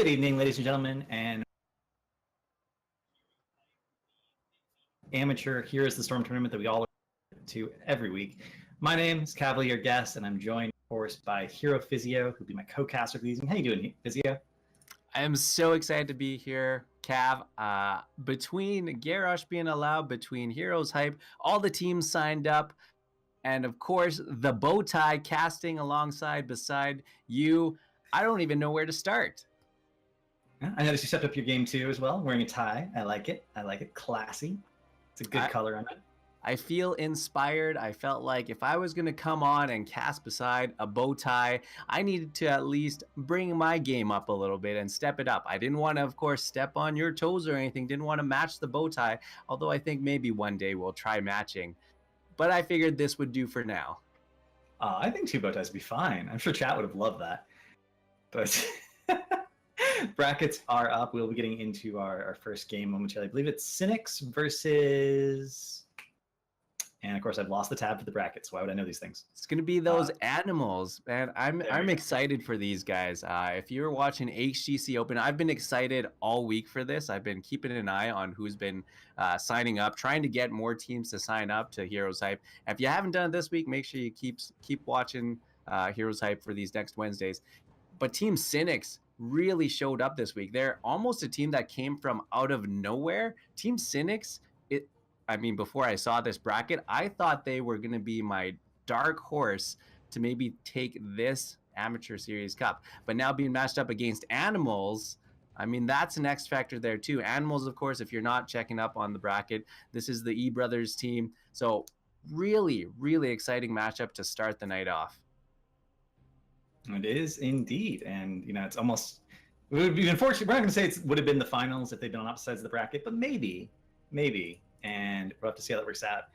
Good evening, ladies and gentlemen, and amateur Heroes of the Storm tournament that we all look to every week. My name is Cavalier Guest, and I'm joined, of course, by Hero Physio, who'll be my co-caster for these. How you doing, Physio? I am so excited to be here, Cav. Between Garrosh being allowed, between HeroesHype, all the teams signed up, and of course, the bow tie casting alongside beside you. I don't even know where to start. Yeah, I noticed you stepped up your game too as well, wearing a tie. I like it. I like it. Classy. It's a good color on it. I feel inspired. I felt like if I was going to come on and cast beside a bow tie, I needed to at least bring my game up a little bit and step it up. I didn't want to, of course, step on your toes or anything. Didn't want to match the bow tie, although I think maybe one day we'll try matching. But I figured this would do for now. I think two bow ties would be fine. I'm sure chat would have loved that. But brackets are up. We'll be getting into our first game momentarily. I believe it's Sinix versus... And of course, I've lost the tab for the brackets. Why would I know these things? It's going to be those animals, man. I'm excited for these guys. If you're watching HGC Open, I've been excited all week for this. I've been keeping an eye on who's been signing up, trying to get more teams to sign up to HeroesHype. If you haven't done it this week, make sure you keep watching HeroesHype for these next Wednesdays. But Team Sinix really showed up this week. They're almost a team that came from out of nowhere. Team Sinix, before I saw this bracket, I thought they were going to be my dark horse to maybe take this Amateur Series Cup. But now being matched up against Animals, that's an X factor there too. Animals, of course, if you're not checking up on the bracket, this is the E Brothers team. So really, really exciting matchup to start the night off. It is indeed. And, it's almost... It would be unfortunate. We're not going to say it would have been the finals if they'd been on opposite sides of the bracket, but maybe. And we'll have to see how that works out.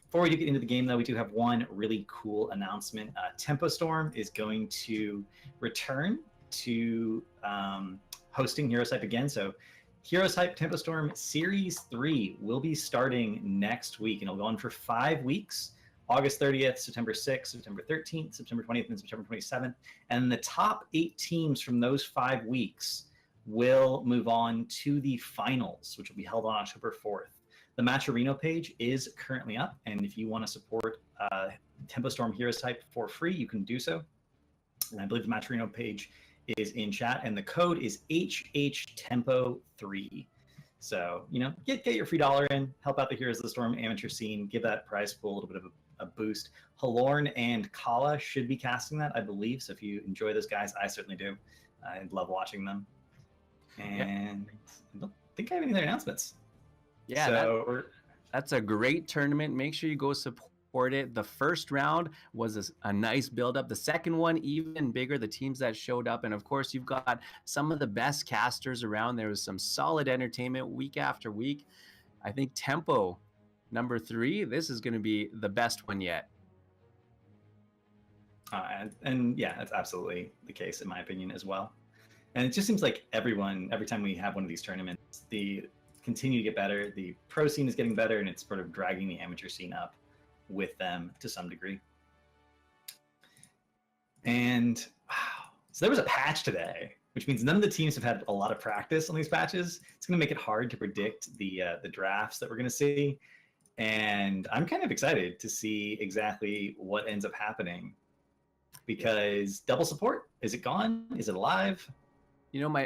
Before we do get into the game, though, we do have one really cool announcement. Tempo Storm is going to return to hosting HeroesHype again. So HeroesHype Tempo Storm Series 3 will be starting next week, and it'll go on for 5 weeks. August 30th, September 6th, September 13th, September 20th, and September 27th. And the top 8 teams from those 5 weeks will move on to the finals, which will be held on October 4th. The Matcherino page is currently up, and if you want to support Tempo Storm HeroesHype for free, you can do so. And I believe the Matcherino page is in chat, and the code is HHTempo3. So, get your free $1 in, help out the Heroes of the Storm amateur scene, give that prize pool a little bit of a boost. Halorn and Kala should be casting that, I believe. So if you enjoy those guys, I certainly do. I love watching them. And I don't think I have any other announcements. Yeah, so that's a great tournament. Make sure you go support it. The first round was a nice build-up. The second one, even bigger, the teams that showed up. And, of course, you've got some of the best casters around. There was some solid entertainment week after week. I think Tempo, number 3, this is going to be the best one yet. And yeah, that's absolutely the case, in my opinion, as well. And it just seems like every time we have one of these tournaments, the continue to get better. The pro scene is getting better, and it's sort of dragging the amateur scene up with them to some degree. And wow, so there was a patch today, which means none of the teams have had a lot of practice on these patches. It's going to make it hard to predict the drafts that we're going to see. And I'm kind of excited to see exactly what ends up happening, because double support, is it gone? Is it alive?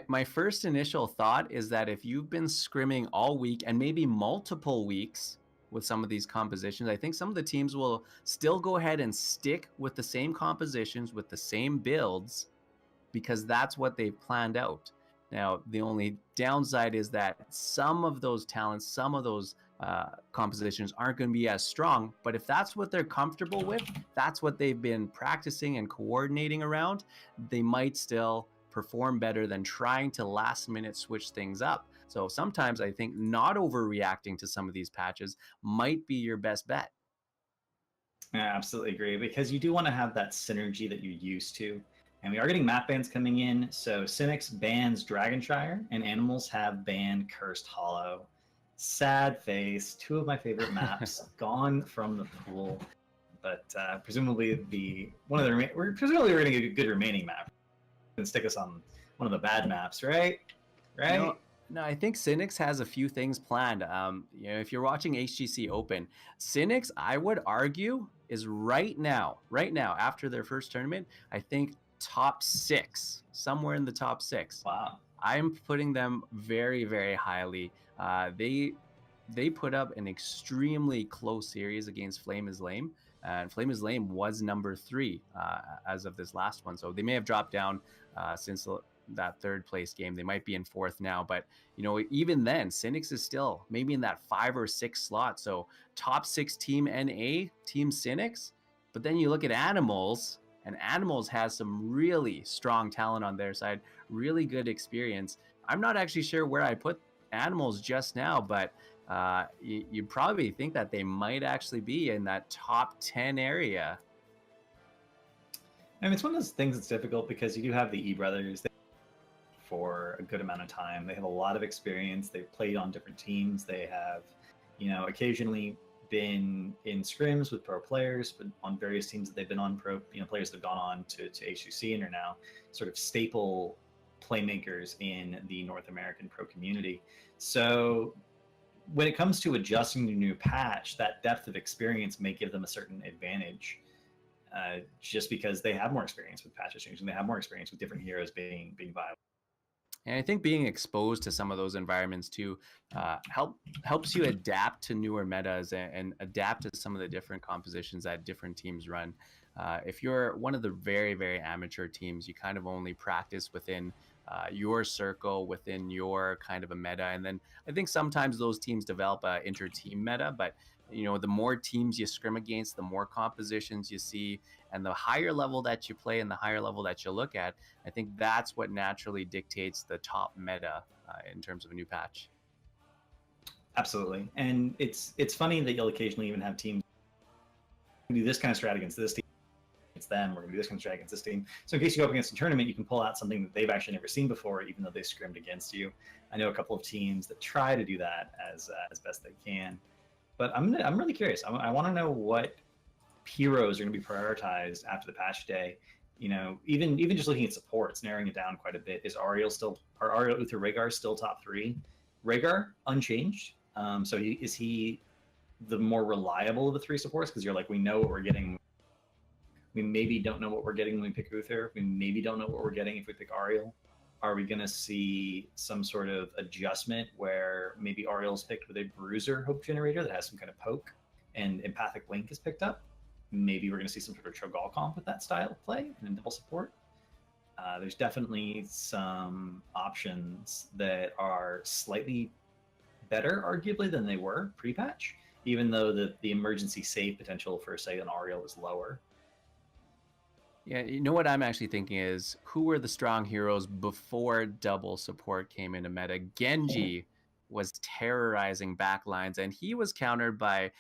My first initial thought is that if you've been scrimming all week and maybe multiple weeks with some of these compositions, I think some of the teams will still go ahead and stick with the same compositions, with the same builds, because that's what they've planned out. Now, the only downside is that some of those talents, some of those compositions aren't going to be as strong, but if that's what they're comfortable with, that's what they've been practicing and coordinating around, they might still perform better than trying to last minute switch things up. So sometimes I think not overreacting to some of these patches might be your best bet. I absolutely agree, because you do want to have that synergy that you're used to. And we are getting map bans coming in. So Sinix bans Shire, and Animals have banned Cursed Hollow. Sad face. 2 of my favorite maps gone from the pool. But presumably we're going to get a good remaining map and stick us on one of the bad maps, right? Right? No, I think Sinix has a few things planned. If you're watching HGC Open, Sinix, I would argue, is right now, after their first tournament, I think top 6, somewhere in the top 6. Wow. I'm putting them very, very highly. They put up an extremely close series against Flame is Lame, and Flame is Lame was number 3 as of this last one. So they may have dropped down since that third place game. They might be in 4th now, but even then, Sinix is still maybe in that 5 or 6 slot. So top 6 team NA, team Sinix. But then you look at Animals, and Animals has some really strong talent on their side, really good experience. I'm not actually sure where I put Animals just now, but you probably think that they might actually be in that top 10 area. I mean, it's one of those things that's difficult because you do have the E brothers for a good amount of time. They have a lot of experience. They've played on different teams. They have, occasionally been in scrims with pro players, but on various teams that they've been on, players that have gone on to HGC and are now sort of staple playmakers in the North American pro community. So when it comes to adjusting to a new patch, that depth of experience may give them a certain advantage, just because they have more experience with patches changing, they have more experience with different heroes being viable. And I think being exposed to some of those environments too helps you adapt to newer metas and adapt to some of the different compositions that different teams run. If you're one of the very, very amateur teams, you kind of only practice within your circle, within your kind of a meta. And then I think sometimes those teams develop a inter-team meta, but the more teams you scrim against, the more compositions you see, and the higher level that you play and the higher level that you look at, I think that's what naturally dictates the top meta in terms of a new patch. Absolutely. And it's funny that you'll occasionally even have teams do this kind of strat against this team, against them, we're going to do this kind of strat against this team. So in case you go up against a tournament, you can pull out something that they've actually never seen before, even though they scrimmed against you. I know a couple of teams that try to do that as best they can. But I'm really curious. I want to know what heroes are going to be prioritized after the patch day. Even just looking at supports, narrowing it down quite a bit. Are Ariel, Uther, Rhaegar still top 3? Rhaegar unchanged. So is he the more reliable of the 3 supports? Because you're like, we know what we're getting. We maybe don't know what we're getting when we pick Uther. We maybe don't know what we're getting if we pick Ariel. Are we going to see some sort of adjustment where maybe Ariel's picked with a bruiser hope generator that has some kind of poke and empathic link is picked up? Maybe we're going to see some sort of Cho'Gall comp with that style of play and double support. There's definitely some options that are slightly better, arguably, than they were pre-patch, even though the emergency save potential for, say, an Ariel is lower. Yeah, what I'm actually thinking is, who were the strong heroes before double support came into meta? Genji was terrorizing backlines, and he was countered by,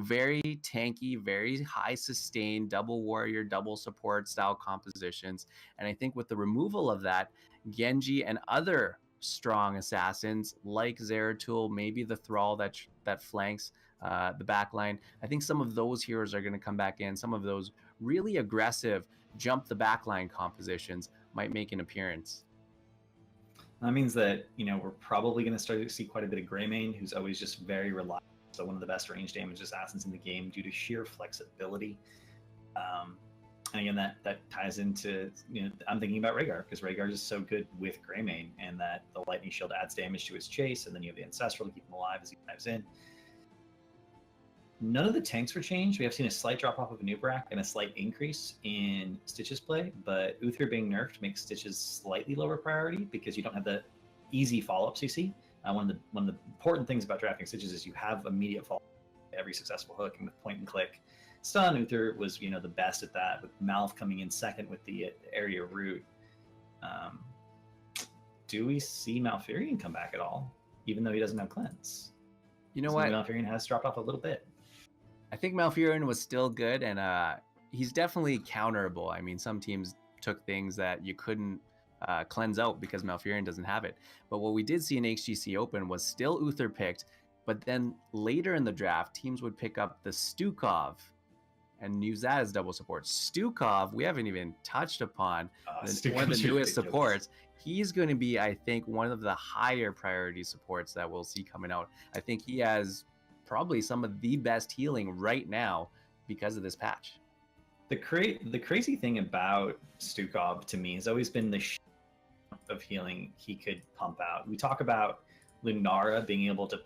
very tanky, very high sustain, double warrior, double support style compositions. And I think with the removal of that, Genji and other strong assassins like Zeratul, maybe the Thrall that flanks the backline, I think some of those heroes are going to come back in. Some of those really aggressive jump the backline compositions might make an appearance. That means that, we're probably going to start to see quite a bit of Greymane, who's always just very reliable. So one of the best range damage assassins in the game due to sheer flexibility. And again, that ties into, I'm thinking about Rhaegar, because Rhaegar is so good with Greymane, and that the Lightning Shield adds damage to his chase, and then you have the Ancestral to keep him alive as he dives in. None of the tanks were changed. We have seen a slight drop off of Numerics and a slight increase in Stitch's play, but Uther being nerfed makes Stitch's slightly lower priority because you don't have the easy follow-up CC. One of the important things about drafting Stitches is you have immediate follow-up every successful hook, and with point and click stun, Uther was the best at that, with Malf coming in second with the area root. Do we see Malfurion come back at all, even though he doesn't have cleanse? What? Malfurion has dropped off a little bit. I think Malfurion was still good, and he's definitely counterable. I mean, some teams took things that you couldn't cleanse out because Malfurion doesn't have it. But what we did see in HGC Open was still Uther picked, but then later in the draft, teams would pick up the Stukov. and use that as double support. Stukov, we haven't even touched upon, one of the Stukov's newest ridiculous. supports. He's going to be, I think, one of the higher priority supports that we'll see coming out. I think he has probably some of the best healing right now because of this patch. The crazy thing about Stukov to me has always been the of healing he could pump out. We talk about Lunara being able to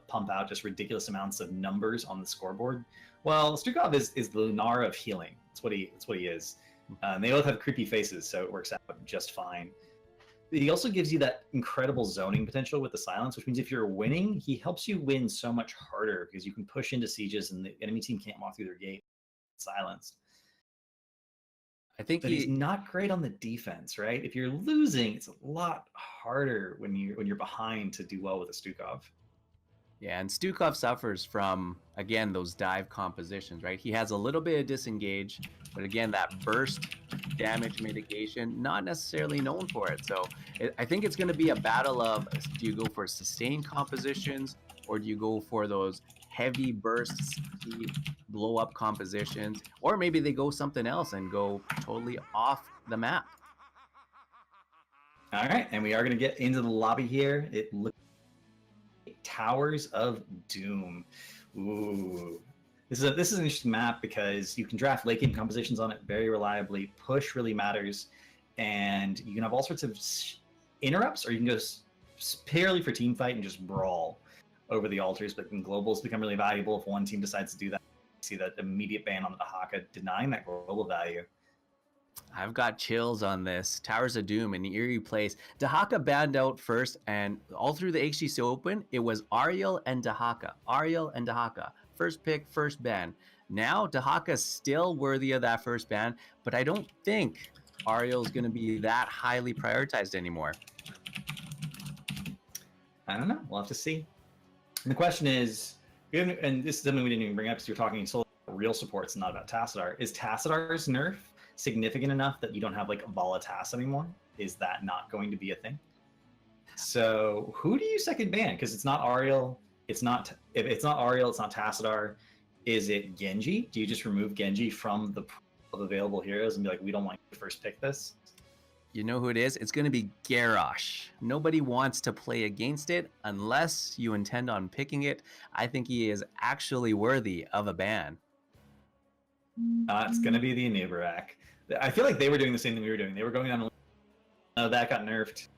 pump out just ridiculous amounts of numbers on the scoreboard. Well, Stukov is the Lunara of healing. That's what he is. They both have creepy faces, so it works out just fine. He also gives you that incredible zoning potential with the silence, which means if you're winning, he helps you win so much harder because you can push into sieges and the enemy team can't walk through their gate silenced. I think he's not great on the defense, right? If you're losing, it's a lot harder when you're behind to do well with a Stukov. Yeah, and Stukov suffers from, again, those dive compositions, right? He has a little bit of disengage, but again, that burst damage mitigation, not necessarily known for it. So I think it's going to be a battle of, do you go for sustained compositions, or do you go for those heavy bursts, blow up compositions, or maybe they go something else and go totally off the map. All right, and we are going to get into the lobby here. It looks like Towers of Doom. Ooh, this is an interesting map because you can draft late game compositions on it very reliably. Push really matters, and you can have all sorts of interrupts, or you can go purely for team fight and just brawl over the altars. But globals become really valuable if one team decides to do that. See that immediate ban on the Dahaka, denying that global value. I've got chills on this. Towers of Doom in the eerie place. Dahaka banned out first, and all through the HGC Open, it was Ariel and Dahaka. Ariel and Dahaka. First pick, first ban. Now, Dahaka's still worthy of that first ban, but I don't think Ariel's going to be that highly prioritized anymore. I don't know. We'll have to see. And the question is, and this is something we didn't even bring up because you're talking solely about real supports and not about Tassadar. Is Tassadar's nerf significant enough that you don't have like Volatas anymore? Is that not going to be a thing? So who do you second ban? Because it's not Ariel. It's not. If it's not Ariel, it's not Tassadar. Is it Genji? Do you just remove Genji from the pool of available heroes and be like, we don't want you to first pick this? You know who it is? It's going to be Garrosh. Nobody wants to play against it unless you intend on picking it. I think he is actually worthy of a ban. It's going to be the Anubarak. I feel like they were doing the same thing we were doing. They were going on. No, that got nerfed.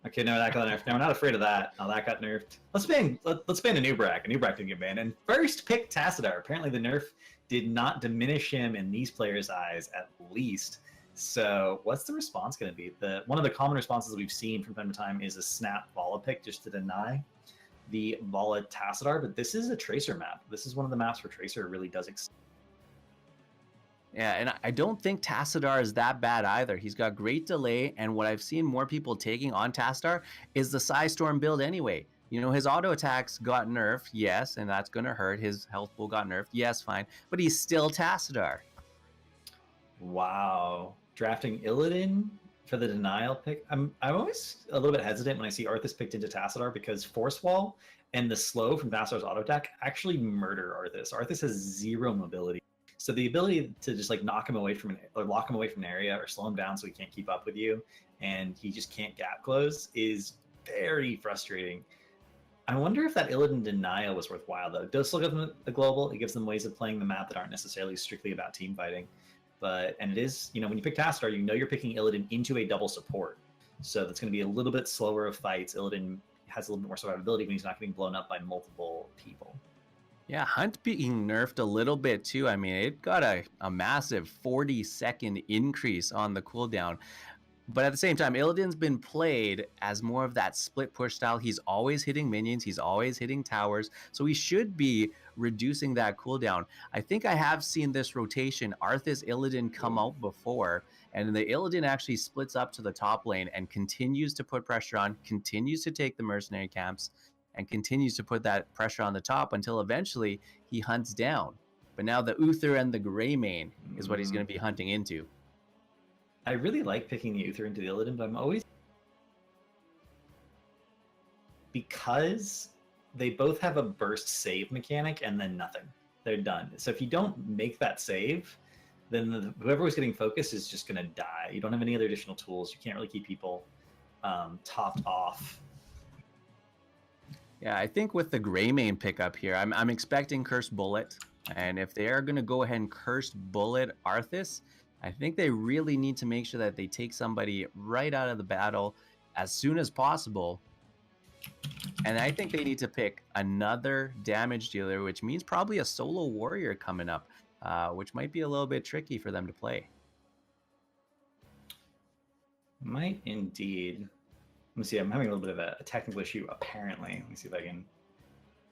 Okay, no, that got nerfed. No, we're not afraid of that. No, that got nerfed. Let's ban Anubarak. Anubarak didn't get banned. And first pick Tassadar. Apparently the nerf did not diminish him in these players' eyes, at least. So what's the response going to be? One of the common responses we've seen from time to time is a snap Vala pick just to deny the Vala Tassadar, but this is a Tracer map. This is one of the maps where Tracer really does excel. Yeah, and I don't think Tassadar is that bad either. He's got great delay, and what I've seen more people taking on Tassadar is the Psystorm build anyway. You know, his auto attacks got nerfed, yes, and that's going to hurt. His health pool got nerfed, yes, fine, but he's still Tassadar. Wow. Drafting Illidan for the denial pick. I'm always a little bit hesitant when I see Arthas picked into Tassadar because Force Wall and the slow from Tassadar's auto attack actually murder Arthas. Arthas has 0 mobility. So the ability to just like knock him away from lock him away from an area or slow him down so he can't keep up with you and he just can't gap close is very frustrating. I wonder if that Illidan denial was worthwhile though. It does still give them the global. It gives them ways of playing the map that aren't necessarily strictly about team fighting. And it is, you know, when you pick Tassadar, you know you're picking Illidan into a double support. So that's going to be a little bit slower of fights. Illidan has a little bit more survivability when he's not getting blown up by multiple people. Yeah, Hunt being nerfed a little bit too. I mean, it got a massive 40-second increase on the cooldown. But at the same time, Illidan's been played as more of that split push style. He's always hitting minions. He's always hitting towers. So he should be reducing that cooldown. I think I have seen this rotation, Arthas Illidan, come out before. And the Illidan actually splits up to the top lane and continues to put pressure on, continues to take the mercenary camps, and continues to put that pressure on the top until eventually he hunts down. But now the Uther and the Greymane is what he's going to be hunting into. I really like picking the Uther into the Illidan, but I'm always... Because they both have a burst save mechanic and then nothing. they're done. So if you don't make that save, then whoever was getting focus is just going to die. You don't have any other additional tools. You can't really keep people topped off. Yeah, I think with the Greymane pickup here, I'm expecting Cursed Bullet. And if they are going to go ahead and Cursed Bullet Arthas, I think they really need to make sure that they take somebody right out of the battle as soon as possible. And I think they need to pick another damage dealer, which means probably a solo warrior coming up, which might be a little bit tricky for them to play. Might indeed. Let me see. I'm having a little bit of a technical issue, apparently. Let me see if I can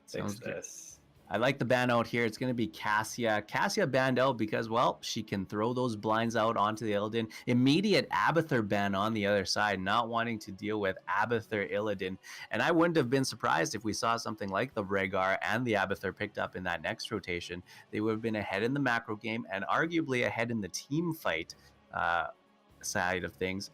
fix this. I like the ban out here. It's going to be Cassia. Cassia banned out because, well, she can throw those blinds out onto the Illidan. Immediate Abathur ban on the other side, not wanting to deal with Abathur Illidan. And I wouldn't have been surprised if we saw something like the Rhaegar and the Abathur picked up in that next rotation. They would have been ahead in the macro game and arguably ahead in the team fight side of things.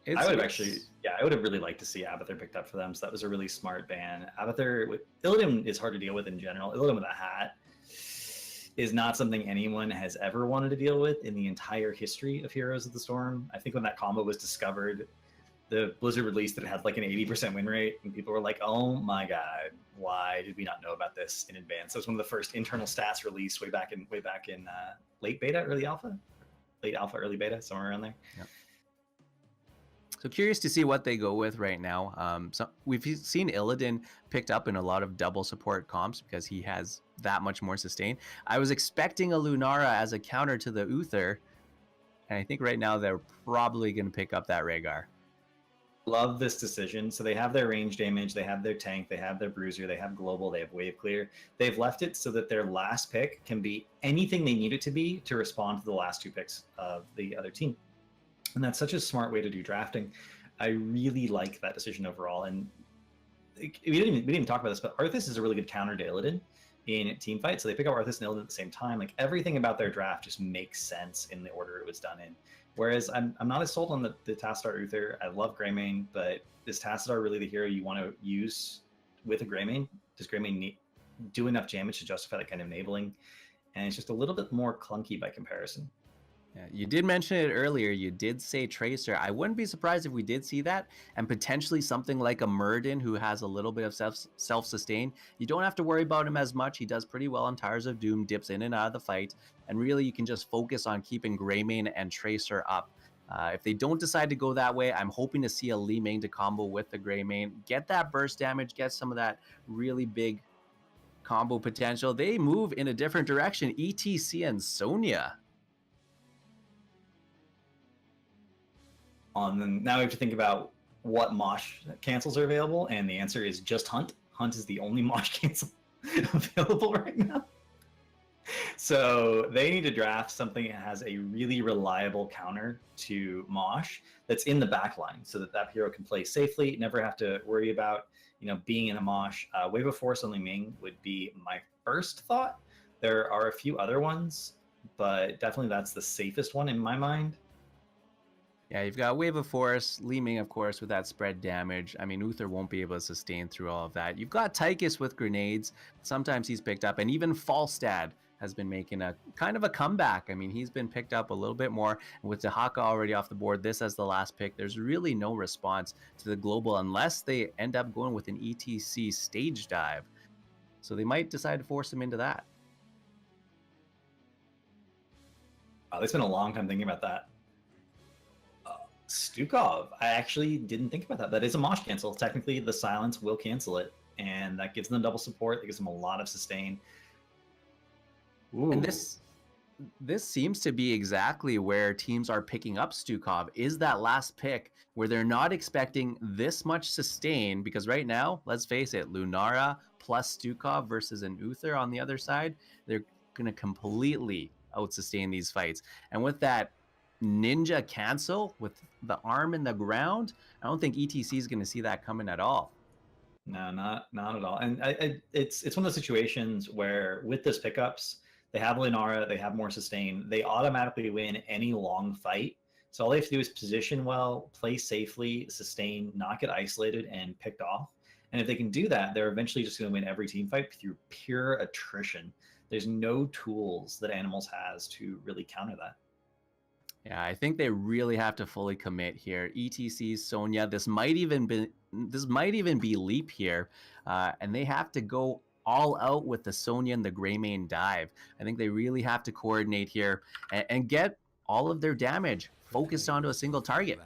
I would have really liked to see Abathur picked up for them. So that was a really smart ban. Abathur, Illidan is hard to deal with in general. Illidan with a hat is not something anyone has ever wanted to deal with in the entire history of Heroes of the Storm. I think when that combo was discovered, the Blizzard released that it had like an 80% win rate, and people were like, "Oh my god, why did we not know about this in advance?" It was one of the first internal stats released way back in late beta, early alpha, early beta, somewhere around there. Yep. So curious to see what they go with right now. So we've seen Illidan picked up in a lot of double support comps because he has that much more sustain. I was expecting a Lunara as a counter to the Uther, and I think right now they're probably going to pick up that Rhaegar. Love this decision. So they have their range damage, they have their tank, they have their bruiser, they have global, they have wave clear. They've left it so that their last pick can be anything they need it to be to respond to the last two picks of the other team. And that's such a smart way to do drafting. I really like that decision overall. And we didn't even talk about this, but Arthas is a really good counter to Illidan in team fight. So they pick up Arthas and Illidan at the same time. Like everything about their draft just makes sense in the order it was done in. Whereas I'm not as sold on the Tassadar Uther. I love Greymane, but is Tassadar really the hero you want to use with a Greymane? Does Greymane do enough damage to justify that kind of enabling? And it's just a little bit more clunky by comparison. Yeah, you did mention it earlier. You did say Tracer. I wouldn't be surprised if we did see that, and potentially something like a Muradin who has a little bit of self-sustain. You don't have to worry about him as much. He does pretty well on Towers of Doom, dips in and out of the fight, and really you can just focus on keeping Greymane and Tracer up. If they don't decide to go that way, I'm hoping to see a Li Ming to combo with the Greymane, get that burst damage, get some of that really big combo potential. They move in a different direction. ETC and Sonya. Now we have to think about what Mosh cancels are available, and the answer is just Hunt. Hunt is the only Mosh cancel available right now. So they need to draft something that has a really reliable counter to Mosh that's in the back line, so that hero can play safely, never have to worry about being in a Mosh. Wave of Force on Li Ming would be my first thought. There are a few other ones, but definitely that's the safest one in my mind. Yeah, you've got Wave of Force, Li Ming, of course, with that spread damage. I mean, Uther won't be able to sustain through all of that. You've got Tychus with grenades. Sometimes he's picked up, and even Falstad has been making a kind of a comeback. I mean, he's been picked up a little bit more. And with Dehaka already off the board, this as the last pick, there's really no response to the global unless they end up going with an ETC stage dive. So they might decide to force him into that. Wow, they spent a long time thinking about that. Stukov, I actually didn't think about that. That is a Mosh cancel. Technically, the silence will cancel it, and that gives them double support. That gives them a lot of sustain. Ooh. And this seems to be exactly where teams are picking up Stukov, is that last pick where they're not expecting this much sustain, because right now, let's face it, Lunara plus Stukov versus an Uther on the other side, they're going to completely out-sustain these fights. And with that ninja cancel with the arm in the ground, I don't think ETC is going to see that coming at all. No, not at all. And it's one of those situations where with this pickups, they have Lunara, they have more sustain, they automatically win any long fight. So all they have to do is position well, play safely, sustain, not get isolated and picked off. And if they can do that, they're eventually just going to win every team fight through pure attrition. there's no tools that Animals has to really counter that. Yeah, I think they really have to fully commit here. ETC, Sonya, this might even be Leap here, and they have to go all out with the Sonya and the Greymane dive. I think they really have to coordinate here and get all of their damage focused onto a single target.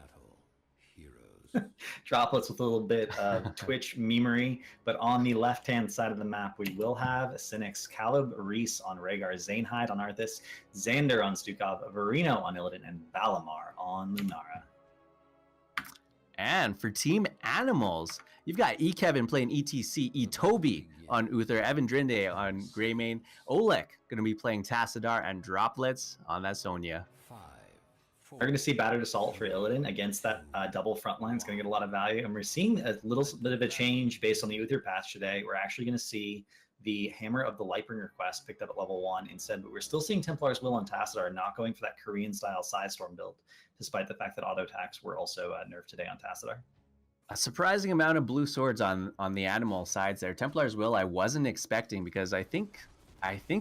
Droplets with a little bit of Twitch memery, but on the left-hand side of the map, we will have Sinix, Caleb, Reese on Rhaegar, Zanehyde on Arthas, Xander on Stukov, Verino on Illidan, and Valimar on Lunara. And for Team Animals, you've got Kevin playing ETC, Toby on Uther, Evan Drinde on Greymane, Oleg going to be playing Tassadar, and Droplets on that Sonya. We're going to see Battered Assault for Illidan against that double front line. It's going to get a lot of value. And we're seeing a little bit of a change based on the Uther patch today. We're actually going to see the Hammer of the Lightbringer quest picked up at level 1 instead. But we're still seeing Templar's Will on Tassadar not going for that Korean-style Sidestorm build, despite the fact that auto attacks were also nerfed today on Tassadar. A surprising amount of blue swords on the animal sides there. Templar's Will I wasn't expecting, because I think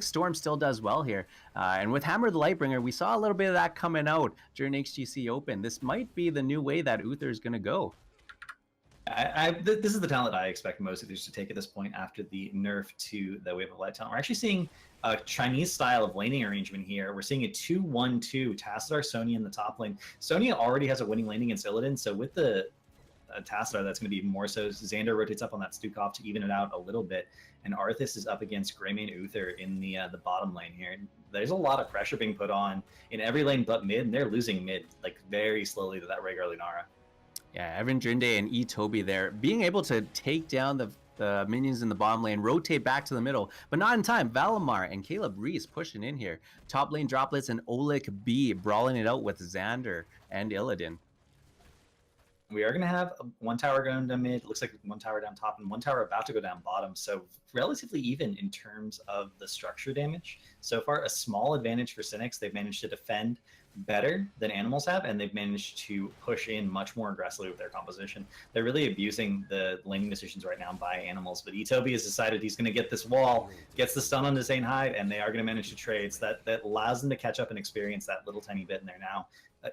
Storm still does well here. And with Hammer of the Lightbringer, we saw a little bit of that coming out during HGC Open. This might be the new way that Uther is going to go. This is the talent I expect most of these to take at this point after the nerf to the Wave of Light talent. We're actually seeing a Chinese style of laning arrangement here. We're seeing a 2-1-2, Tassadar, Sonya in the top lane. Sonya already has a winning lane against Illidan, so with the Tassadar, that's going to be more so. Xander rotates up on that Stukov to even it out a little bit, and Arthas is up against Greymane Uther in the bottom lane here. There's a lot of pressure being put on in every lane but mid, and they're losing mid like very slowly to that Rhaegar Lunara. Yeah, Evan Drinde and Toby there being able to take down the minions in the bottom lane, rotate back to the middle, but not in time. Valimar and Caleb Reese pushing in here. Top lane Droplets and Oleg B brawling it out with Xander and Illidan. We are going to have one tower going down mid. It looks like one tower down top and one tower about to go down bottom. So relatively even in terms of the structure damage. So far, a small advantage for Sinix. They've managed to defend better than Animals have, and they've managed to push in much more aggressively with their composition. They're really abusing the laning decisions right now by Animals, but Toby has decided he's going to get this wall, gets the stun onto Zanehyde, and they are going to manage to trade. So that allows them to catch up and experience that little tiny bit, and they're now,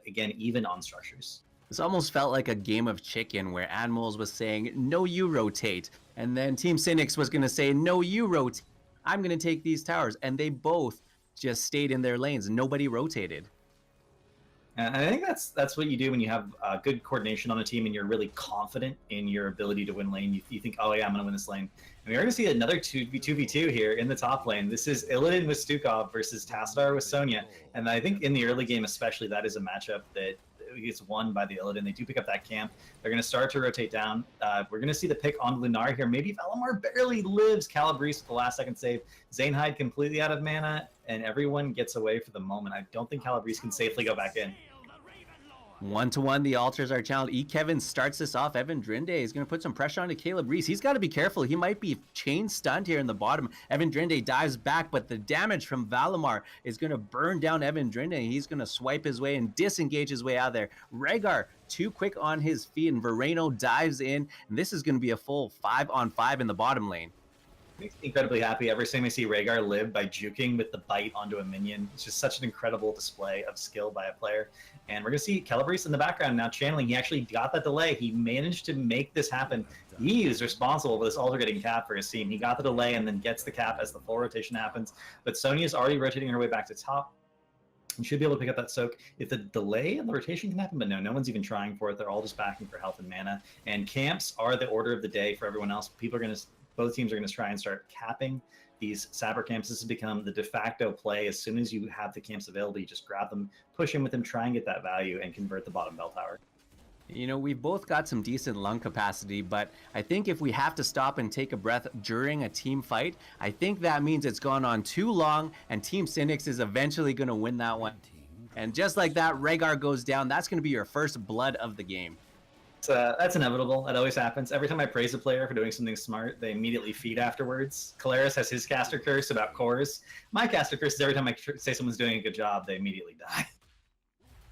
again, even on structures. This almost felt like a game of chicken where Animals was saying, no, you rotate. And then Team Sinix was going to say, no, you rotate. I'm going to take these towers. And they both just stayed in their lanes. Nobody rotated. And I think that's what you do when you have good coordination on a team and you're really confident in your ability to win lane. You think, oh yeah, I'm going to win this lane. And we're going to see another 2v2 here in the top lane. This is Illidan with Stukov versus Tassadar with Sonya. And I think in the early game especially, that is a matchup that gets won by the Illidan. They do pick up that camp. They're going to start to rotate down. We're going to see the pick on Lunar here. Maybe Valimar barely lives. Caleb Reese with the last second save. Zanehyde completely out of mana, and everyone gets away for the moment. I don't think Caleb Reese can safely go back in. 1-1, the altars are challenged. Kevin starts this off. Evan Drinde is going to put some pressure onto Caleb Reese. He's got to be careful. He might be chain stunned here in the bottom. Evan Drinde dives back, but the damage from Valimar is going to burn down Evan Drinde. He's going to swipe his way and disengage his way out of there. Rhaegar too quick on his feet, and Vereno dives in, and this is going to be a full 5-on-5 in the bottom lane. Makes me incredibly happy every time I see Rhaegar live by juking with the bite onto a minion. It's just such an incredible display of skill by a player. And we're going to see Caleb Reese in the background now channeling. He actually got that delay. He managed to make this happen. He is responsible for this altar getting capped for his team. He got the delay and then gets the cap as the full rotation happens. But Sonya's already rotating her way back to top. You should be able to pick up that soak. If the delay and the rotation can happen, but no one's even trying for it. They're all just backing for health and mana. And camps are the order of the day for everyone else. Both teams are going to try and start capping these Saber camps. This has become the de facto play. As soon as you have the camps available, you just grab them, push in with them, try and get that value, and convert the bottom bell tower. You know, we've both got some decent lung capacity, but I think if we have to stop and take a breath during a team fight, I think that means it's gone on too long, and Team Sinix is eventually going to win that one. And just like that, Rhaegar goes down. That's going to be your first blood of the game. That's inevitable. That always happens. Every time I praise a player for doing something smart, they immediately feed afterwards. Kalaris has his caster curse about cores. My caster curse is every time I say someone's doing a good job, they immediately die.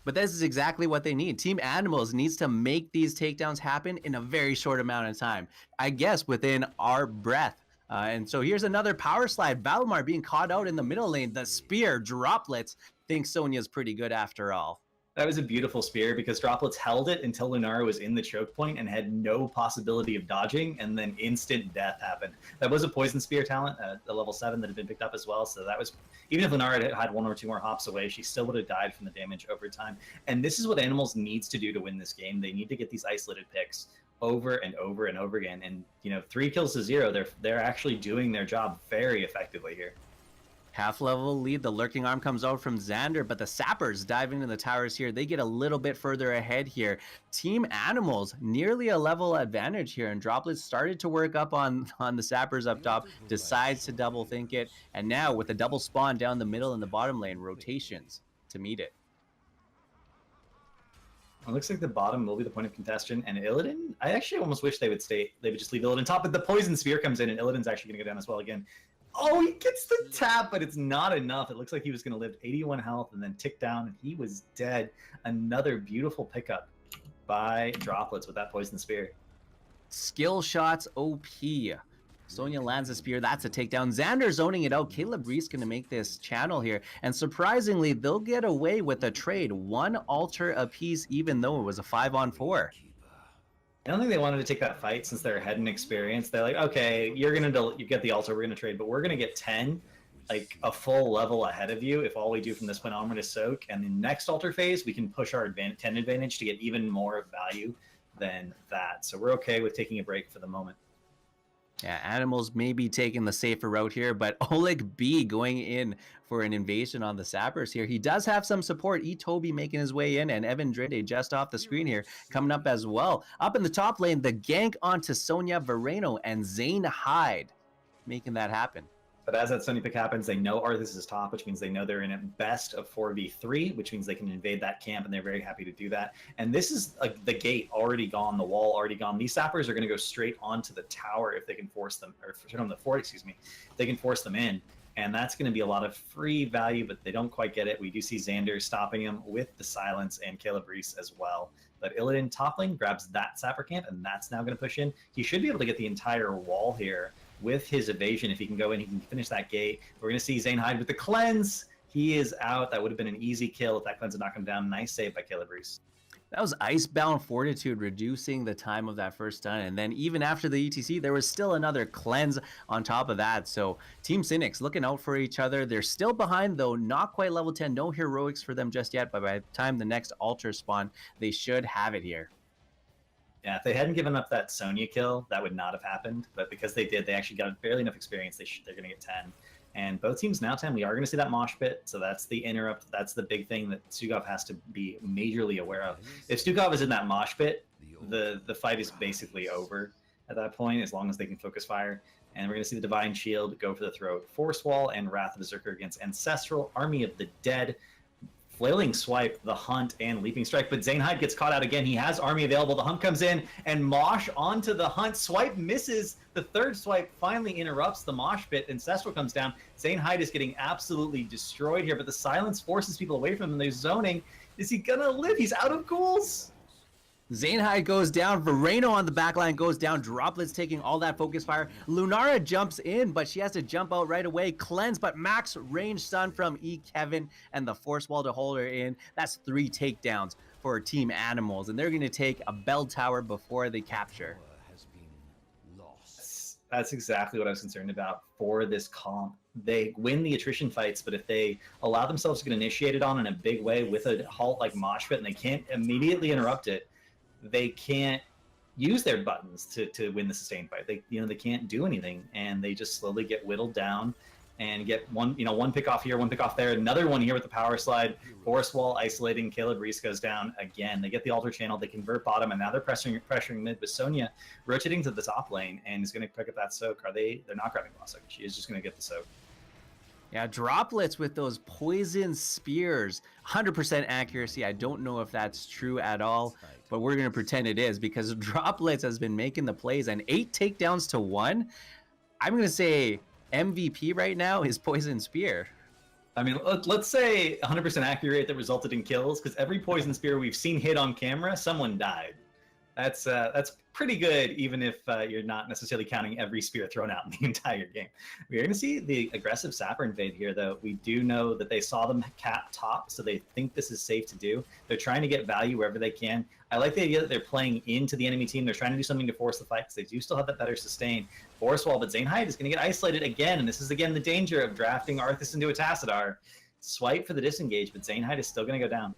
But this is exactly what they need. Team Animals needs to make these takedowns happen in a very short amount of time. I guess within our breath And so here's another power slide. Valimar being caught out in the middle lane. The spear, Droplets, thinks Sonya's pretty good after all. That was a beautiful spear because Droplets held it until Lunara was in the choke point and had no possibility of dodging, and then instant death happened. That was a poison spear talent at the level 7 that had been picked up as well, so that was, even if Lunara had 1 or 2 more hops away, she still would have died from the damage over time. And this is what Animals needs to do to win this game. They need to get these isolated picks over and over and over again, and 3 kills to 0, they're actually doing their job very effectively here. Half level lead, the lurking arm comes out from Xander, but the sappers dive into the towers here. They get a little bit further ahead here. Team Animals nearly a level advantage here, and Droplets started to work up on the sappers up top, decides to double think it, and now with a double spawn down the middle and the bottom lane, rotations to meet it. It looks like the bottom will be the point of contention, and Illidan, I actually almost wish they would just leave Illidan top, but the poison spear comes in, and Illidan's actually going to go down as well again. Oh, he gets the tap, but it's not enough. It looks like he was going to live 81 health and then tick down, and he was dead. Another beautiful pickup by Droplets with that poison spear. Skill shots OP. Sonya lands a spear. That's a takedown. Xander zoning it out. Caleb Reese going to make this channel here. And surprisingly, they'll get away with a trade. 1 altar apiece, even though it was a 5-on-4. I don't think they wanted to take that fight since they're ahead in experience. They're like, okay, you get the altar, we're going to trade, but we're going to get 10, like a full level ahead of you if all we do from this point onward is soak. And the next altar phase, we can push our 10 advantage to get even more value than that. So we're okay with taking a break for the moment. Yeah, Animals may be taking the safer route here, but Oleg B going in for an invasion on the sappers here. He does have some support. Toby making his way in, and Evan Drede just off the screen here coming up as well. Up in the top lane, the gank onto Sonya Vereno and Zane Hyde making that happen. But as that Sonya pick happens, they know Arthas is top, which means they know they're in a best of 4v3, which means they can invade that camp, and they're very happy to do that. And this is the gate already gone, the wall already gone. These sappers are going to go straight onto the tower if they can force them, or on the fort, excuse me, they can force them in. And that's going to be a lot of free value, but they don't quite get it. We do see Xander stopping him with the silence, and Caleb Reese as well. But Illidan top lane grabs that sapper camp, and that's now going to push in. He should be able to get the entire wall here with his evasion. If he can go in, he can finish that gate. We're going to see Zane Hyde with the cleanse. He is out. That would have been an easy kill if that cleanse had knocked him down. Nice save by Caleb Reese. That was Icebound Fortitude, reducing the time of that first stun. And then even after the ETC, there was still another cleanse on top of that. So Team Sinix looking out for each other. They're still behind, though, not quite level 10. No heroics for them just yet. But by the time the next altar spawn, they should have it here. Yeah, if they hadn't given up that Sonya kill, that would not have happened. But because they did, they actually got barely enough experience. They're going to get 10. And both teams now 10. We are going to see that mosh pit. So that's the interrupt. That's the big thing that Stukov has to be majorly aware of. If Stukov is in that mosh pit, the fight is basically over at that point, as long as they can focus fire. And we're going to see the Divine Shield go for the throat. Force Wall and Wrath of Berserker against Ancestral, Army of the Dead, Flailing Swipe, the Hunt, and Leaping Strike. But Zane Hyde gets caught out again. He has Army available. The Hunt comes in, and Mosh onto the Hunt. Swipe misses. The third swipe finally interrupts the Mosh pit. Ancestral comes down. Zane Hyde is getting absolutely destroyed here, but the silence forces people away from him. They're zoning. Is he going to live? He's out of ghouls. Zane Hyde goes down. Vereno on the backline goes down. Droplets taking all that focus fire. Lunara jumps in, but she has to jump out right away. Cleanse, but max range stun from Kevin and the force wall to hold her in. That's 3 takedowns for Team Animals, and they're going to take a bell tower before they capture. That's exactly what I was concerned about for this comp. They win the attrition fights, but if they allow themselves to get initiated on in a big way with a halt like Mosh Pit and they can't immediately interrupt it, they can't use their buttons to win the sustained fight. They can't do anything, and they just slowly get whittled down and get one pick off here, one pick off there, another one here with the power slide. Force wall isolating. Caleb Reese goes down again. They get the altar channel. They convert bottom, and now they're pressuring mid with Sonya rotating to the top lane and is going to pick up that soak. They're not grabbing the soak. She is just going to get the soak. Yeah, Droplets with those poison spears, 100% accuracy. I don't know if that's true at all, but we're going to pretend it is because Droplets has been making the plays, and 8 takedowns to 1. I'm going to say MVP right now is Poison Spear. I mean, let's say 100% accurate that resulted in kills, because every Poison Spear we've seen hit on camera, someone died. That's pretty good, even if you're not necessarily counting every spear thrown out in the entire game. We're going to see the aggressive Sapper invade here, though. We do know that they saw them cap top, so they think this is safe to do. They're trying to get value wherever they can. I like the idea that they're playing into the enemy team. They're trying to do something to force the fight, because they do still have that better sustain. Force wall, but HeroesHype is going to get isolated again, and this is, again, the danger of drafting Arthas into a Tassadar. Swipe for the disengage, but HeroesHype is still going to go down.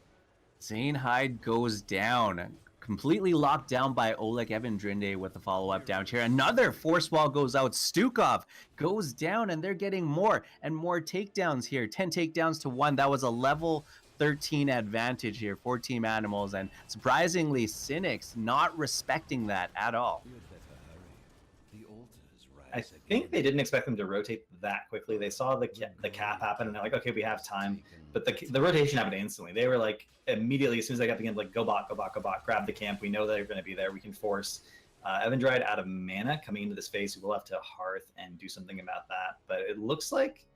HeroesHype goes down. Completely locked down by Oleg Evandrinde with the follow-up down here. Another force wall goes out. Stukov goes down, and they're getting more and more takedowns here. 10 takedowns to 1. That was a level 13 advantage here for Team Animals, and surprisingly, Sinix not respecting that at all. I think they didn't expect them to rotate that quickly. They saw the cap happen, and they're like, okay, we have time. But the rotation happened instantly. They were like, immediately, as soon as they got the game, like, go bot, go bot, go bot, grab the camp. We know they're going to be there. We can force Evandride out of mana coming into this phase. We'll have to Hearth and do something about that. But it looks like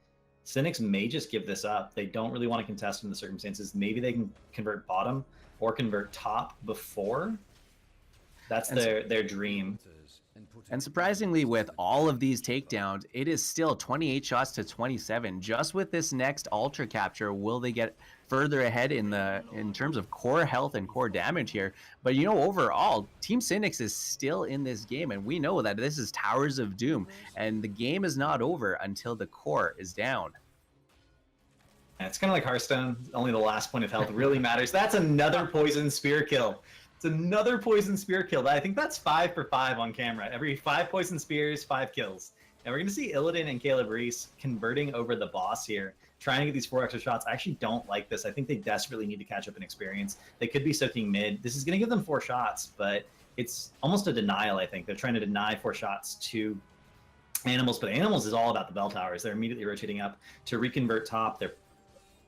Sinix may just give this up. They don't really want to contest in the circumstances. Maybe they can convert bottom or convert top before. That's their dream. And surprisingly, with all of these takedowns, it is still 28 shots to 27. Just with this next ultra capture, will they get further ahead in terms of core health and core damage here? But overall, Team Sinix is still in this game, and we know that this is Towers of Doom, and the game is not over until the core is down. Yeah, it's kind of like Hearthstone. Only the last point of health really matters. That's another poison spear kill. It's another poison spear kill. I think that's 5 for 5 on camera. Every 5 poison spears, 5 kills. And we're going to see Illidan and Caleb Reese converting over the boss here, trying to get these 4 extra shots. I actually don't like this. I think they desperately need to catch up in experience. They could be soaking mid. This is going to give them 4 shots, but it's almost a denial, I think. They're trying to deny 4 shots to Animals, but Animals is all about the bell towers. They're immediately rotating up to reconvert top. They're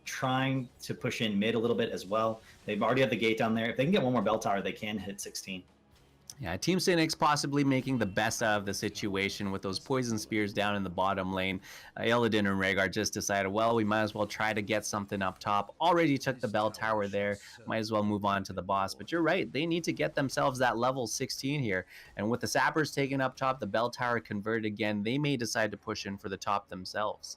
trying to push in mid a little bit as well. They've already had the gate down there. If they can get one more bell tower, they can hit 16. Yeah, Team Sinix possibly making the best out of the situation with those poison spears down in the bottom lane. Illidan and Rhaegar just decided, well, we might as well try to get something up top. Already took the bell tower there. Might as well move on to the boss. But you're right, they need to get themselves that level 16 here. And with the sappers taken up top, the bell tower converted again, they may decide to push in for the top themselves.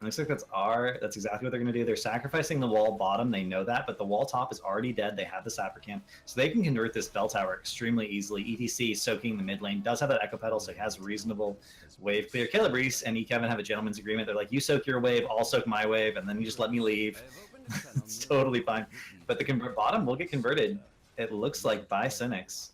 It looks like that's exactly what they're going to do. They're sacrificing the wall bottom. They know that, but the wall top is already dead. They have the sapper camp, so they can convert this bell tower extremely easily. ETC soaking the mid lane, does have that echo pedal, so it has reasonable wave clear. Caleb Reese and Kevin have a gentleman's agreement. They're like, you soak your wave, I'll soak my wave, and then you just let me leave. It's totally fine. But the bottom will get converted, it looks like, by Sinix.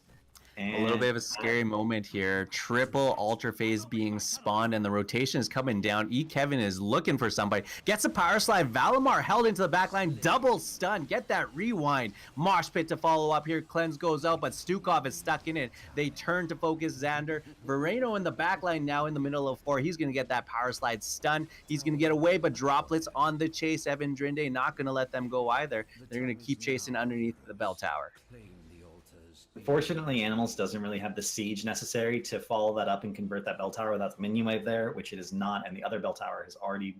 A little bit of a scary moment here. Triple ultra phase being spawned, and the rotation is coming down. Kevin is looking for somebody. Gets a power slide. Valimar held into the backline. Double stun. Get that rewind. Mosh pit to follow up here. Cleanse goes out, but Stukov is stuck in it. They turn to focus Xander. Vereno in the backline now in the middle of 4. He's going to get that power slide stun. He's going to get away, but droplets on the chase. Evandrinde not going to let them go either. They're going to keep chasing underneath the bell tower. Unfortunately, Animals doesn't really have the siege necessary to follow that up and convert that bell tower without the minion wave there, which it is not, and the other bell tower has already,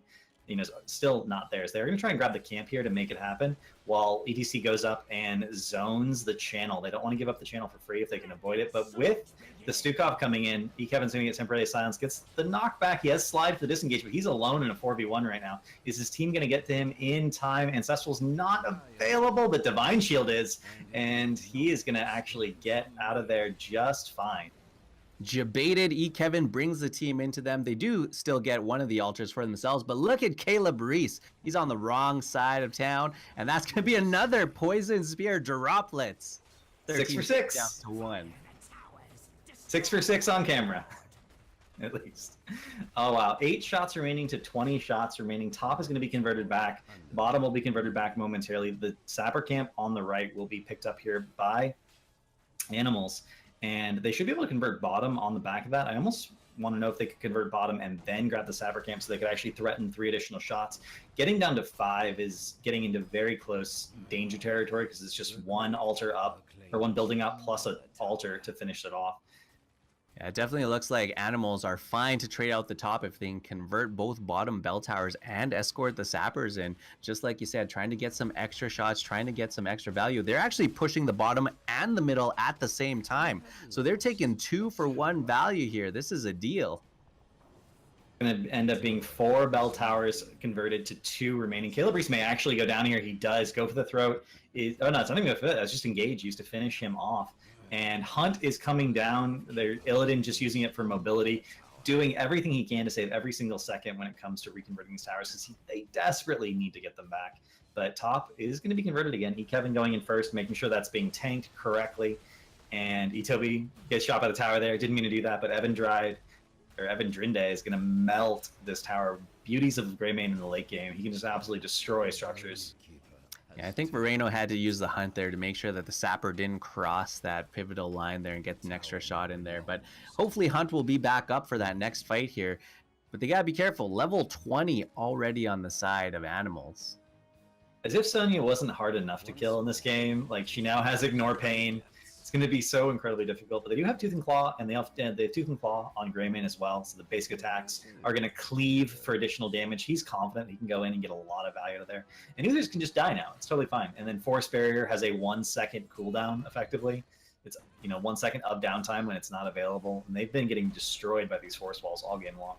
still not theirs. They're going to try and grab the camp here to make it happen, while ETC goes up and zones the channel. They don't want to give up the channel for free if they can avoid it, but with the Stukov coming in, Kevin's going to get temporarily silenced, gets the knockback. He has slide for the disengage, but he's alone in a 4v1 right now. Is his team going to get to him in time? Ancestral's not available, but Divine Shield is, and he is going to actually get out of there just fine. Jebaited, Kevin brings the team into them. They do still get one of the altars for themselves, but look at Caleb Reese. He's on the wrong side of town, and that's going to be another poison spear droplets. 6 for 6. Down to 1. 6 for 6 on camera, at least. Oh, wow. 8 shots remaining to 20 shots remaining. Top is going to be converted back. Bottom will be converted back momentarily. The sapper camp on the right will be picked up here by Animals, and they should be able to convert bottom on the back of that. I almost want to know if they could convert bottom and then grab the sapper camp so they could actually threaten 3 additional shots. Getting down to 5 is getting into very close danger territory because it's just one altar up, or one building up plus an altar to finish it off. Yeah, it definitely looks like animals are fine to trade out the top if they can convert both bottom bell towers and escort the sappers in. Just like you said, trying to get some extra shots, trying to get some extra value. They're actually pushing the bottom and the middle at the same time. So they're taking 2-for-1 value here. This is a deal. Going to end up being 4 bell towers converted to 2 remaining. Caleb Reese may actually go down here. He does go for the throat. Oh no, it's not even a fit. That's just engage used to finish him off. And Hunt is coming down. Illidan just using it for mobility, doing everything he can to save every single second when it comes to reconverting these towers, because they desperately need to get them back. But top is going to be converted again. Kevin going in first, making sure that's being tanked correctly. And Itobi gets shot by the tower there. Didn't mean to do that, but Evan Drinde is going to melt this tower. Beauties of Greymane in the late game. He can just absolutely destroy structures. Yeah, I think Moreno had to use the Hunt there to make sure that the Sapper didn't cross that pivotal line there and get an extra shot in there. But hopefully Hunt will be back up for that next fight here. But they got to be careful. Level 20 already on the side of animals. As if Sonya wasn't hard enough to kill in this game. Like, she now has Ignore Pain. It's going to be so incredibly difficult, but they do have Tooth and Claw, and they have Tooth and Claw on Greymane as well, so the basic attacks are going to cleave for additional damage. He's confident he can go in and get a lot of value out of there. And users can just die now. It's totally fine. And then Force Barrier has a 1-second cooldown, effectively. It's 1 second of downtime when it's not available, and they've been getting destroyed by these Force Walls all game long.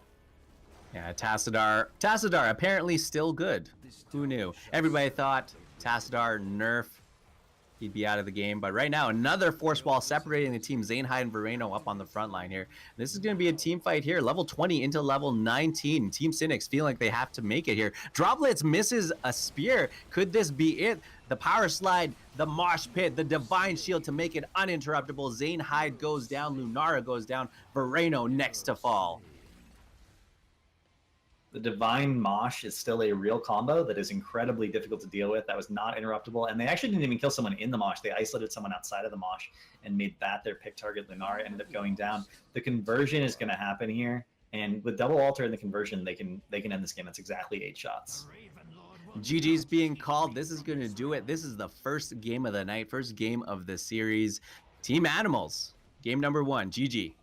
Yeah, Tassadar apparently still good. Who knew? Everybody thought Tassadar nerf, he'd be out of the game. But right now, another force wall separating the team. Zainhide and Vereno up on the front line here. This is going to be a team fight here. Level 20 into level 19. Team Sinix feeling like they have to make it here. Droplets misses a spear. Could this be it? The power slide, the mosh pit, the divine shield to make it uninterruptible. Zainhide goes down. Lunara goes down. Vereno next to fall. The Divine Mosh is still a real combo that is incredibly difficult to deal with. That was not interruptible, and they actually didn't even kill someone in the Mosh. They isolated someone outside of the Mosh and made that their pick target. Lunara ended up going down. The conversion is going to happen here, and with double altar in the conversion, they can end this game. That's exactly 8 shots. GG's being called. This is going to do it. This is the first game of the night, first game of the series. Team Animals, game number 1. GG.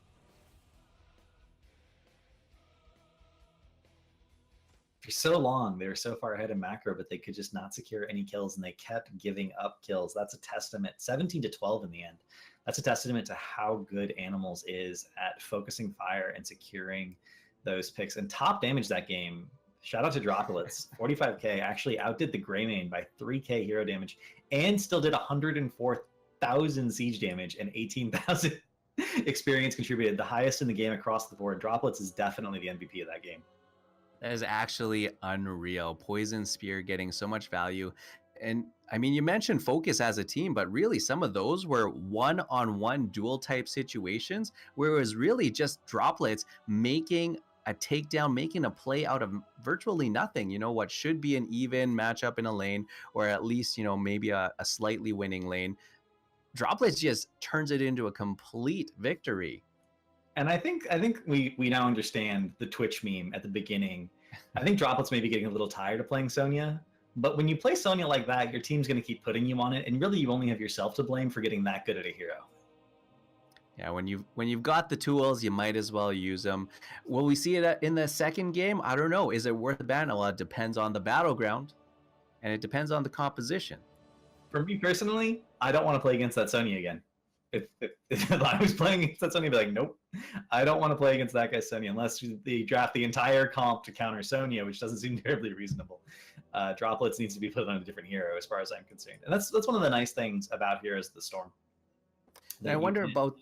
For so long, they were so far ahead in macro, but they could just not secure any kills, and they kept giving up kills. That's a testament. 17-12 in the end. That's a testament to how good Animals is at focusing fire and securing those picks. And top damage that game, shout out to Droplets. 45k actually outdid the Greymane by 3k hero damage, and still did 104,000 siege damage and 18,000 experience contributed. The highest in the game across the board. Droplets is definitely the MVP of that game. That is actually unreal. Poison Spear getting so much value. And I mean, you mentioned focus as a team, but really some of those were one-on-one duel type situations where it was really just Droplets making a takedown, making a play out of virtually nothing. You know, what should be an even matchup in a lane, or at least, you know, maybe a slightly winning lane. Droplets just turns it into a complete victory. And I think we now understand the Twitch meme at the beginning. I think Droplets may be getting a little tired of playing Sonya, but when you play Sonya like that, your team's going to keep putting you on it, and really you only have yourself to blame for getting that good at a hero. Yeah, when you've got the tools, you might as well use them. Will we see it in the second game? I don't know. Is it worth the ban? Well, it depends on the battleground, and it depends on the composition. For me personally, I don't want to play against that Sonya again. If I was playing against that Sonya, I'd be like, nope, I don't want to play against that guy Sonya unless they draft the entire comp to counter Sonya, which doesn't seem terribly reasonable. Droplets needs to be put on a different hero as far as I'm concerned. And that's one of the nice things about Heroes of the Storm. And I wonder about...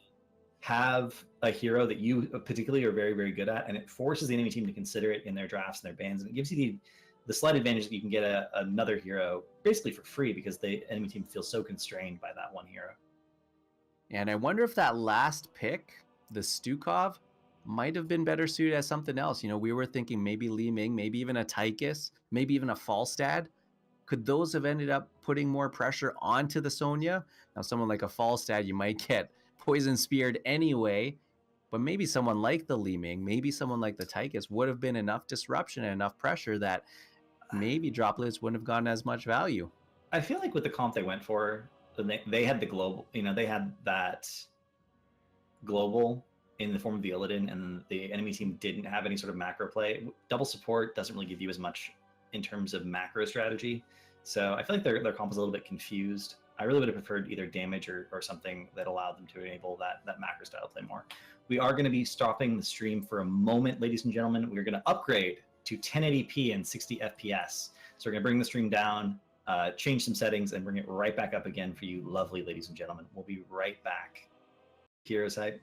have a hero that you particularly are very, very good at, and it forces the enemy team to consider it in their drafts and their bans, and it gives you the slight advantage that you can get another hero basically for free because the enemy team feels so constrained by that one hero. And I wonder if that last pick, the Stukov, might have been better suited as something else. You know, we were thinking maybe Li Ming, maybe even a Tychus, maybe even a Falstad. Could those have ended up putting more pressure onto the Sonya? Now, someone like a Falstad, you might get poison speared anyway, but maybe someone like the Li Ming, maybe someone like the Tychus would have been enough disruption and enough pressure that maybe Droplets wouldn't have gotten as much value. I feel like with the comp they went for, they had the global, you know, they had that global in the form of the Illidan, and the enemy team didn't have any sort of macro play. Double support doesn't really give you as much in terms of macro strategy. So I feel like their comp is a little bit confused. I really would have preferred either damage or something that allowed them to enable that macro style play more. We are going to be stopping the stream for a moment, ladies and gentlemen. We're going to upgrade to 1080p and 60 FPS. So we're going to bring the stream down, change some settings, and bring it right back up again for you lovely ladies and gentlemen. We'll be right back. HeroesHype.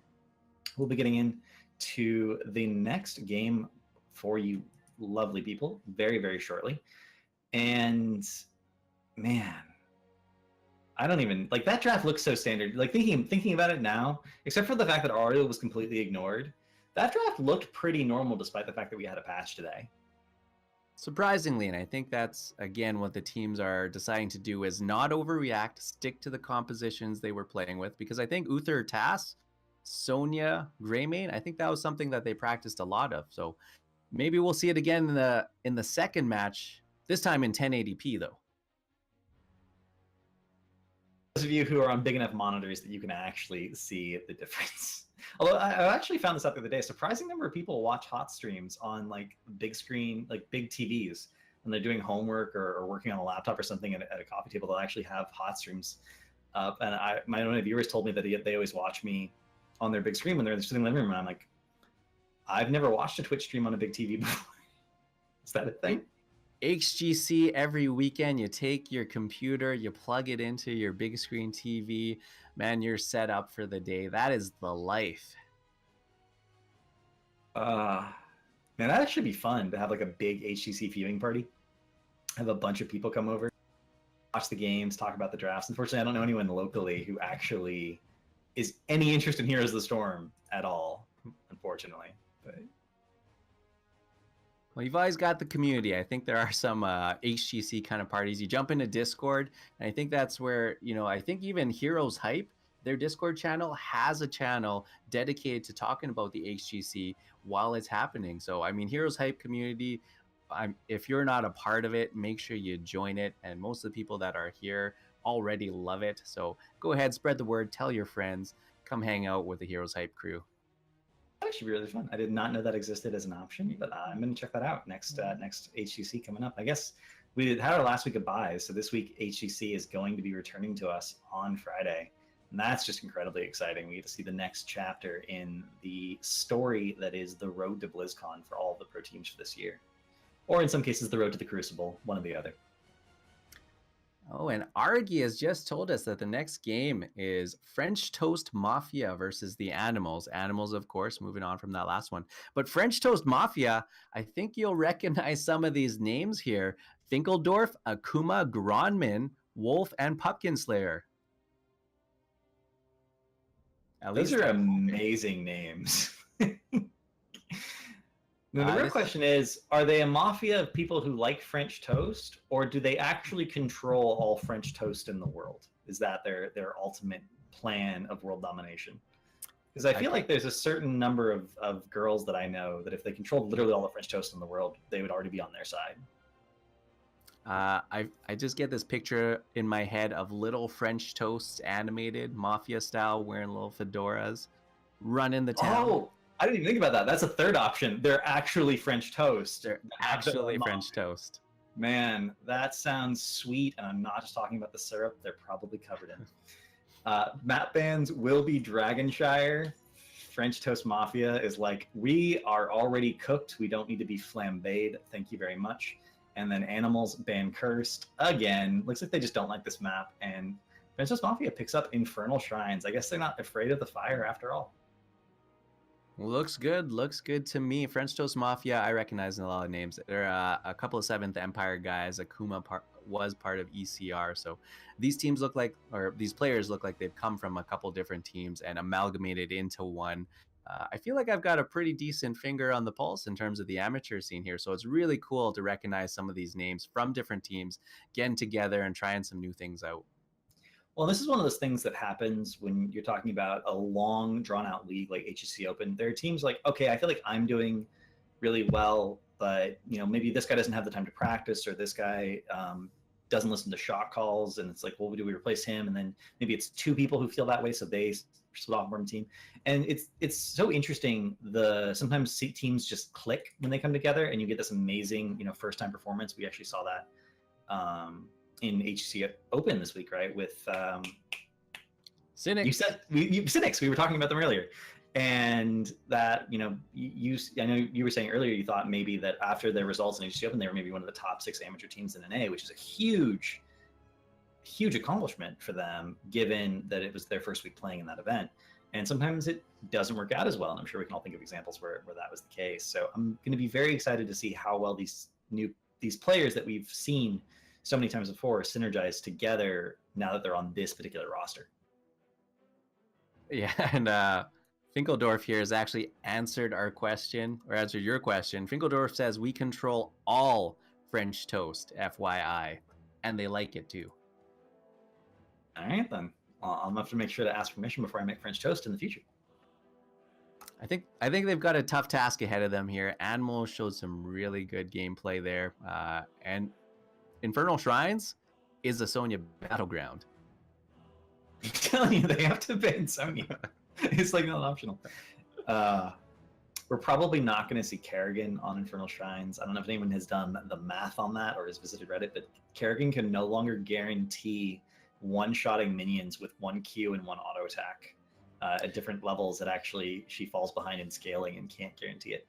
We'll be getting into the next game for you lovely people very, very shortly. And man, I don't even like that draft looks so standard. Like thinking about it now, except for the fact that Ariel was completely ignored, that draft looked pretty normal despite the fact that we had a patch today. Surprisingly, and I think that's again what the teams are deciding to do is not overreact, stick to the compositions they were playing with, because I think Uther Tass, Sonya, Greymane, I think that was something that they practiced a lot of. So maybe we'll see it again in the second match, this time in 1080p though. Those of you who are on big enough monitors that you can actually see the difference. Although I actually found this out the other day, a surprising number of people watch hot streams on like big screen, like big TVs when they're doing homework or working on a laptop or something at a coffee table. They'll actually have hot streams up. And my own viewers told me that they always watch me on their big screen when they're sitting in the living room. And I'm like, I've never watched a Twitch stream on a big TV before. Is that a thing? HGC every weekend, you take your computer, you plug it into your big screen TV, man, you're set up for the day. That is the life. Man, that should be fun to have like a big HGC viewing party. Have a bunch of people come over, watch the games, talk about the drafts. Unfortunately, I don't know anyone locally who actually is any interest in Heroes of the Storm at all, unfortunately. But well, you've always got the community. I think there are some HGC kind of parties. You jump into Discord, and I think that's where, I think even HeroesHype, their Discord channel has a channel dedicated to talking about the HGC while it's happening. So, I mean, HeroesHype community, if you're not a part of it, make sure you join it. And most of the people that are here already love it. So go ahead, spread the word, tell your friends, come hang out with the HeroesHype crew. That should be really fun. I did not know that existed as an option, but I'm going to check that out next HGC coming up. I guess we had our last week of buys, so this week HGC is going to be returning to us on Friday, and that's just incredibly exciting. We get to see the next chapter in the story that is the road to BlizzCon for all of the pro teams for this year, or in some cases the road to the Crucible, one or the other. Oh, and Argy has just told us that the next game is French Toast Mafia versus the Animals. Animals, of course, moving on from that last one. But French Toast Mafia, I think you'll recognize some of these names here. Finkeldorf, Akuma, Gronman, Wolf, and Pumpkin Slayer. Those are amazing names. The real question is, are they a mafia of people who like French toast, or do they actually control all French toast in the world? Is that their ultimate plan of world domination? Because I feel like there's a certain number of girls that I know that if they controlled literally all the French toast in the world, they would already be on their side. I just get this picture in my head of little French toasts, animated, mafia style, wearing little fedoras, running the town. Oh! I didn't even think about that. That's a third option. They're actually French toast. They're actually French toast. Man, that sounds sweet, and I'm not just talking about the syrup. They're probably covered in. Map bans will be Dragonshire. French Toast Mafia is like, we are already cooked. We don't need to be flambéed. Thank you very much. And then Animals ban Cursed. Again, looks like they just don't like this map. And French Toast Mafia picks up Infernal Shrines. I guess they're not afraid of the fire after all. Looks good to me. French Toast Mafia, I recognize a lot of names. There are a couple of Seventh Empire guys. Akuma was part of ECR, so these teams look like, or these players look like they've come from a couple different teams and amalgamated into one. I feel like I've got a pretty decent finger on the pulse in terms of the amateur scene here, so it's really cool to recognize some of these names from different teams getting together and trying some new things out. Well, this is one of those things that happens when you're talking about a long, drawn-out league like HGC Open. There are teams like, okay, I feel like I'm doing really well, but maybe this guy doesn't have the time to practice, or this guy doesn't listen to shot calls, and it's like, well, do we replace him? And then maybe it's two people who feel that way, so they sophomore team, and it's so interesting. Sometimes teams just click when they come together, and you get this amazing first time performance. We actually saw that in HC Open this week, right? With Sinix. Sinix. We were talking about them earlier, and that I know you were saying earlier you thought maybe that after their results in HC Open, they were maybe one of the top 6 amateur teams in NA, which is a huge accomplishment for them, given that it was their first week playing in that event. And sometimes it doesn't work out as well, and I'm sure we can all think of examples where that was the case. So I'm going to be very excited to see how well these players that we've seen so many times before synergize together now that they're on this particular roster. Yeah, and Finkeldorf here has actually answered your question. Finkeldorf says, we control all French toast, FYI, and they like it too. All right, then. I'll have to make sure to ask permission before I make French toast in the future. I think they've got a tough task ahead of them here. Animal showed some really good gameplay there, and Infernal Shrines is a Sonya battleground. I'm telling you, they have to ban Sonya. It's like not optional. We're probably not going to see Kerrigan on Infernal Shrines. I don't know if anyone has done the math on that or has visited Reddit, but Kerrigan can no longer guarantee one-shotting minions with 1 Q and 1 auto attack at different levels. That actually she falls behind in scaling and can't guarantee it.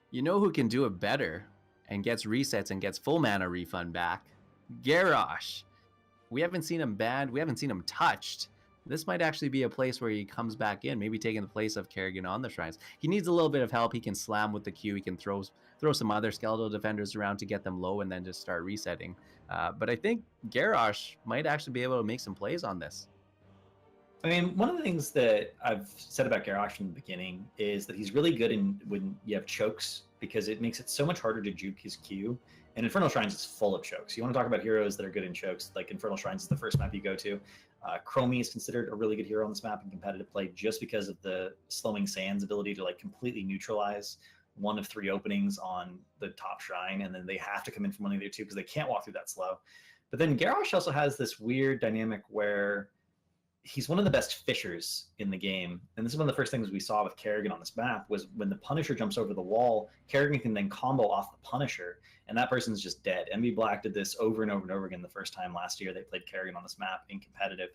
You know who can do it better and gets resets and gets full mana refund back? Garrosh. We haven't seen him banned. We haven't seen him touched. This might actually be a place where he comes back in, maybe taking the place of Kerrigan on the Shrines. He needs a little bit of help. He can slam with the Q. He can throw some other skeletal defenders around to get them low and then just start resetting. But I think Garrosh might actually be able to make some plays on this. I mean, one of the things that I've said about Garrosh from the beginning is that he's really good when you have chokes, because it makes it so much harder to juke his Q. And Infernal Shrines is full of chokes. You want to talk about heroes that are good in chokes, like Infernal Shrines is the first map you go to. Chromie is considered a really good hero on this map in competitive play just because of the Slowing Sands ability to completely neutralize 1 of 3 openings on the top shrine, and then they have to come in from one of the other 2 because they can't walk through that slow. But then Garrosh also has this weird dynamic where he's one of the best fishers in the game. And this is one of the first things we saw with Kerrigan on this map was when the Punisher jumps over the wall, Kerrigan can then combo off the Punisher, and that person's just dead. MV Black did this over and over and over again the first time last year they played Kerrigan on this map in competitive.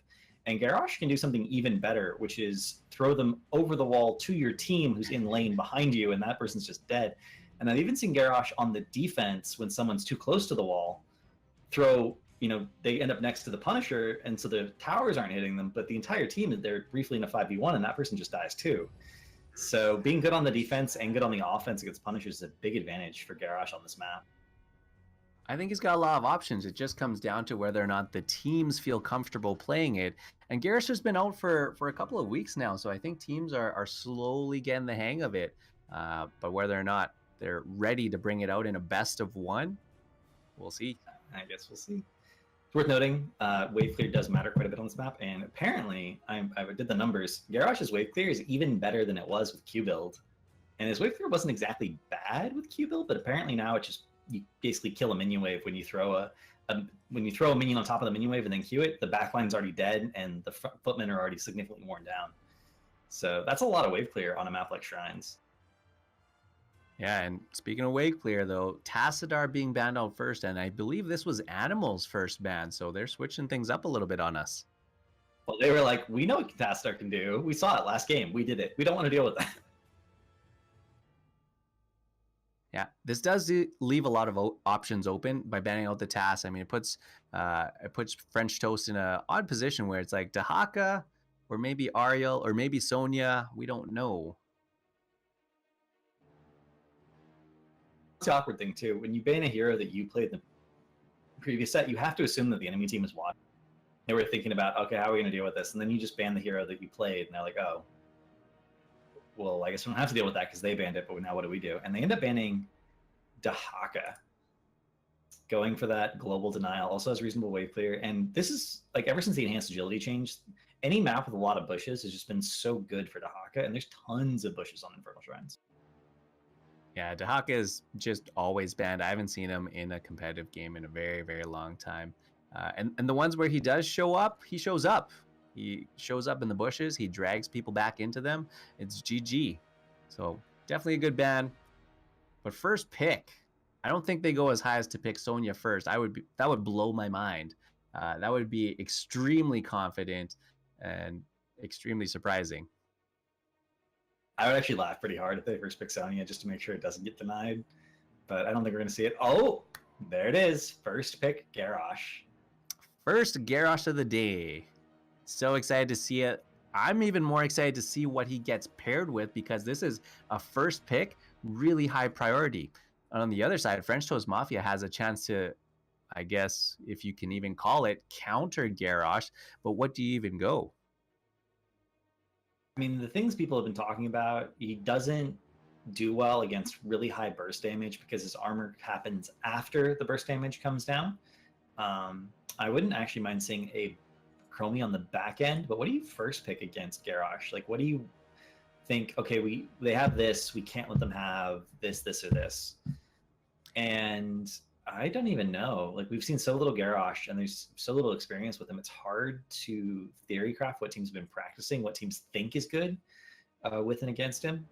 And Garrosh can do something even better, which is throw them over the wall to your team who's in lane behind you, and that person's just dead. And I've even seen Garrosh on the defense when someone's too close to the wall, they end up next to the Punisher, and so the towers aren't hitting them, but the entire team, they're briefly in a 5v1, and that person just dies too. So being good on the defense and good on the offense against Punishers is a big advantage for Garrosh on this map. I think he's got a lot of options. It just comes down to whether or not the teams feel comfortable playing it. And Garrosh has been out for a couple of weeks now, so I think teams are slowly getting the hang of it. But whether or not they're ready to bring it out in a best of 1, we'll see. I guess we'll see. It's worth noting, wave clear does matter quite a bit on this map, and apparently, I did the numbers, Garrosh's wave clear is even better than it was with Q build. And his wave clear wasn't exactly bad with Q build, but apparently now it's just, you basically kill a minion wave when you throw a minion on top of the minion wave and then Q it, the backline's already dead, and the footmen are already significantly worn down. So that's a lot of wave clear on a map like Shrines. Yeah, and speaking of wave clear, though, Tassadar being banned out first, and I believe this was Animal's first ban, so they're switching things up a little bit on us. Well, they were like, we know what Tassadar can do. We saw it last game. We did it. We don't want to deal with that. Yeah, this does leave a lot of options open by banning out the TAS. I mean, it puts French Toast in an odd position where it's like Dahaka, or maybe Ariel, or maybe Sonya. We don't know. It's the awkward thing too. When you ban a hero that you played in the previous set, you have to assume that the enemy team is watching. They were thinking about, okay, how are we going to deal with this? And then you just ban the hero that you played, and they're like, oh, well, I guess we don't have to deal with that because they banned it, but now what do we do? And they end up banning Dahaka. Going for that global denial also has reasonable wave clear. And this is, like, ever since the enhanced agility changed, any map with a lot of bushes has just been so good for Dahaka, and there's tons of bushes on Infernal Shrines. Yeah, Dahaka is just always banned. I haven't seen him in a competitive game in a very, very long time. And the ones where he does show up, he shows up. He shows up in the bushes. He drags people back into them. It's GG. So definitely a good ban. But first pick, I don't think they go as high as to pick Sonya first. That would blow my mind. That would be extremely confident and extremely surprising. I would actually laugh pretty hard if they first pick Sonya just to make sure it doesn't get denied. But I don't think we're going to see it. Oh, there it is. First pick, Garrosh. First Garrosh of the day. So excited to see it. I'm even more excited to see what he gets paired with, because this is a first pick, really high priority. And on the other side, French Toast Mafia has a chance to, I guess, if you can even call it, counter Garrosh. But what do you even go? I mean, the things people have been talking about, he doesn't do well against really high burst damage because his armor happens after the burst damage comes down. I wouldn't actually mind seeing a Chromie on the back end, but what do you first pick against Garrosh? Like, what do you think? Okay, they have this, we can't let them have this, or this. And I don't even know. Like, we've seen so little Garrosh, and there's so little experience with him. It's hard to theory craft what teams have been practicing, what teams think is good with and against him.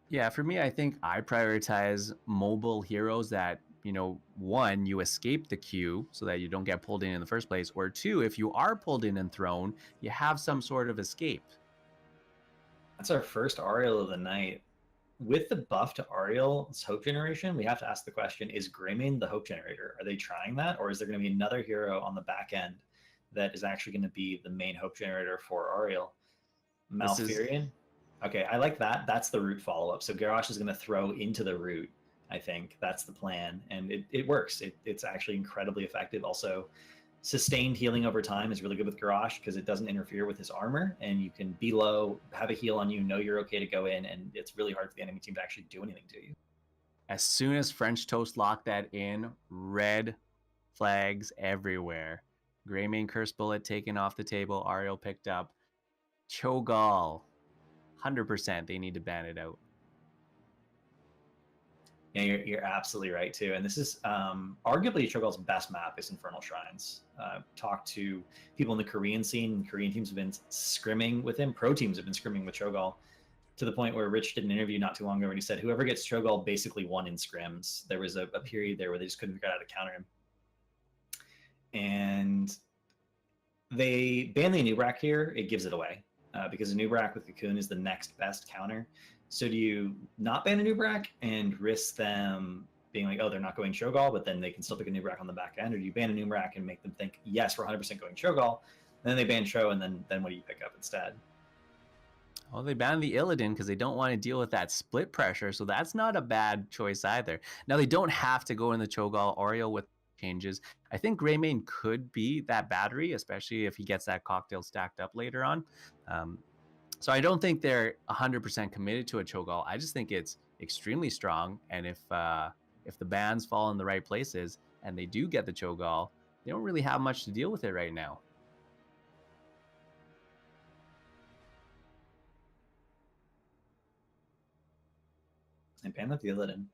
Yeah, for me, I think I prioritize mobile heroes that, you know, one, you escape the queue so that you don't get pulled in the first place, or two, if you are pulled in and thrown, you have some sort of escape. That's our first Ariel of the night. With the buff to Ariel's Hope Generation, we have to ask the question, is Greymane the Hope Generator? Are they trying that? Or is there going to be another hero on the back end that is actually going to be the main Hope Generator for Ariel? Malfurion? Okay, I like that. That's the root follow-up. So Garrosh is going to throw into the root, I think. That's the plan. And it works. It's actually incredibly effective. Also, sustained healing over time is really good with Garrosh because it doesn't interfere with his armor, and you can be low, have a heal on you, know you're okay to go in, and it's really hard for the enemy team to actually do anything to you. As soon as French Toast locked that in, red flags everywhere. Greymane Curse Bullet taken off the table. Ariel picked up. Cho'Gall, 100%. They need to ban it out. Yeah, you're absolutely right too. And this is arguably Cho'Gall's best map is Infernal Shrines. Talked to people in the Korean scene. Korean teams have been scrimming with him. Pro teams have been scrimming with Cho'Gall to the point where Rich did an interview not too long ago and he said whoever gets Cho'Gall basically won in scrims. There was a period there where they just couldn't figure out how to counter him. And they ban the Anubrak here. It gives it away because Anubrak with Cocoon is the next best counter. So do you not ban a Numeric and risk them being like, oh, they're not going Cho'Gall, but then they can still pick a Numeric on the back end? Or do you ban a Numeric and make them think, yes, we're 100% going Cho'Gall, and then they ban Cho, and then what do you pick up instead? Well, they banned the Illidan because they don't want to deal with that split pressure, so that's not a bad choice either. Now, they don't have to go in the Cho'Gall Oriole with changes. I think Greymane could be that battery, especially if he gets that cocktail stacked up later on. So I don't think they're 100% committed to a Cho'Gall. I just think it's extremely strong, and if the bans fall in the right places and they do get the Cho'Gall, they don't really have much to deal with it right now. And ban with the Illidan.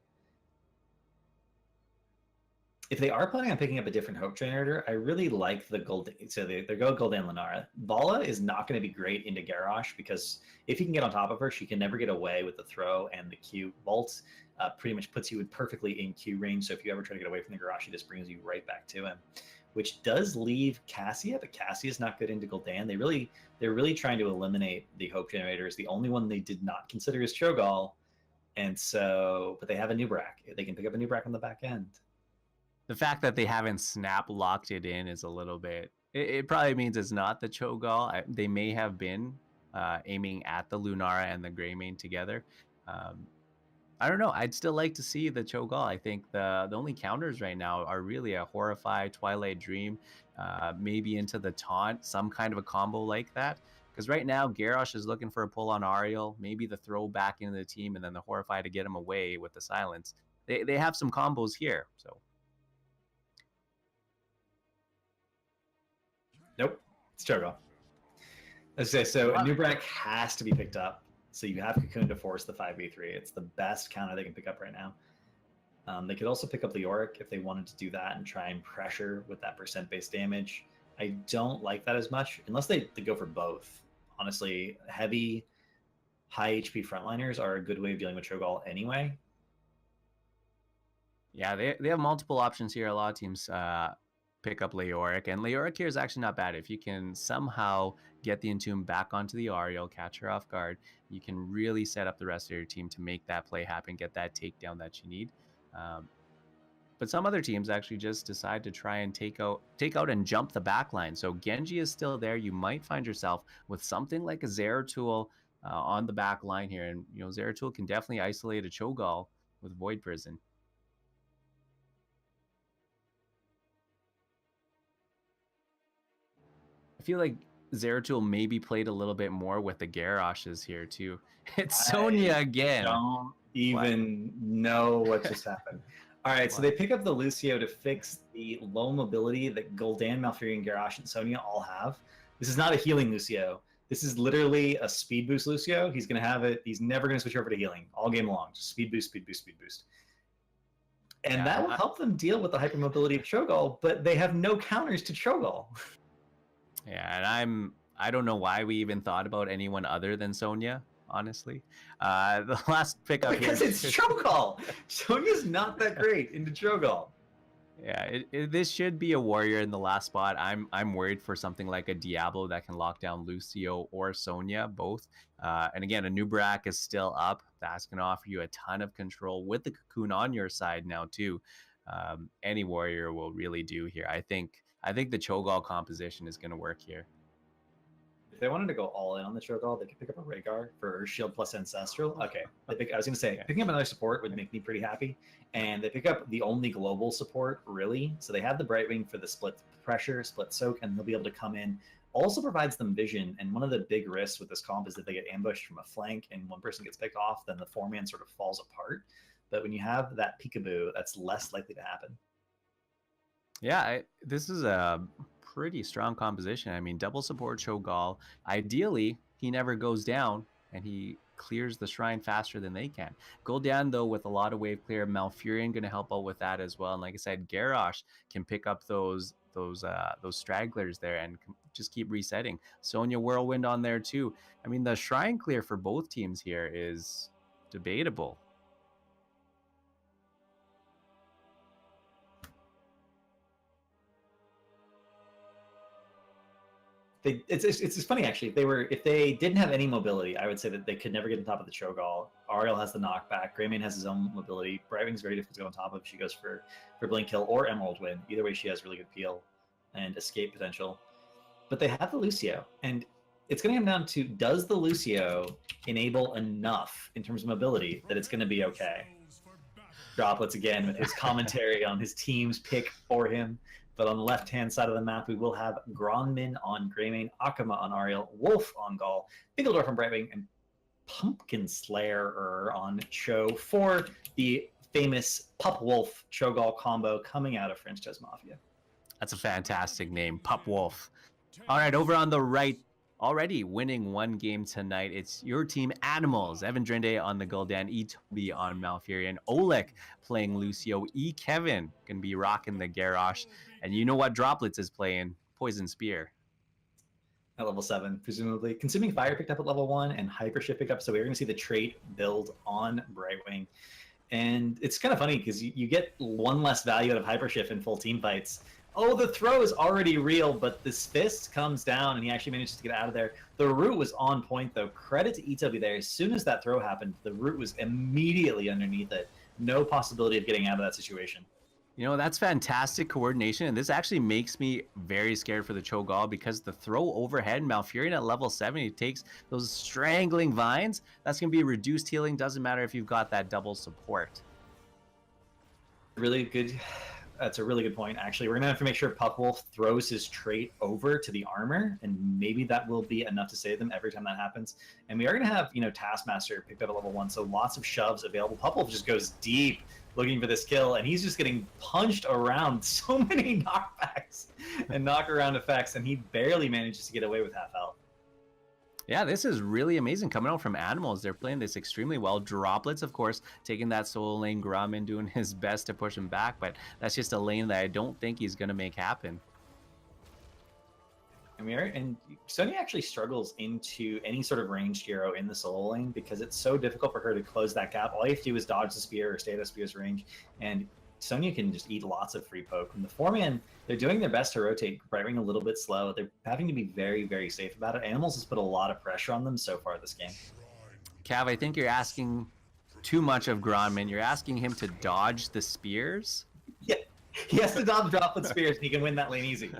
If they are planning on picking up a different Hope Generator, I really like the Gold. So they go Gul'dan Lunara. Vala is not going to be great into Garrosh because if he can get on top of her, she can never get away with the throw and the Q. Vault pretty much puts you perfectly in Q range. So if you ever try to get away from the Garrosh, he just brings you right back to him, which does leave Cassia, but Cassia is not good into Gul'dan. They're really trying to eliminate the Hope Generators. The only one they did not consider is Cho'Gall, and so but they have a Nubrak. They can pick up a Nubrak on the back end. The fact that they haven't snap locked it in is a little bit. It probably means it's not the Cho'Gall. They may have been aiming at the Lunara and the Greymane together. I don't know. I'd still like to see the Cho'Gall. I think the only counters right now are really a Horrify, Twilight Dream, maybe into the Taunt, some kind of a combo like that. Because right now, Garrosh is looking for a pull on Ariel, maybe the throw back into the team, and then the Horrify to get him away with the silence. They have some combos here, so. Nope, it's Cho'Gall. Let's say so. Nubrak has to be picked up. So you have Cocoon to force the 5v3. It's the best counter they can pick up right now. They could also pick up the Leoric if they wanted to do that and try and pressure with that percent-based damage. I don't like that as much unless they go for both. Honestly, heavy, high HP frontliners are a good way of dealing with Cho'Gall anyway. Yeah, they have multiple options here. A lot of teams pick up Leoric, and Leoric here is actually not bad. If you can somehow get the Entomb back onto the Ariel, catch her off guard, you can really set up the rest of your team to make that play happen, get that takedown that you need. But some other teams actually just decide to try and take out and jump the back line. So Genji is still there. You might find yourself with something like a Zeratul on the back line here. And, you know, Zeratul can definitely isolate a Cho'Gall with Void Prison. I feel like Zeratul maybe played a little bit more with the Garroshes here too. It's Sonya again. Don't even know what just happened. All right, so they pick up the Lucio to fix the low mobility that Gul'dan, Malfurion, Garrosh, and Sonya all have. This is not a healing Lucio. This is literally a speed boost Lucio. He's going to have it. He's never going to switch over to healing all game long. Just speed boost, speed boost, speed boost. And that will help them deal with the hypermobility of Cho'Gall, but they have no counters to Cho'Gall. Yeah, and I don't know why we even thought about anyone other than Sonya, honestly. The last pickup because here, it's Cho'Gall. Sonya's not that great into Cho'Gall. Yeah, this should be a warrior in the last spot. I'm worried for something like a Diablo that can lock down Lucio or Sonya both. And again, a Nubarak is still up. That's going to offer you a ton of control with the Cocoon on your side now too. Any warrior will really do here. I think the Cho'Gall composition is going to work here. If they wanted to go all in on the Cho'Gall, they could pick up a Rhaegar for Earth Shield plus Ancestral. Okay, I was going to say, picking up another support would make me pretty happy. And they pick up the only global support, really. So they have the Brightwing for the split pressure, split soak, and they'll be able to come in. Also provides them vision, and one of the big risks with this comp is that they get ambushed from a flank and one person gets picked off, then the 4-man sort of falls apart. But when you have that peekaboo, that's less likely to happen. Yeah, this is a pretty strong composition. I mean, double support Cho'Gall. Ideally, he never goes down and he clears the shrine faster than they can. Gul'dan, though, with a lot of wave clear, Malfurion going to help out with that as well. And like I said, Garrosh can pick up those stragglers there and just keep resetting. Sonya Whirlwind on there too. I mean, the shrine clear for both teams here is debatable. It's funny actually. If they didn't have any mobility, I would say that they could never get on top of the Cho'Gall. Ariel has the knockback. Greymane has his own mobility. Brightwing's very difficult to go on top of. She goes for Blink Kill or Emerald Wind. Either way, she has really good peel and escape potential. But they have the Lucio, and it's going to come down to, does the Lucio enable enough in terms of mobility that it's going to be okay? Droplets again with his commentary on his team's pick for him. But on the left-hand side of the map, we will have Gronmin on Greymane, Akama on Ariel, Wolf on Gall, Biggeldorf on Brightwing, and Pumpkin Slayer on Cho for the famous Pup Wolf Cho'Gall combo coming out of French Toast Mafia. That's a fantastic name, Pup Wolf. All right, over on the right, already winning one game tonight. It's your team, Animals. Evan Drinde on the Gul'dan, E-Toby on Malfurion, Oleg playing Lucio, E-Kevin going to be rocking the Garrosh. And you know what Droplets is playing? Poison Spear. At level 7, presumably. Consuming Fire picked up at level 1, and Hypershift picked up, so we're going to see the trait build on Brightwing. And it's kind of funny, because you get one less value out of Hypershift in full team fights. Oh, the throw is already real, but this fist comes down, and he actually manages to get out of there. The root was on point, though. Credit to E-Toby there. As soon as that throw happened, the root was immediately underneath it. No possibility of getting out of that situation. You know, that's fantastic coordination, and this actually makes me very scared for the Cho'Gall because the throw overhead, Malfurion at level 7, he takes those strangling vines. That's going to be reduced healing. Doesn't matter if you've got that double support. Really good. That's a really good point, actually. We're going to have to make sure Pup Wolf throws his trait over to the armor, and maybe that will be enough to save them every time that happens. And we are going to have, Taskmaster picked up at level 1, so lots of shoves available. Pup Wolf just goes deep looking for this kill, and he's just getting punched around so many knockbacks and knock-around effects, and he barely manages to get away with half health. Yeah, this is really amazing coming out from Animals. They're playing this extremely well. Droplets, of course, taking that solo lane. Grumman doing his best to push him back, but that's just a lane that I don't think he's going to make happen. And Sonya actually struggles into any sort of ranged hero in the solo lane because it's so difficult for her to close that gap. All you have to do is dodge the spear or stay at a spear's range, and Sonya can just eat lots of free poke. And the 4-man, they're doing their best to rotate, Brightwing a little bit slow. They're having to be very, very safe about it. Animals has put a lot of pressure on them so far this game. Cav, I think you're asking too much of Gronman. You're asking him to dodge the spears? Yeah, he has to dodge droplet spears and he can win that lane easy.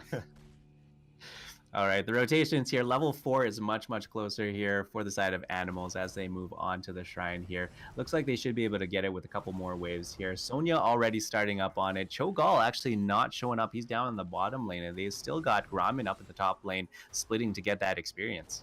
All right, the rotations here. Level 4 is much, much closer here for the side of Animals as they move on to the Shrine here. Looks like they should be able to get it with a couple more waves here. Sonya already starting up on it. Cho'Gall actually not showing up. He's down in the bottom lane, and they've still got Gromman up at the top lane, splitting to get that experience.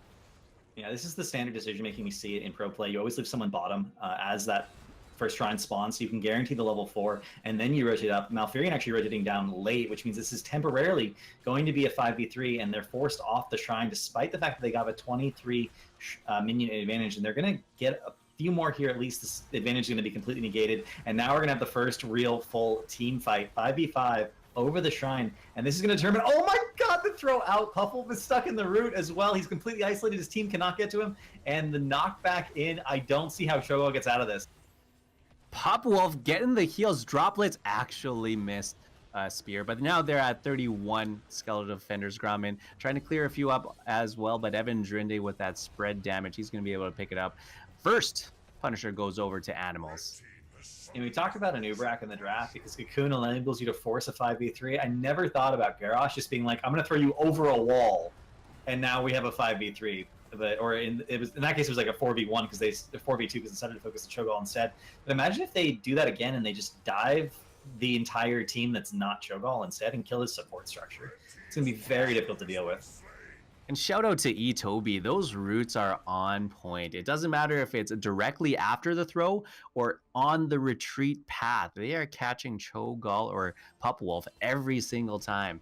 Yeah, this is the standard decision making we see it in pro play. You always leave someone bottom as that first shrine spawns, so you can guarantee the level 4, and then you rotate up. Malfurion actually rotating down late, which means this is temporarily going to be a 5v3, and they're forced off the shrine despite the fact that they got a 23 minion advantage, and they're going to get a few more here. At least this advantage is going to be completely negated, and now we're going to have the first real full team fight, 5v5, over the shrine, and this is going to determine. Oh my god, the throw out. Puffwolf is stuck in the root as well. He's completely isolated. His team cannot get to him, and the knockback in. I don't see how Cho'Gall gets out of this. Popwolf getting the heals. Droplets actually missed spear, but now they're at 31 skeletal defenders. Gromman trying to clear a few up as well, but Evan Drinde with that spread damage, he's going to be able to pick it up. First, Punisher goes over to Animals. And we talked about an Ubrak in the draft because Cocoon enables you to force a 5v3. I never thought about Garrosh just being like, I'm going to throw you over a wall, and now we have a 5v3. But in that case it was like a 4v1 because they 4v2 because they decided to focus on Cho'Gall instead. But imagine if they do that again and they just dive the entire team that's not Cho'Gall instead and kill his support structure. It's gonna be very difficult to deal with. And shout out to eToby. Those roots are on point. It doesn't matter if it's directly after the throw or on the retreat path. They are catching Cho'Gall or Popwolf every single time.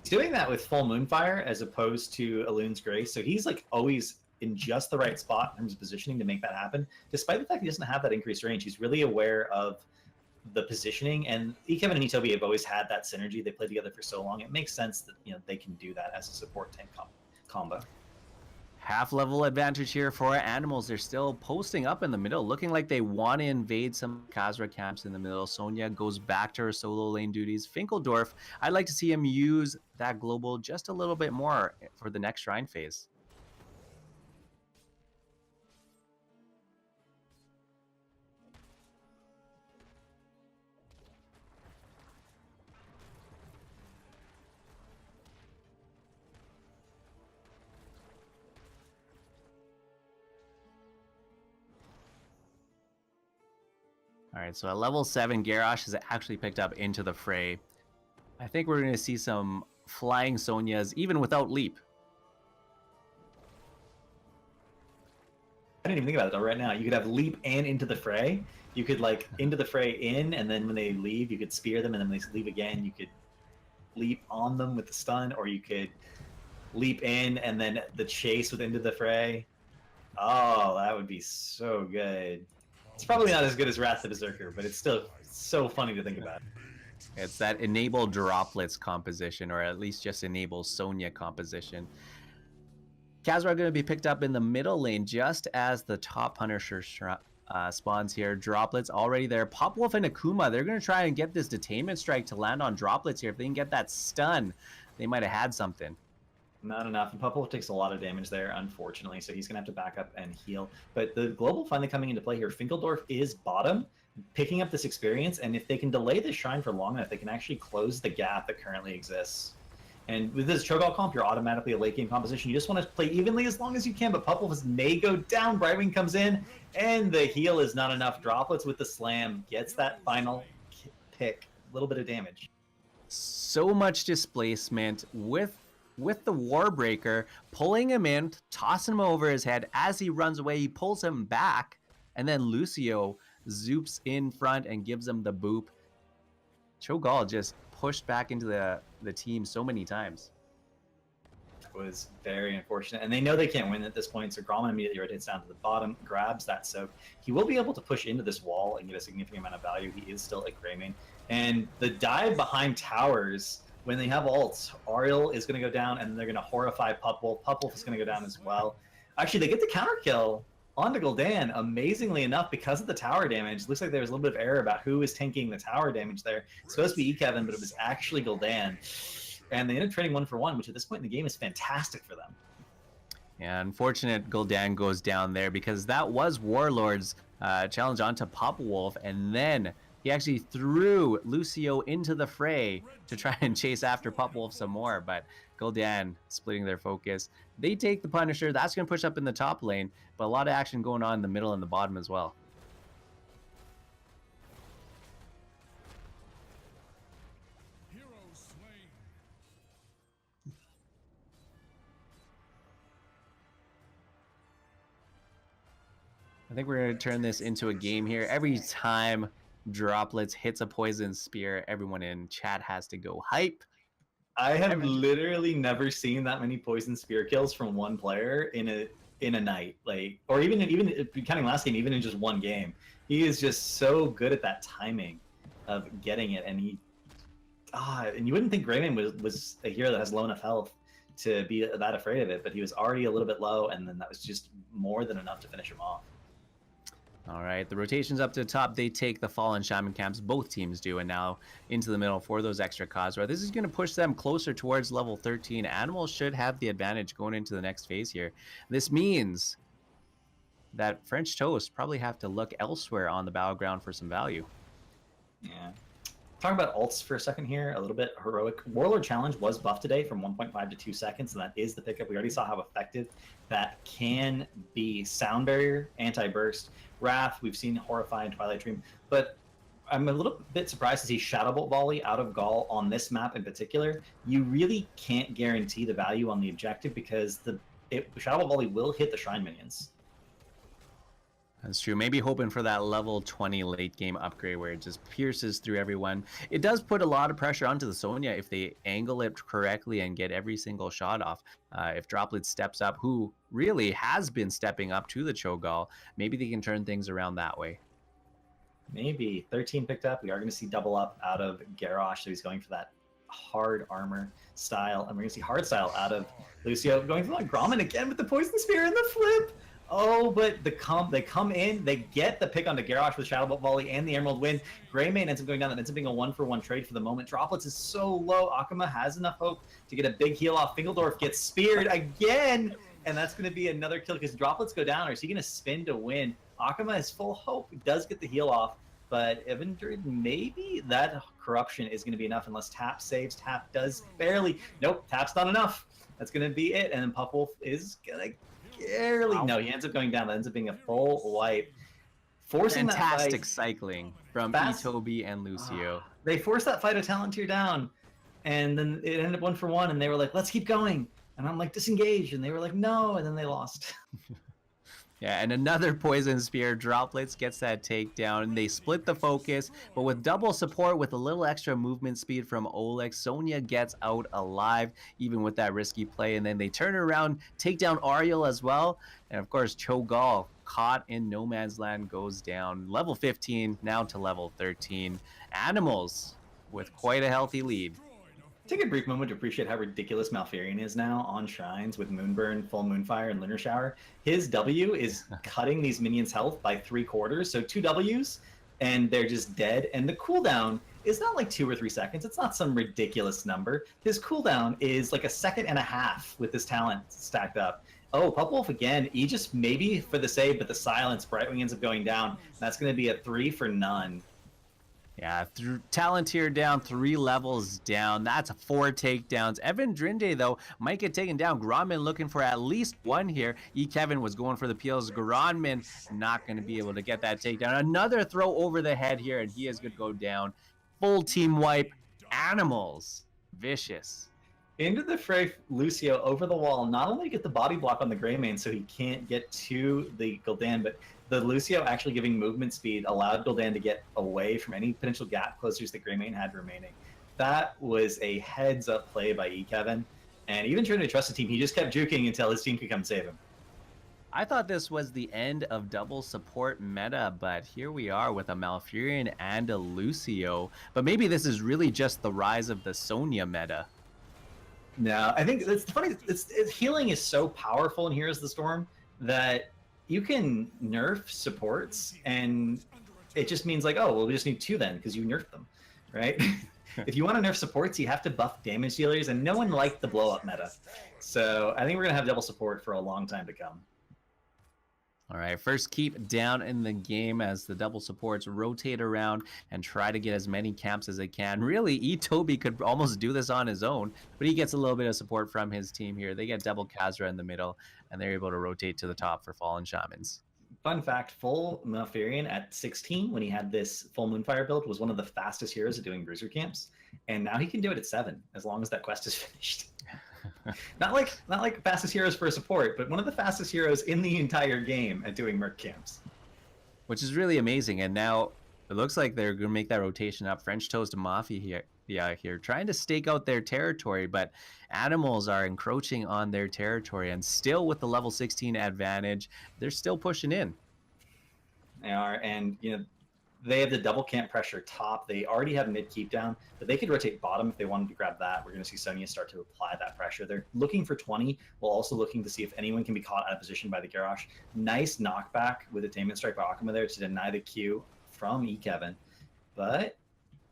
He's doing that with full Moonfire as opposed to Elun's Grace, so he's like always in just the right spot in terms of positioning to make that happen. Despite the fact he doesn't have that increased range, he's really aware of the positioning, and Kevin and eToby have always had that synergy. They played together for so long. It makes sense that they can do that as a support tank combo. Half level advantage here for Animals. They're still posting up in the middle, looking like they want to invade some Khazra camps in the middle. Sonya goes back to her solo lane duties. Finkeldorf, I'd like to see him use that global just a little bit more for the next shrine phase. All right, so at level 7, Garrosh has actually picked up into the fray. I think we're going to see some flying Sonyas, even without leap. I didn't even think about it though. Right now, you could have leap and into the fray. You could like into the fray in, and then when they leave, you could spear them, and then when they leave again, you could leap on them with the stun, or you could leap in and then the chase with into the fray. Oh, that would be so good. It's probably not as good as Wrath of the Berserker, but it's still so funny to think about. It's that enable droplets composition, or at least just enable Sonya composition. Khazra are going to be picked up in the middle lane just as the top Punisher spawns here. Droplets already there. Popwolf and Akuma, they're going to try and get this Detainment Strike to land on Droplets here. If they can get that stun, they might have had something. Not enough, and Popwolf takes a lot of damage there, unfortunately, so he's going to have to back up and heal. But the global finally coming into play here. Finkeldorf is bottom, picking up this experience, and if they can delay this shrine for long enough, they can actually close the gap that currently exists. And with this Cho'Gall comp, you're automatically a late game composition. You just want to play evenly as long as you can, but Popwolf may go down. Brightwing comes in, and the heal is not enough. Droplets with the slam gets that final pick. A little bit of damage. So much displacement with the Warbreaker, pulling him in, tossing him over his head. As he runs away, he pulls him back, and then Lucio zoops in front and gives him the boop. Cho'Gall just pushed back into the team so many times. It was very unfortunate, and they know they can't win at this point, so Gromman immediately rotates down to the bottom, grabs that soak. He will be able to push into this wall and get a significant amount of value. He is still a Greymane, and the dive behind towers when they have ults, Ariel is going to go down, and they're going to horrify Pupwolf. Pupwolf is going to go down as well. Actually, they get the counter kill onto Gul'dan, amazingly enough, because of the tower damage. Looks like there was a little bit of error about who was tanking the tower damage there. It's supposed to be Kevin, but it was actually Gul'dan. And they ended up trading 1-for-1, which at this point in the game is fantastic for them. Yeah, unfortunate Gul'dan goes down there because that was Warlord's challenge onto Pupwolf, and then he actually threw Lucio into the fray to try and chase after Pupwolf some more, but Gul'dan splitting their focus. They take the Punisher. That's going to push up in the top lane, but a lot of action going on in the middle and the bottom as well. I think we're going to turn this into a game here. Every time Droplets hits a poison spear, everyone in chat has to go hype. I have literally never seen that many poison spear kills from one player in a night, like, or even counting last game, even in just one game. He is just so good at that timing of getting it, and and you wouldn't think Greymane was a hero that has low enough health to be that afraid of it, but he was already a little bit low, and then that was just more than enough to finish him off. All right, the rotations up to the top. They take the Fallen Shaman camps. Both teams do, and now into the middle for those extra Khazra. This is going to push them closer towards level 13. Animals should have the advantage going into the next phase here. This means that French Toast probably have to look elsewhere on the battleground for some value. Yeah. Talking about ults for a second here, a little bit. Heroic Warlord Challenge was buffed today from 1.5 to 2 seconds, and that is the pickup. We already saw how effective that can be. Sound Barrier, Anti-Burst, Wrath, we've seen Horrify and Twilight Dream, but I'm a little bit surprised to see Shadow Bolt Volley out of Gaul on this map in particular. You really can't guarantee the value on the objective because Shadow Bolt Volley will hit the Shrine minions. That's true. Maybe hoping for that level 20 late game upgrade where it just pierces through everyone. It does put a lot of pressure onto the Sonya if they angle it correctly and get every single shot off. If Droplet steps up, who really has been stepping up to the Cho'Gall, maybe they can turn things around that way. Maybe. 13 picked up. We are going to see double up out of Garrosh, so he's going for that hard armor style. And we're going to see hard style out of Lucio, going for like Grommet again with the Poison Spear and the flip. Oh, but they come in, they get the pick onto Garrosh with Shadow Bolt Volley and the Emerald Wind. Greymane ends up going down. That ends up being a 1-for-1 trade for the moment. Droplets is so low. Akama has enough hope to get a big heal off. Fingeldorf gets speared again, and that's going to be another kill because Droplets go down. Or is he going to spin to win? Akama has full hope. He does get the heal off, but Evandrid, maybe that corruption is going to be enough unless Tap saves. Tap does barely. Nope, Tap's not enough. That's going to be it, and then Pupwolf is going to barely. No, he ends up going down. That ends up being a full wipe. Forcing fantastic that fight, cycling from Itobi and Lucio. They forced that fight of Talontier down, and then it ended up 1-for-1, and they were like, let's keep going. And I'm like, disengage. And they were like, no, and then they lost. Yeah, and another Poison Spear. Droplets gets that takedown, and they split the focus, but with double support with a little extra movement speed from Oleg, Sonya gets out alive, even with that risky play, and then they turn around, take down Ariel as well, and of course, Cho'Gall, caught in no man's land, goes down. Level 15, now to level 13. Animals with quite a healthy lead. Take a brief moment to appreciate how ridiculous Malfurion is now on Shrines with Moonburn, Full Moonfire, and Lunar Shower. His W is cutting these minions' health by 3/4, so 2 Ws, and they're just dead. And the cooldown is not like 2 or 3 seconds. It's not some ridiculous number. His cooldown is like 1.5 seconds with his talent stacked up. Oh, Pupwolf again. Aegis maybe for the save, but the silence. Brightwing ends up going down. That's going to be a 3 for none. Yeah, Talontier down, 3 levels down. That's 4 takedowns. Evandrinde, though, might get taken down. Gronman looking for at least 1 here. Kevin was going for the peels. Gronman not going to be able to get that takedown. Another throw over the head here, and he is going to go down. Full team wipe. Animals. Vicious. Into the fray, Lucio over the wall. Not only get the body block on the Greymane so he can't get to the Gul'dan, but the Lucio actually giving movement speed allowed Gul'dan to get away from any potential gap closers that Greymane had remaining. That was a heads-up play by Kevin, and even trying to trust the team, he just kept juking until his team could come save him. I thought this was the end of double support meta, but here we are with a Malfurion and a Lucio. But maybe this is really just the rise of the Sonya meta. No, I think it's funny. Healing is so powerful in Heroes of the Storm that you can nerf supports, and it just means like, oh, well, we just need 2 then because you nerfed them, right? If you want to nerf supports, you have to buff damage dealers, and no one liked the blow up meta. So I think we're gonna have double support for a long time to come. All right, first keep down in the game as the double supports rotate around and try to get as many camps as they can. Really, Toby could almost do this on his own, but he gets a little bit of support from his team here. They get double Khazra in the middle, and they're able to rotate to the top for Fallen Shamans. Fun fact, full Malfurion at 16, when he had this full Moonfire build, was one of the fastest heroes at doing bruiser camps. And now he can do it at 7, as long as that quest is finished. not like fastest heroes for support, but one of the fastest heroes in the entire game at doing merc camps. Which is really amazing. And now it looks like they're going to make that rotation up. French Toast Mafia here, trying to stake out their territory, but animals are encroaching on their territory, and still with the level 16 advantage, they're still pushing in. They are, and they have the double camp pressure top. They already have mid keep down, but they could rotate bottom if they wanted to grab that. We're going to see Sonya start to apply that pressure. They're looking for 20, while also looking to see if anyone can be caught out of position by the Garrosh. Nice knockback with Attainment Strike by Akuma there to deny the Q from Kevin. But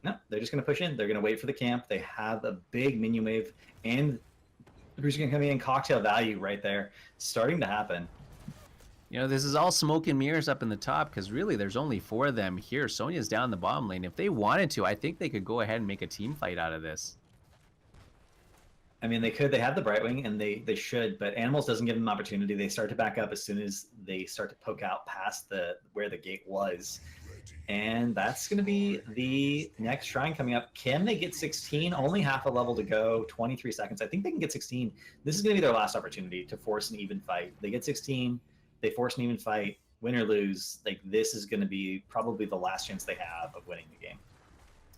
no, they're just going to push in. They're going to wait for the camp. They have a big minion wave, and who's going to come in cocktail value right there starting to happen. This is all smoke and mirrors up in the top, because really there's only 4 of them here. Sonya's down the bottom lane. If they wanted to, I think they could go ahead and make a team fight out of this. I mean, they could. They have the Brightwing, and they should, but Animals doesn't give them opportunity. They start to back up as soon as they start to poke out past where the gate was. And that's going to be the next shrine coming up. Can they get 16? Only half a level to go, 23 seconds. I think they can get 16. This is going to be their last opportunity to force an even fight. They get 16. They force an even fight, win or lose. Like, this is going to be probably the last chance they have of winning the game.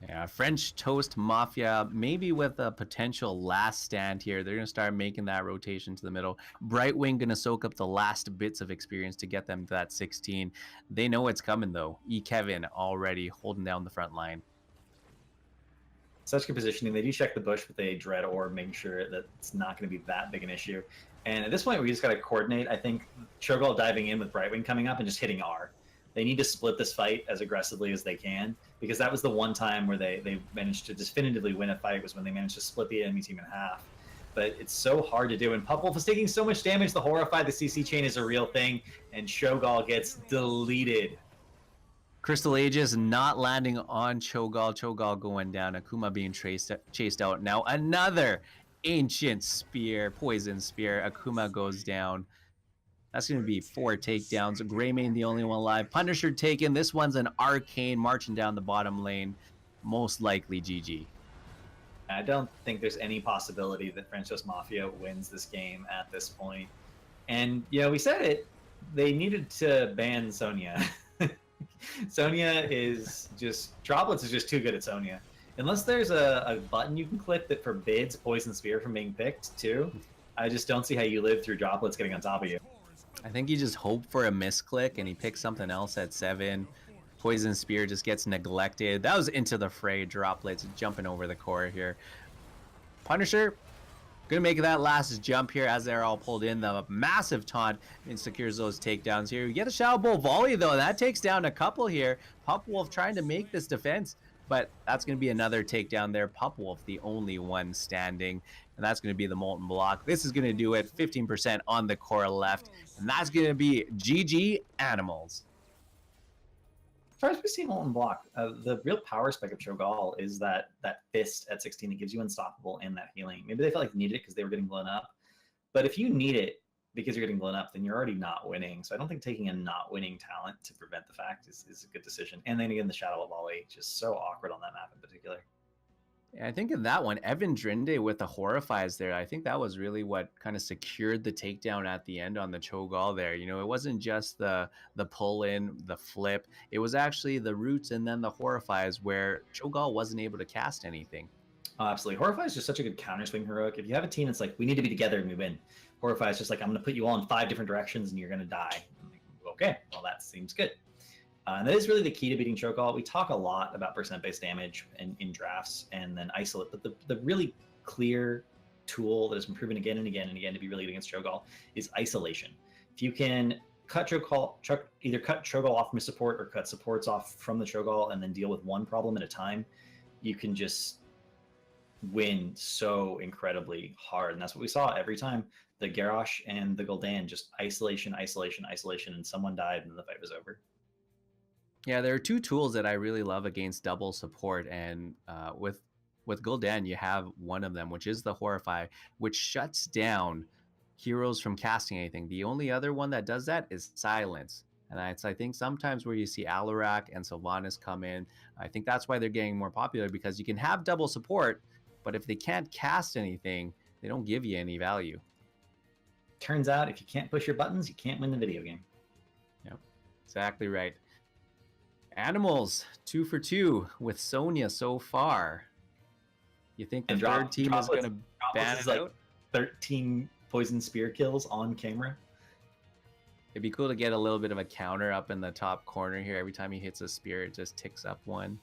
Yeah, French Toast Mafia, maybe with a potential last stand here. They're going to start making that rotation to the middle. Brightwing going to soak up the last bits of experience to get them to that 16. They know it's coming, though. Kevin already holding down the front line. Such good positioning. They do check the bush with a Dread Orb, making sure that it's not going to be that big an issue. And at this point, we just got to coordinate. I think Cho'Gall diving in with Brightwing coming up and just hitting R. They need to split this fight as aggressively as they can, because that was the one time where they managed to definitively win a fight, was when they managed to split the enemy team in half. But it's so hard to do, and Pupwolf is taking so much damage. The Horrified, the CC chain is a real thing, and Cho'Gall gets deleted. Crystal Aegis not landing on Cho'Gall. Cho'Gall going down. Akuma being chased out. Now another Ancient Spear, Poison Spear. Akuma goes down. That's going to be 4 takedowns. Greymane the only one alive. Punisher taken. This one's an Arcane marching down the bottom lane. Most likely GG. I don't think there's any possibility that French Toast Mafia wins this game at this point. And, we said it. They needed to ban Sonya. Sonya is just... Droplets is just too good at Sonya. Unless there's a button you can click that forbids Poison Spear from being picked, too, I just don't see how you live through Droplets getting on top of you. I think he just hoped for a misclick, and he picked something else at 7. Poison Spear just gets neglected. That was into the fray. Droplets jumping over the core here. Punisher gonna make that last jump here as they're all pulled in. The massive taunt and secures those takedowns here. You get a Shadow Bolt volley, though, and that takes down a couple here. Pupwolf trying to make this defense, but that's going to be another takedown there. Pupwolf, the only one standing, and that's going to be the Molten Block. This is going to do it, 15% on the core left, and that's going to be GG Animals. As far as we see Molten Block, the real power spec of Cho'Gall is that fist at 16 that gives you unstoppable and that healing. Maybe they felt like they needed it because they were getting blown up, but if you need it because you're getting blown up, then you're already not winning. So I don't think taking a not winning talent to prevent the fact is a good decision. And then again, the Shadow Volley, just so awkward on that map in particular. Yeah, I think in that one, Evan Drinde with the Horrifies there, I think that was really what kind of secured the takedown at the end on the Cho'Gall there. It wasn't just the pull in, the flip. It was actually the roots and then the Horrifies where Cho'Gall wasn't able to cast anything. Oh, absolutely. Horrify is just such a good counter swing heroic. If you have a team that's like, we need to be together and we win. Horrify is just like, I'm going to put you all in 5 different directions and you're going to die. I'm like, okay, well, that seems good. And that is really the key to beating Chokeall. We talk a lot about percent-based damage in drafts and then isolate, but the really clear tool that has been proven again and again and again to be really good against Chokeall is isolation. If you can cut Chokeall, either cut Chokeall off from his support or cut supports off from the Chokeall and then deal with one problem at a time, you can just win so incredibly hard. And that's what we saw every time. The Garrosh and the Gul'dan, just isolation, isolation, isolation, and someone died and the fight was over. Yeah, there are 2 tools that I really love against double support, and with Gul'dan, you have one of them, which is the Horrify, which shuts down heroes from casting anything. The only other one that does that is Silence. And that's, I think, sometimes where you see Alarak and Sylvanas come in. I think that's why they're getting more popular, because you can have double support, but if they can't cast anything, they don't give you any value. Turns out, if you can't push your buttons, you can't win the video game. Yep, exactly right. Animals, 2 for 2 with Sonya so far. You think the third team is going to ban it out? 13 poison spear kills on camera. It'd be cool to get a little bit of a counter up in the top corner here. Every time he hits a spear, it just ticks up 1.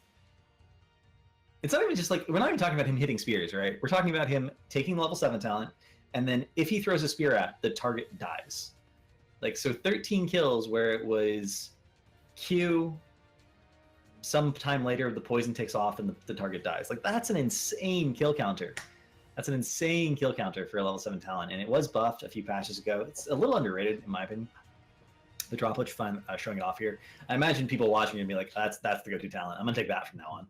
It's not even just like, we're not even talking about him hitting spears, right? We're talking about him taking the level 7 talent, and then if he throws a spear at, the target dies. Like, so 13 kills where it was Q, some time later the poison takes off and the target dies. Like, that's an insane kill counter. That's an insane kill counter for a level 7 talent, and it was buffed a few patches ago. It's a little underrated, in my opinion. The droplet fun showing it off here. I imagine people watching and be like, that's the go-to talent. I'm gonna take that from now on.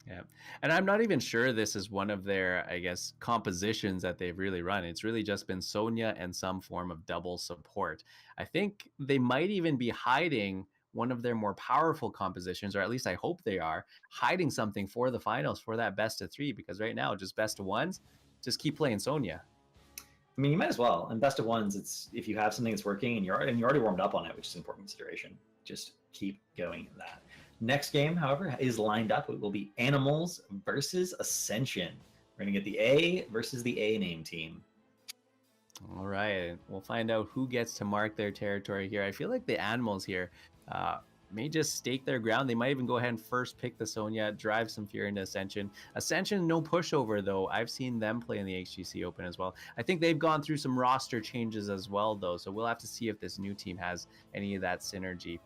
Yeah, and I'm not even sure this is one of their, I guess, compositions that they've really run. It's really just been Sonya and some form of double support. I think they might even be hiding one of their more powerful compositions, or at least I hope they are, hiding something for the finals, for that best of 3, because right now, just best of 1s, just keep playing Sonya. I mean, you might as well. And best of 1s, it's if you have something that's working and you're already warmed up on it, which is an important consideration, just keep going in that. Next game, however, is lined up. It will be Animals versus Ascension. We're going to get the A versus the A name team. All right. We'll find out who gets to mark their territory here. I feel like the Animals here may just stake their ground. They might even go ahead and first pick the Sonya, drive some fear into Ascension. Ascension, no pushover, though. I've seen them play in the HGC Open as well. I think they've gone through some roster changes as well, though, so we'll have to see if this new team has any of that synergy.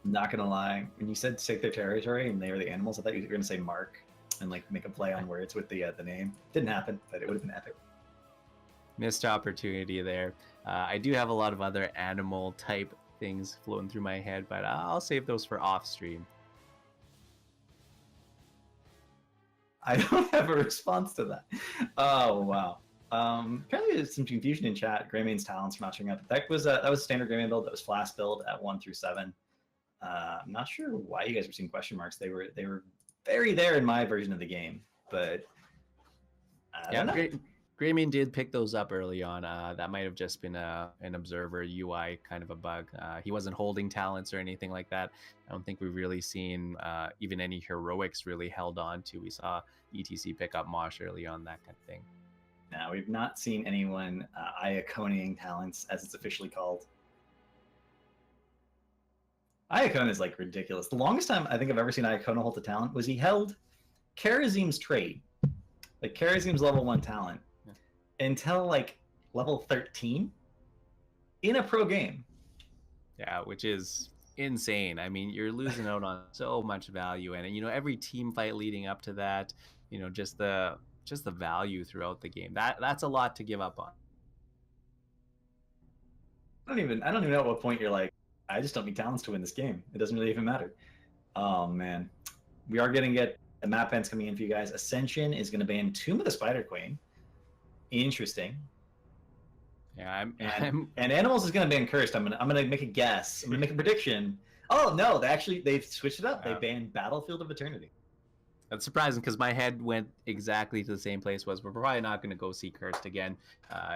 Not gonna lie, when you said stake their territory and they were the Animals, I thought you were gonna say mark and like make a play on words with the name. Didn't happen, but it would have been epic. Missed opportunity there. I do have a lot of other animal type things floating through my head, but I'll save those for off stream. I don't have a response to that. Oh wow. Apparently there's some confusion in chat. Greymane's talents for not showing up. That was a standard Greymane build. That was flash build at 1 through 7. I'm not sure why you guys were seeing question marks. They were very there in my version of the game, but I don't know. Greymane did pick those up early on. That might have just been an observer UI kind of a bug. He wasn't holding talents or anything like that. I don't think we've really seen even any heroics really held on to. We saw ETC pick up Mosh early on, that kind of thing. No, we've not seen anyone Iaconiing talents, as it's officially called. Iacona is like ridiculous. The longest time I think I've ever seen Iacona hold a talent was he held Karazim's trade, like Karazim's level 1 talent, until like level 13 in a pro game. Yeah, which is insane. I mean, you're losing out on so much value, and you know, every team fight leading up to that, you know, just the value throughout the game. That's a lot to give up on. I don't even know at what point you're like, I just don't need talents to win this game. It doesn't really even matter. Oh man, we are gonna get the map bans coming in for you guys. Ascension is gonna ban Tomb of the Spider Queen. Interesting. Yeah, and Animals is gonna ban Cursed. I'm gonna make a guess. I'm gonna make a prediction. Oh no, they've switched it up. They banned Battlefield of Eternity. That's surprising because my head went exactly to the same place. We're probably not going to go see Cursed again.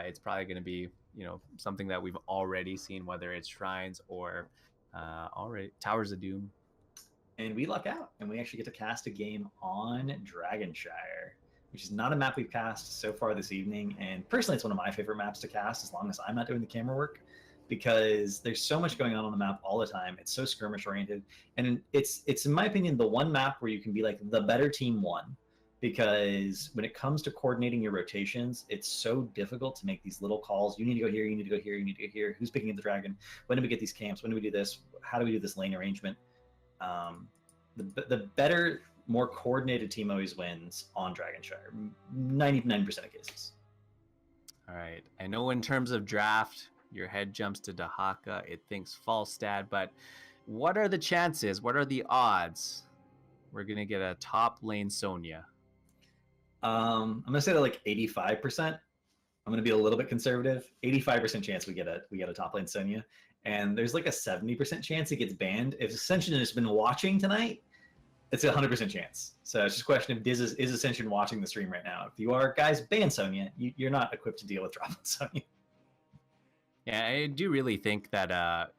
It's probably going to be, you know, something that we've already seen, whether it's Shrines or already Towers of Doom. And we luck out, and we actually get to cast a game on Dragonshire. which is not a map we've cast so far this evening. And personally, it's one of my favorite maps to cast as long as I'm not doing the camera work, because there's so much going on the map all the time. It's so skirmish oriented, and it's in my opinion the one map where you can be like the better team won, because when it comes to coordinating your rotations, it's so difficult to make these little calls. You need to go here, you need to go here, you need to go here. Who's picking up the dragon? When do we get these camps? When do we do this? How do we do this lane arrangement? The better, more coordinated team always wins on Dragonshire, 99% of cases. All right. I know in terms of draft, your head jumps to Dahaka. It thinks Falstad, but what are the chances? What are the odds we're going to get a top lane Sonya? I'm gonna say that like 85%. I'm gonna be a little bit conservative. 85% chance we get a top lane Sonya, and there's like a 70% chance it gets banned. If Ascension has been watching tonight, it's a 100% chance. So it's just a question of is Ascension watching the stream right now? If you are, guys, ban Sonya. You're not equipped to deal with dropping Sonya. Yeah, I do really think that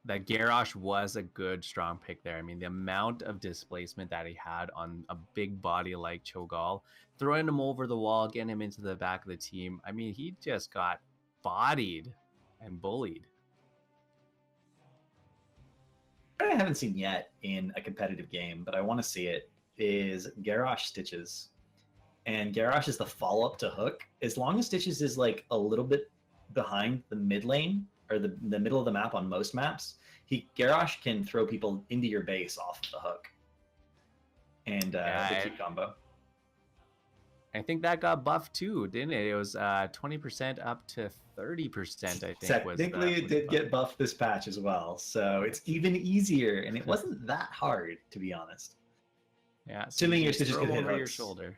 that Garrosh was a good strong pick there. I mean, the amount of displacement that he had on a big body like Cho'Gall, throwing him over the wall, getting him into the back of the team. I mean, he just got bodied and bullied. What I haven't seen yet in a competitive game, but I want to see it, is Garrosh Stitches. And Garrosh is the follow-up to Hook. As long as Stitches is like a little bit behind the mid lane or the middle of the map on most maps, Garrosh can throw people into your base off the Hook and the key combo. I think that got buffed too, didn't it? It was 20% up to 30%. I think technically it did get buffed this patch as well, so it's even easier, and it wasn't that hard, to be honest. Yeah, assuming your Stitches can hit over your shoulder.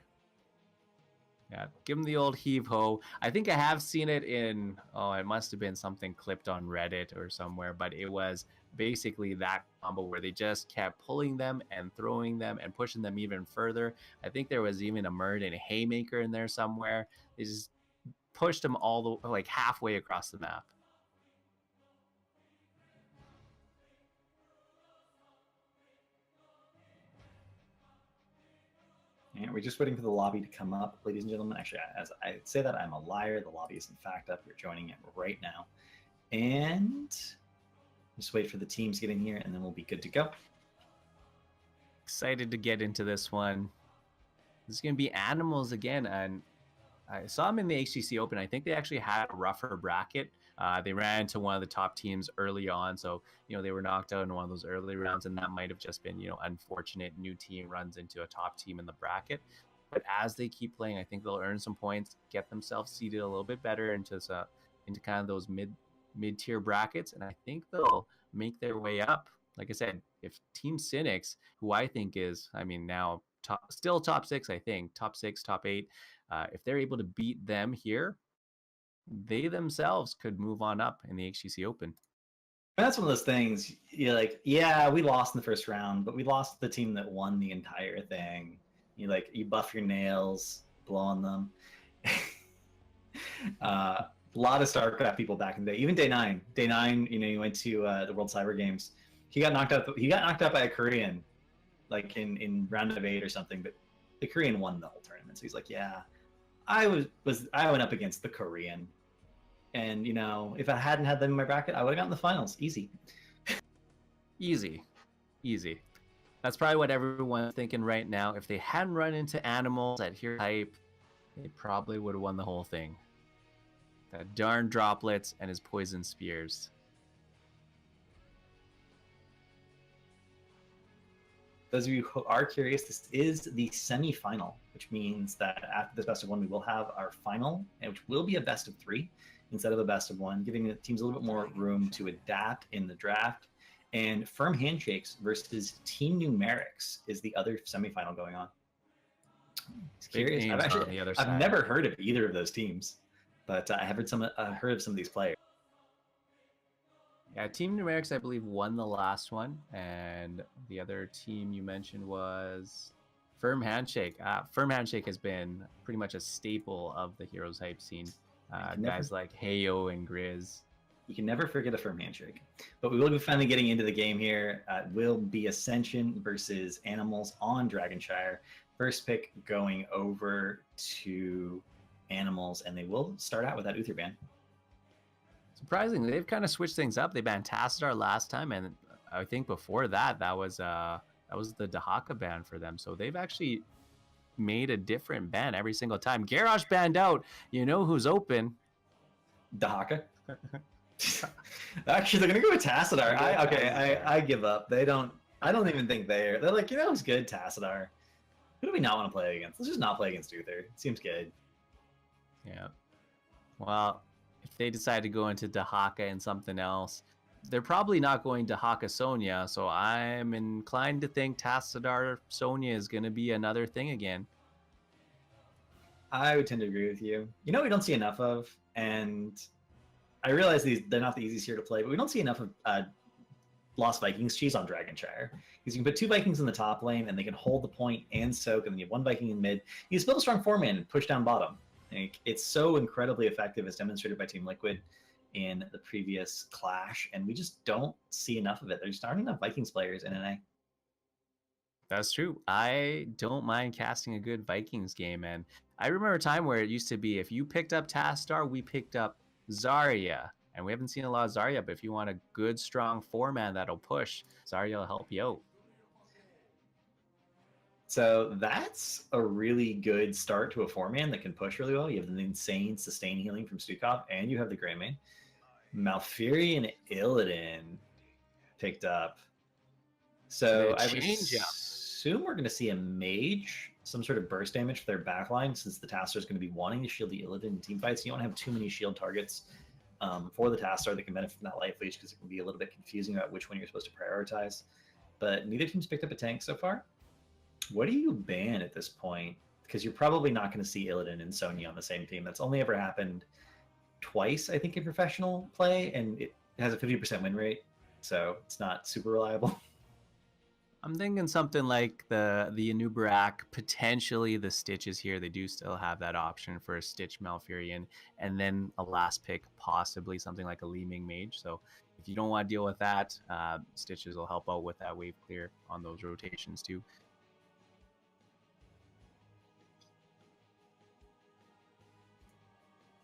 Yeah, give him the old heave ho. I think I have seen it in, it must have been something clipped on Reddit or somewhere, but it was basically that combo where they just kept pulling them and throwing them and pushing them even further. I think there was even a Murd and a Haymaker in there somewhere. They just pushed them all the like halfway across the map. Yeah, we're just waiting for the lobby to come up, ladies and gentlemen. Actually, as I say that, I'm a liar. The lobby is in fact up. We're joining it right now. And just wait for the teams to get in here, and then we'll be good to go. Excited to get into this one. This is going to be Animals again, and I saw them in the HCC Open. I think they actually had a rougher bracket. They ran into one of the top teams early on, so they were knocked out in one of those early rounds, and that might have just been unfortunate. New team runs into a top team in the bracket, but as they keep playing, I think they'll earn some points, get themselves seeded a little bit better into kind of those mid-tier brackets, and I think they'll make their way up. Like I said, if Team Sinix, who I think is, now still top 6, I think top 6, top 8, if they're able to beat them here, they themselves could move on up in the HCC Open. That's one of those things. You're like, yeah, we lost in the first round, but we lost the team that won the entire thing. You buff your nails, blow on them. A lot of StarCraft people back in the day. Even Day 9. Day 9, he went to the World Cyber Games. He got knocked out by a Korean, like in round of 8 or something. But the Korean won the whole tournament. So he's like, yeah, I went up against the Korean, and if I hadn't had them in my bracket, I would have gotten the finals. Easy. That's probably what everyone's thinking right now. If they hadn't run into Animals at HeroesHype, they probably would have won the whole thing. That darn droplets and his poison spears. Those of you who are curious, this is the semi-final, which means that after this best of 1, we will have our final, which will be a best of 3 instead of a best of 1, giving the teams a little bit more room to adapt in the draft. And Firm Handshakes versus Team Numerics is the other semi-final going on. It's curious. I've never heard of either of those teams, but I have heard of some of these players. Yeah, Team Numerics, I believe, won the last one, and the other team you mentioned was Firm Handshake. Firm Handshake has been pretty much a staple of the HeroesHype scene. Guys like Heyo and Grizz. You can never forget a Firm Handshake. But we will be finally getting into the game here. It will be Ascension versus Animals on Dragonshire. First pick going over to animals, and they will start out with that Uther ban. Surprisingly, they've kind of switched things up. They banned Tassadar last time, and I think before that, that was the Dahaka ban for them. So they've actually made a different ban every single time. Garrosh banned out. You know who's open? Dahaka. Actually, they're gonna go with Tassadar. I give up. They don't. I don't even think they're like, you know, it's good, Tassadar. Who do we not want to play against? Let's just not play against Uther. It seems good. Yeah. Well, if they decide to go into Dahaka and something else, they're probably not going to Dahaka Sonya. So I'm inclined to think Tassadar Sonya is going to be another thing again. I would tend to agree with you. You know, we don't see enough of, and I realize they're not the easiest here to play, but we don't see enough of Lost Vikings cheese on Dragonshire. Because you can put 2 Vikings in the top lane, and they can hold the point and soak, and then you have 1 Viking in mid. You just build a strong 4-man and push down bottom. Like, it's so incredibly effective, as demonstrated by Team Liquid in the previous clash, and we just don't see enough of it. There just aren't enough Vikings players in NA. That's true. I don't mind casting a good Vikings game, and I remember a time where it used to be if you picked up Tassadar, we picked up Zarya. And we haven't seen a lot of Zarya, but if you want a good, strong 4-man that'll push, Zarya will help you out. So that's a really good start to a 4-man that can push really well. You have the insane sustain healing from Stukov, and you have the Greymane. Malfurion and Illidan picked up. So I would assume we're going to see a mage, some sort of burst damage for their backline, since the Tassadar is going to be wanting to shield the Illidan in team fights. You don't have too many shield targets for the Tassadar that can benefit from that life leech, because it can be a little bit confusing about which one you're supposed to prioritize. But neither team's picked up a tank so far. What do you ban at this point? Because you're probably not going to see Illidan and Sonya on the same team. That's only ever happened twice, I think, in professional play, and it has a 50% win rate, so it's not super reliable. I'm thinking something like the Nubarak, potentially the Stitches here. They do still have that option for a Stitch Malfurion, and then a last pick, possibly something like a Leeming Mage. So if you don't want to deal with that, Stitches will help out with that wave clear on those rotations too.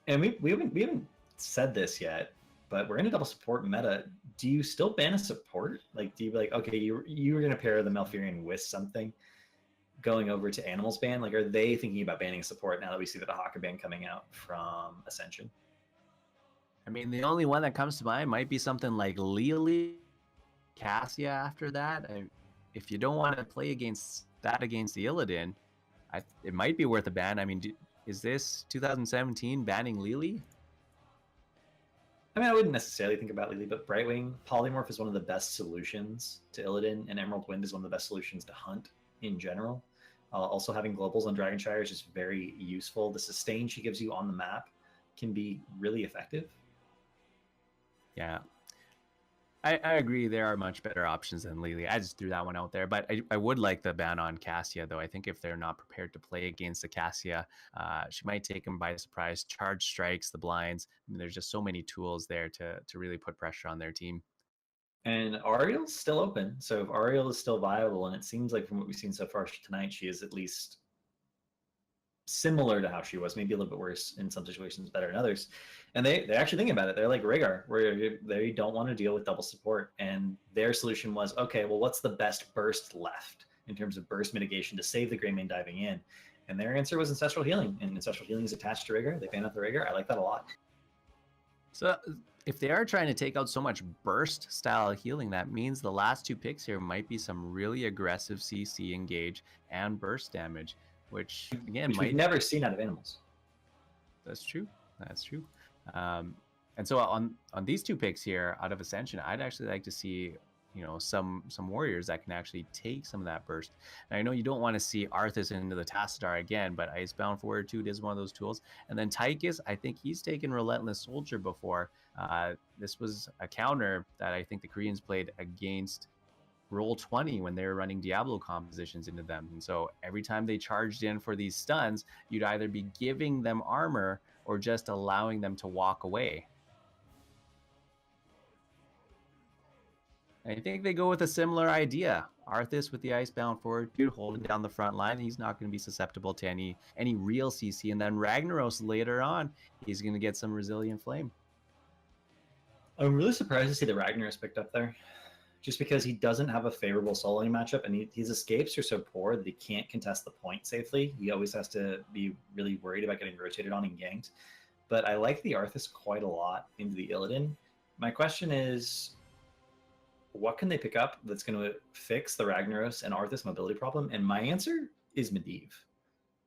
And we haven't said this yet, but we're in a double support meta. Do you still ban a support? Like, do you be like, okay, you were going to pair the Malfurion with something going over to Animals ban? Like, are they thinking about banning support now that we see the Dahaka ban coming out from Ascension? I mean, the only one that comes to mind might be something like Lily, Cassia after that. If you don't want to play against the Illidan, it might be worth a ban. I mean, is this 2017 banning Lily? I mean, I wouldn't necessarily think about Lily, but Brightwing Polymorph is one of the best solutions to Illidan, and Emerald Wind is one of the best solutions to Hunt in general. Also, having globals on Dragonshire is just very useful. The sustain she gives you on the map can be really effective. Yeah. I agree. There are much better options than Lily. I just threw that one out there, but I would like the ban on Cassia, though. I think if they're not prepared to play against the Cassia, she might take them by surprise. Charge strikes, the blinds. I mean, there's just so many tools there to really put pressure on their team. And Ariel's still open. So if Ariel is still viable, and it seems like from what we've seen so far tonight, she is at least similar to how she was, maybe a little bit worse in some situations, better in others. And they're actually thinking about it. They're like Rhaegar, where they don't want to deal with double support. And their solution was, okay, well, what's the best burst left in terms of burst mitigation to save the Greymane diving in? And their answer was Ancestral Healing. And Ancestral Healing is attached to Rhaegar. They ban out the Rhaegar. I like that a lot. So if they are trying to take out so much burst style healing, that means the last 2 picks here might be some really aggressive CC engage and burst damage, which again we've never seen out of Animals. That's true. And so on these 2 picks here out of Ascension, I'd actually like to see, you know, some warriors that can actually take some of that burst. And I know you don't want to see Arthas into the Tassadar again, but Icebound Fortitude is one of those tools. And then Tychus, I think he's taken Relentless Soldier before. This was a counter that I think the Koreans played against Roll20 when they were running Diablo compositions into them. And so every time they charged in for these stuns, you'd either be giving them armor or just allowing them to walk away. I think they go with a similar idea. Arthas with the Icebound forward, dude, holding down the front line. He's not going to be susceptible to any real CC. And then Ragnaros later on, he's going to get some Resilient Flame. I'm really surprised to see the Ragnaros picked up there, just because he doesn't have a favorable soloing matchup, and his escapes are so poor that he can't contest the point safely. He always has to be really worried about getting rotated on and ganked. But I like the Arthas quite a lot into the Illidan. My question is, what can they pick up that's going to fix the Ragnaros and Arthas mobility problem? And my answer is Medivh.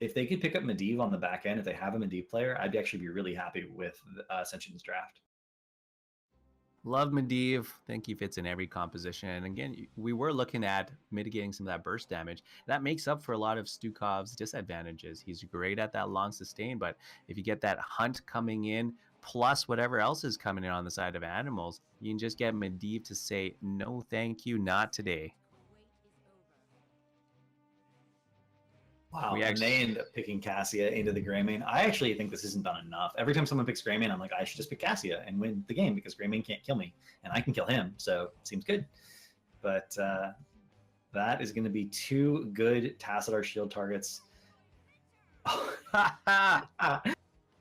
If they could pick up Medivh on the back end, if they have a Medivh player, I'd actually be really happy with Ascension's draft. Love Medivh. Think he fits in every composition. And again, we were looking at mitigating some of that burst damage. That makes up for a lot of Stukov's disadvantages. He's great at that long sustain, but if you get that hunt coming in, plus whatever else is coming in on the side of animals, you can just get Medivh to say, no, thank you, not today. Wow, and they end up picking Cassia into the Greymane. I actually think this isn't done enough. Every time someone picks Greymane, I'm like, I should just pick Cassia and win the game because Greymane can't kill me, and I can kill him, so it seems good. But that is going to be 2 good Tassadar shield targets.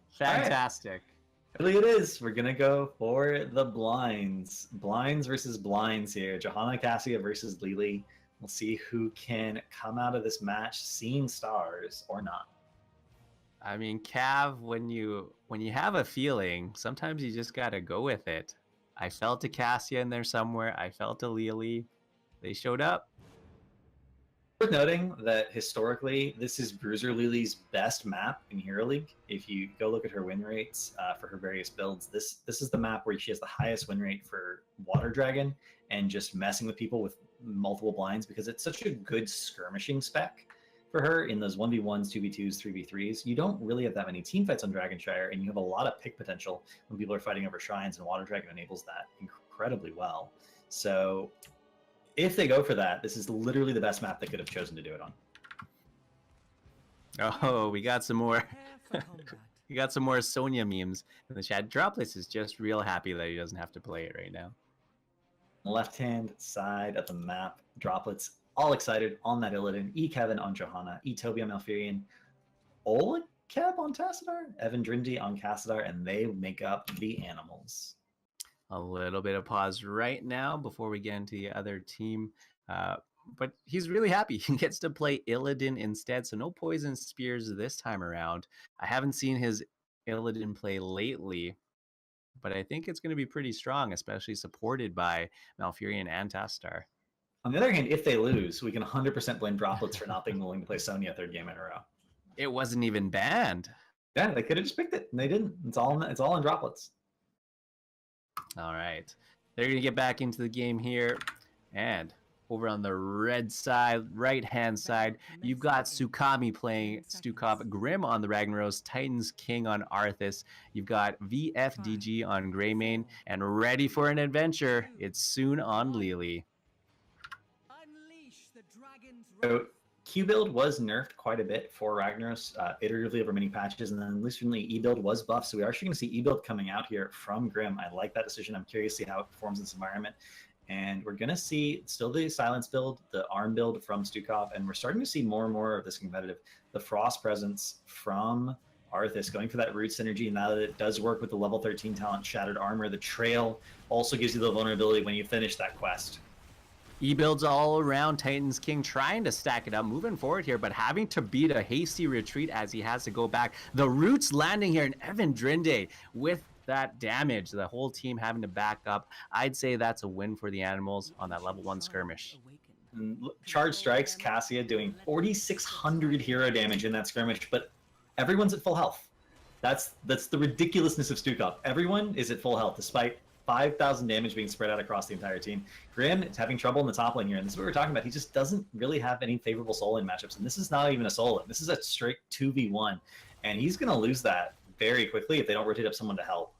Fantastic. Really it is. We're going to go for the blinds. Blinds versus blinds here. Johanna Cassia versus Lily. We'll see who can come out of this match seeing stars or not. I mean, Cav, when you have a feeling, sometimes you just gotta go with it. I felt a Cassia in there somewhere. I felt a Lily. They showed up. Worth noting that historically, this is Bruiser Lily's best map in Hero League. If you go look at her win rates for her various builds, this is the map where she has the highest win rate for Water Dragon and just messing with people with multiple blinds, because it's such a good skirmishing spec for her in those 1v1s, 2v2s, 3v3s. You don't really have that many team fights on Dragonshire, and you have a lot of pick potential when people are fighting over shrines, and Water Dragon enables that incredibly well. So if they go for that, this is literally the best map they could have chosen to do it on. Oh, we got some more. We got some more Sonya memes in the chat. Droplets is just real happy that he doesn't have to play it right now. Left-hand side of the map, Droplets all excited on that Illidan, Kevin on Johanna, Toby on Malfurion, Olakeb on Tassadar, Evan Drindy on Cassadar, and they make up the animals. A little bit of pause right now before we get into the other team. But he's really happy. He gets to play Illidan instead, so no poison spears this time around. I haven't seen his Illidan play lately, but I think it's going to be pretty strong, especially supported by Malfurion and Tassadar. On the other hand, if they lose, we can 100% blame Droplets for not being willing to play Sonya 3rd game in a row. It wasn't even banned. Yeah, they could have just picked it, and they didn't. It's all on Droplets. All right. They're going to get back into the game here. And over on the red side, right-hand side, you've got Sukami playing Stukov, Grim on the Ragnaros, Titans King on Arthas. You've got VFDG on Greymane, and ready for an adventure, it's soon on Lily. So Q build was nerfed quite a bit for Ragnaros, iteratively over many patches, and then recently E build was buffed. So we are actually going to see E build coming out here from Grim. I like that decision. I'm curious to see how it performs in this environment. And we're going to see still the Silence build, the Arm build from Stukov, and we're starting to see more and more of this competitive. The Frost presence from Arthas going for that root synergy, and now that it does work with the level 13 talent Shattered Armor, the Trail also gives you the vulnerability when you finish that quest. E-builds all around, Titans King trying to stack it up, moving forward here, but having to beat a hasty retreat as he has to go back. The roots landing here, and Evan Drinde with that damage, the whole team having to back up. I'd say that's a win for the animals on that level 1 skirmish. Charge strikes, Cassia doing 4,600 hero damage in that skirmish, but everyone's at full health. That's the ridiculousness of Stukov. Everyone is at full health, despite 5,000 damage being spread out across the entire team. Grim is having trouble in the top lane here, and this is what we're talking about. He just doesn't really have any favorable soul lane matchups, and this is not even a soul lane. This is a straight 2v1, and he's going to lose that very quickly if they don't rotate up someone to help.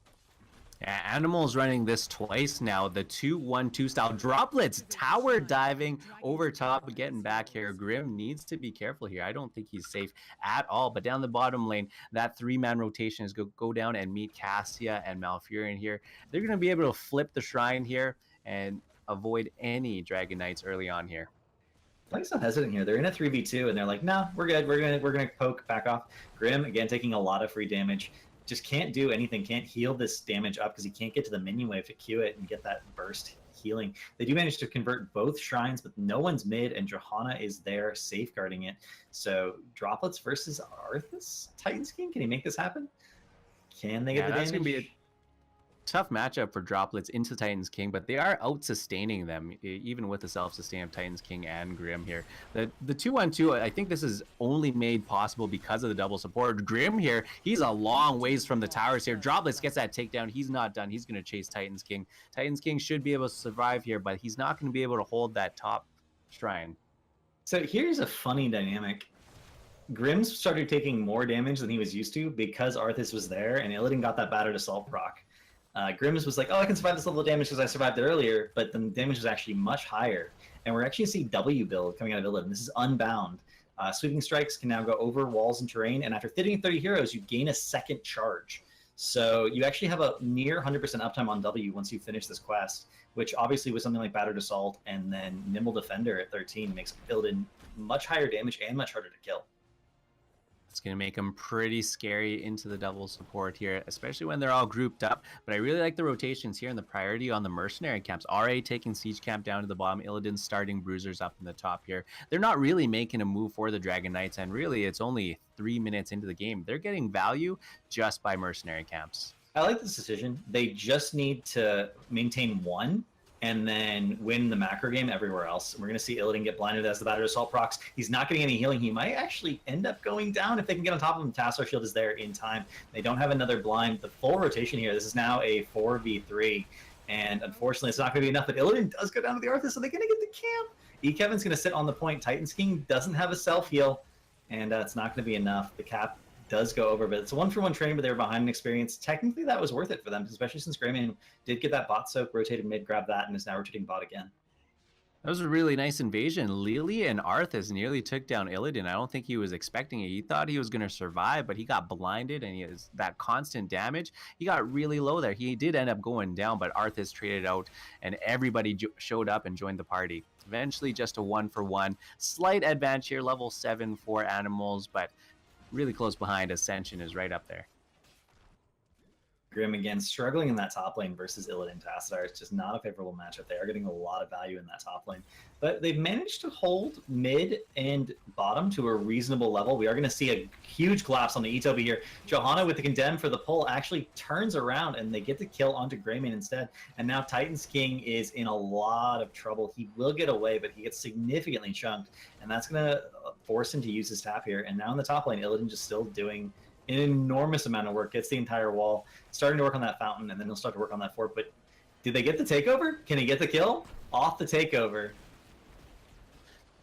Yeah, Animal's running this twice now. The 2-1-2 style. Droplets tower diving over top, getting back here. Grim needs to be careful here. I don't think he's safe at all. But down the bottom lane, that 3-man rotation is go down and meet Cassia and Malfurion here. They're going to be able to flip the shrine here and avoid any Dragon Knights early on here. Playing so hesitant here. They're in a 3v2 and they're like, no, we're good. We're gonna poke back off. Grim again taking a lot of free damage. Just can't do anything. Can't heal this damage up because he can't get to the minion wave to Q it and get that burst healing. They do manage to convert both shrines, but no one's mid, and Johanna is there safeguarding it. So Droplets versus Arthas, Titans King. Can he make this happen? Can they get the damage? That's gonna be a tough matchup for Droplets into Titans King, but they are out-sustaining them, even with the self-sustain of Titans King and Grim here. The 2-on-2, I think this is only made possible because of the double support. Grim here, he's a long ways from the towers here. Droplets gets that takedown. He's not done. He's going to chase Titans King. Titans King should be able to survive here, but he's not going to be able to hold that top shrine. So here's a funny dynamic. Grim's started taking more damage than he was used to because Arthas was there, and Illidan got that Battered Assault proc. Grims was like, oh, I can survive this level of damage because I survived it earlier, but the damage was actually much higher. And we're actually see W build coming out of Illidan. This is Unbound. Sweeping Strikes can now go over walls and terrain, and after hitting 30 heroes, you gain a second charge. So you actually have a near 100% uptime on W once you finish this quest, which obviously with something like Battered Assault and then Nimble Defender at 13 makes Illidan much higher damage and much harder to kill. It's going to make them pretty scary into the double support here, especially when they're all grouped up. But I really like the rotations here and the priority on the mercenary camps. RA taking Siege Camp down to the bottom. Illidan starting Bruisers up in the top here. They're not really making a move for the Dragon Knights, and really it's only 3 minutes into the game. They're getting value just by mercenary camps. I like this decision. They just need to maintain one and then win the macro game everywhere else. We're going to see Illidan get blinded as the Battered Assault procs. He's not getting any healing. He might actually end up going down if they can get on top of him. Tassler Shield is there in time. They don't have another blind. The full rotation here, this is now a 4v3, and unfortunately it's not going to be enough, but Illidan does go down to the Arthas, so they're going to get the camp. E-Kevin's going to sit on the point. Titans King doesn't have a self-heal, and it's not going to be enough. The cap does go over, but it's a 1-for-1 trade, but they were behind an experience. Technically, that was worth it for them, especially since Greyman did get that bot soak, rotated mid, grabbed that, and is now rotating bot again. That was a really nice invasion. Lily and Arthas nearly took down Illidan. I don't think he was expecting it. He thought he was going to survive, but he got blinded, and he has that constant damage. He got really low there. He did end up going down, but Arthas traded out, and everybody showed up and joined the party. Eventually, just a 1-for-1. Slight advantage here, level 7 for animals, but really close behind. Ascension is right up there. Grim again struggling in that top lane versus Illidan Tassadar. It's just not a favorable matchup. They are getting a lot of value in that top lane, but they've managed to hold mid and bottom to a reasonable level. We are going to see a huge collapse on the Itobi here. Johanna with the condemn for the pull actually turns around, and they get the kill onto Greyman instead. And now Titans King is in a lot of trouble. He will get away, but he gets significantly chunked, and that's going to force him to use his tap here. And now in the top lane, Illidan just still doing an enormous amount of work, gets the entire wall, starting to work on that fountain, and then he'll start to work on that fort. But did they get the takeover? Can he get the kill? Off the takeover.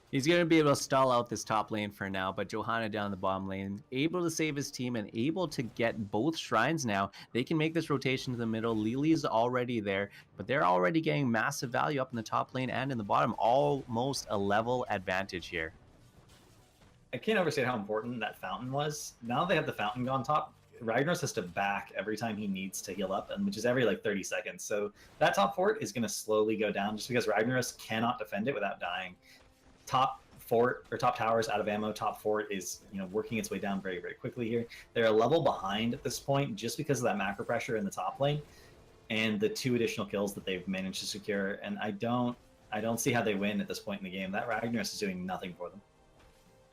He's going to be able to stall out this top lane for now, but Johanna down the bottom lane, able to save his team and able to get both shrines now. They can make this rotation to the middle. Lily's already there, but they're already getting massive value up in the top lane and in the bottom. Almost a level advantage here. I can't overstate how important that fountain was. Now they have the fountain on top, Ragnaros has to back every time he needs to heal up, and which is every like 30 seconds. So that top fort is going to slowly go down just because Ragnaros cannot defend it without dying. Top fort or top towers out of ammo. Top fort is working its way down very, very quickly here. They're a level behind at this point just because of that macro pressure in the top lane and the 2 additional kills that they've managed to secure. And I don't see how they win at this point in the game. That Ragnaros is doing nothing for them.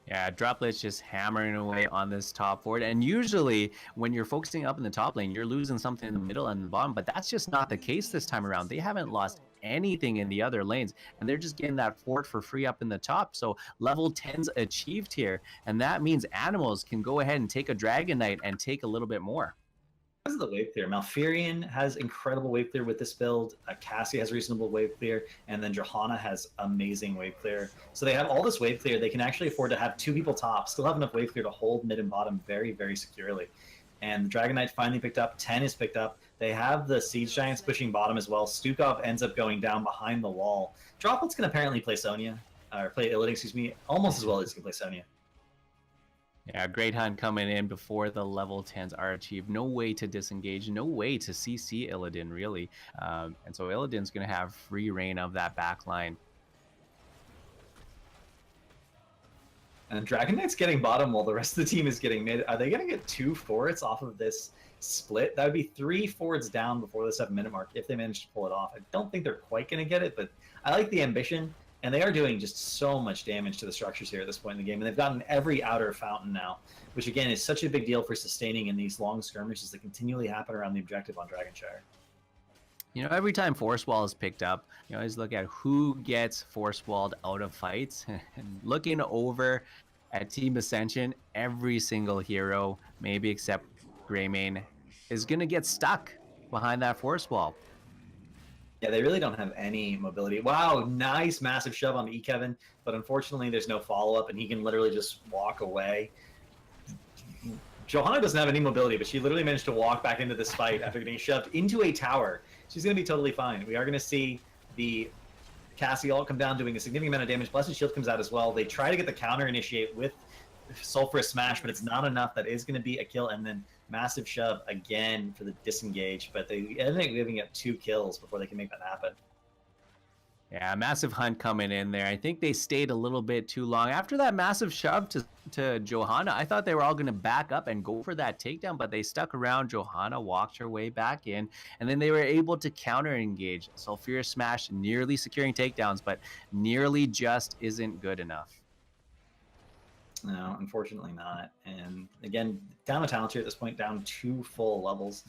Yeah, Droplet's just hammering away on this top fort. And usually when you're focusing up in the top lane, you're losing something in the middle and the bottom, but that's just not the case this time around. They haven't lost anything in the other lanes, and they're just getting that fort for free up in the top. So level 10's achieved here, and that means animals can go ahead and take a Dragon Knight and take a little bit more. Because of the wave clear, Malfurion has incredible wave clear with this build. Cassie has reasonable wave clear, and then Johanna has amazing wave clear. So they have all this wave clear. They can actually afford to have 2 people top, still have enough wave clear to hold mid and bottom very, very securely. And the Dragon Knight finally picked up. 10 is picked up. They have the Siege Giants pushing bottom as well. Stukov ends up going down behind the wall. Droplet's can apparently play Sonya, or play Illidan, excuse me, almost as well as he can play Sonya. Yeah, great hunt coming in before the level 10s are achieved. No way to disengage, no way to CC Illidan, really. And so Illidan's going to have free reign of that back line. And Dragon Knight's getting bottom while the rest of the team is getting mid. Are they going to get 2 forwards off of this split? That would be 3 forwards down before the 7-minute mark if they manage to pull it off. I don't think they're quite going to get it, but I like the ambition. And they are doing just so much damage to the structures here at this point in the game. And they've gotten every outer fountain now, which again is such a big deal for sustaining in these long skirmishes that continually happen around the objective on Dragonshire. You know, every time Force Wall is picked up, you always look at who gets Force Walled out of fights. And looking over at Team Ascension, every single hero, maybe except Greymane, is going to get stuck behind that Force Wall. Yeah, they really don't have any mobility. Wow, nice massive shove on E-Kevin, but unfortunately there's no follow-up, and he can literally just walk away. Johanna doesn't have any mobility, but she literally managed to walk back into this fight after getting shoved into a tower. She's going to be totally fine. We are going to see the Cassie ult come down doing a significant amount of damage. Blessed Shield comes out as well. They try to get the counter initiate with Sulphurous Smash, but it's not enough. That is going to be a kill, and then massive shove again for the disengage, but they end up giving up 2 kills before they can make that happen. Yeah, massive hunt coming in there. I think they stayed a little bit too long. After that massive shove to Johanna, I thought they were all going to back up and go for that takedown, but they stuck around. Johanna walked her way back in, and then they were able to counter engage. Sulphurous Smash nearly securing takedowns, but nearly just isn't good enough. No, unfortunately not. And again, down a talent tier at this point, down 2 full levels.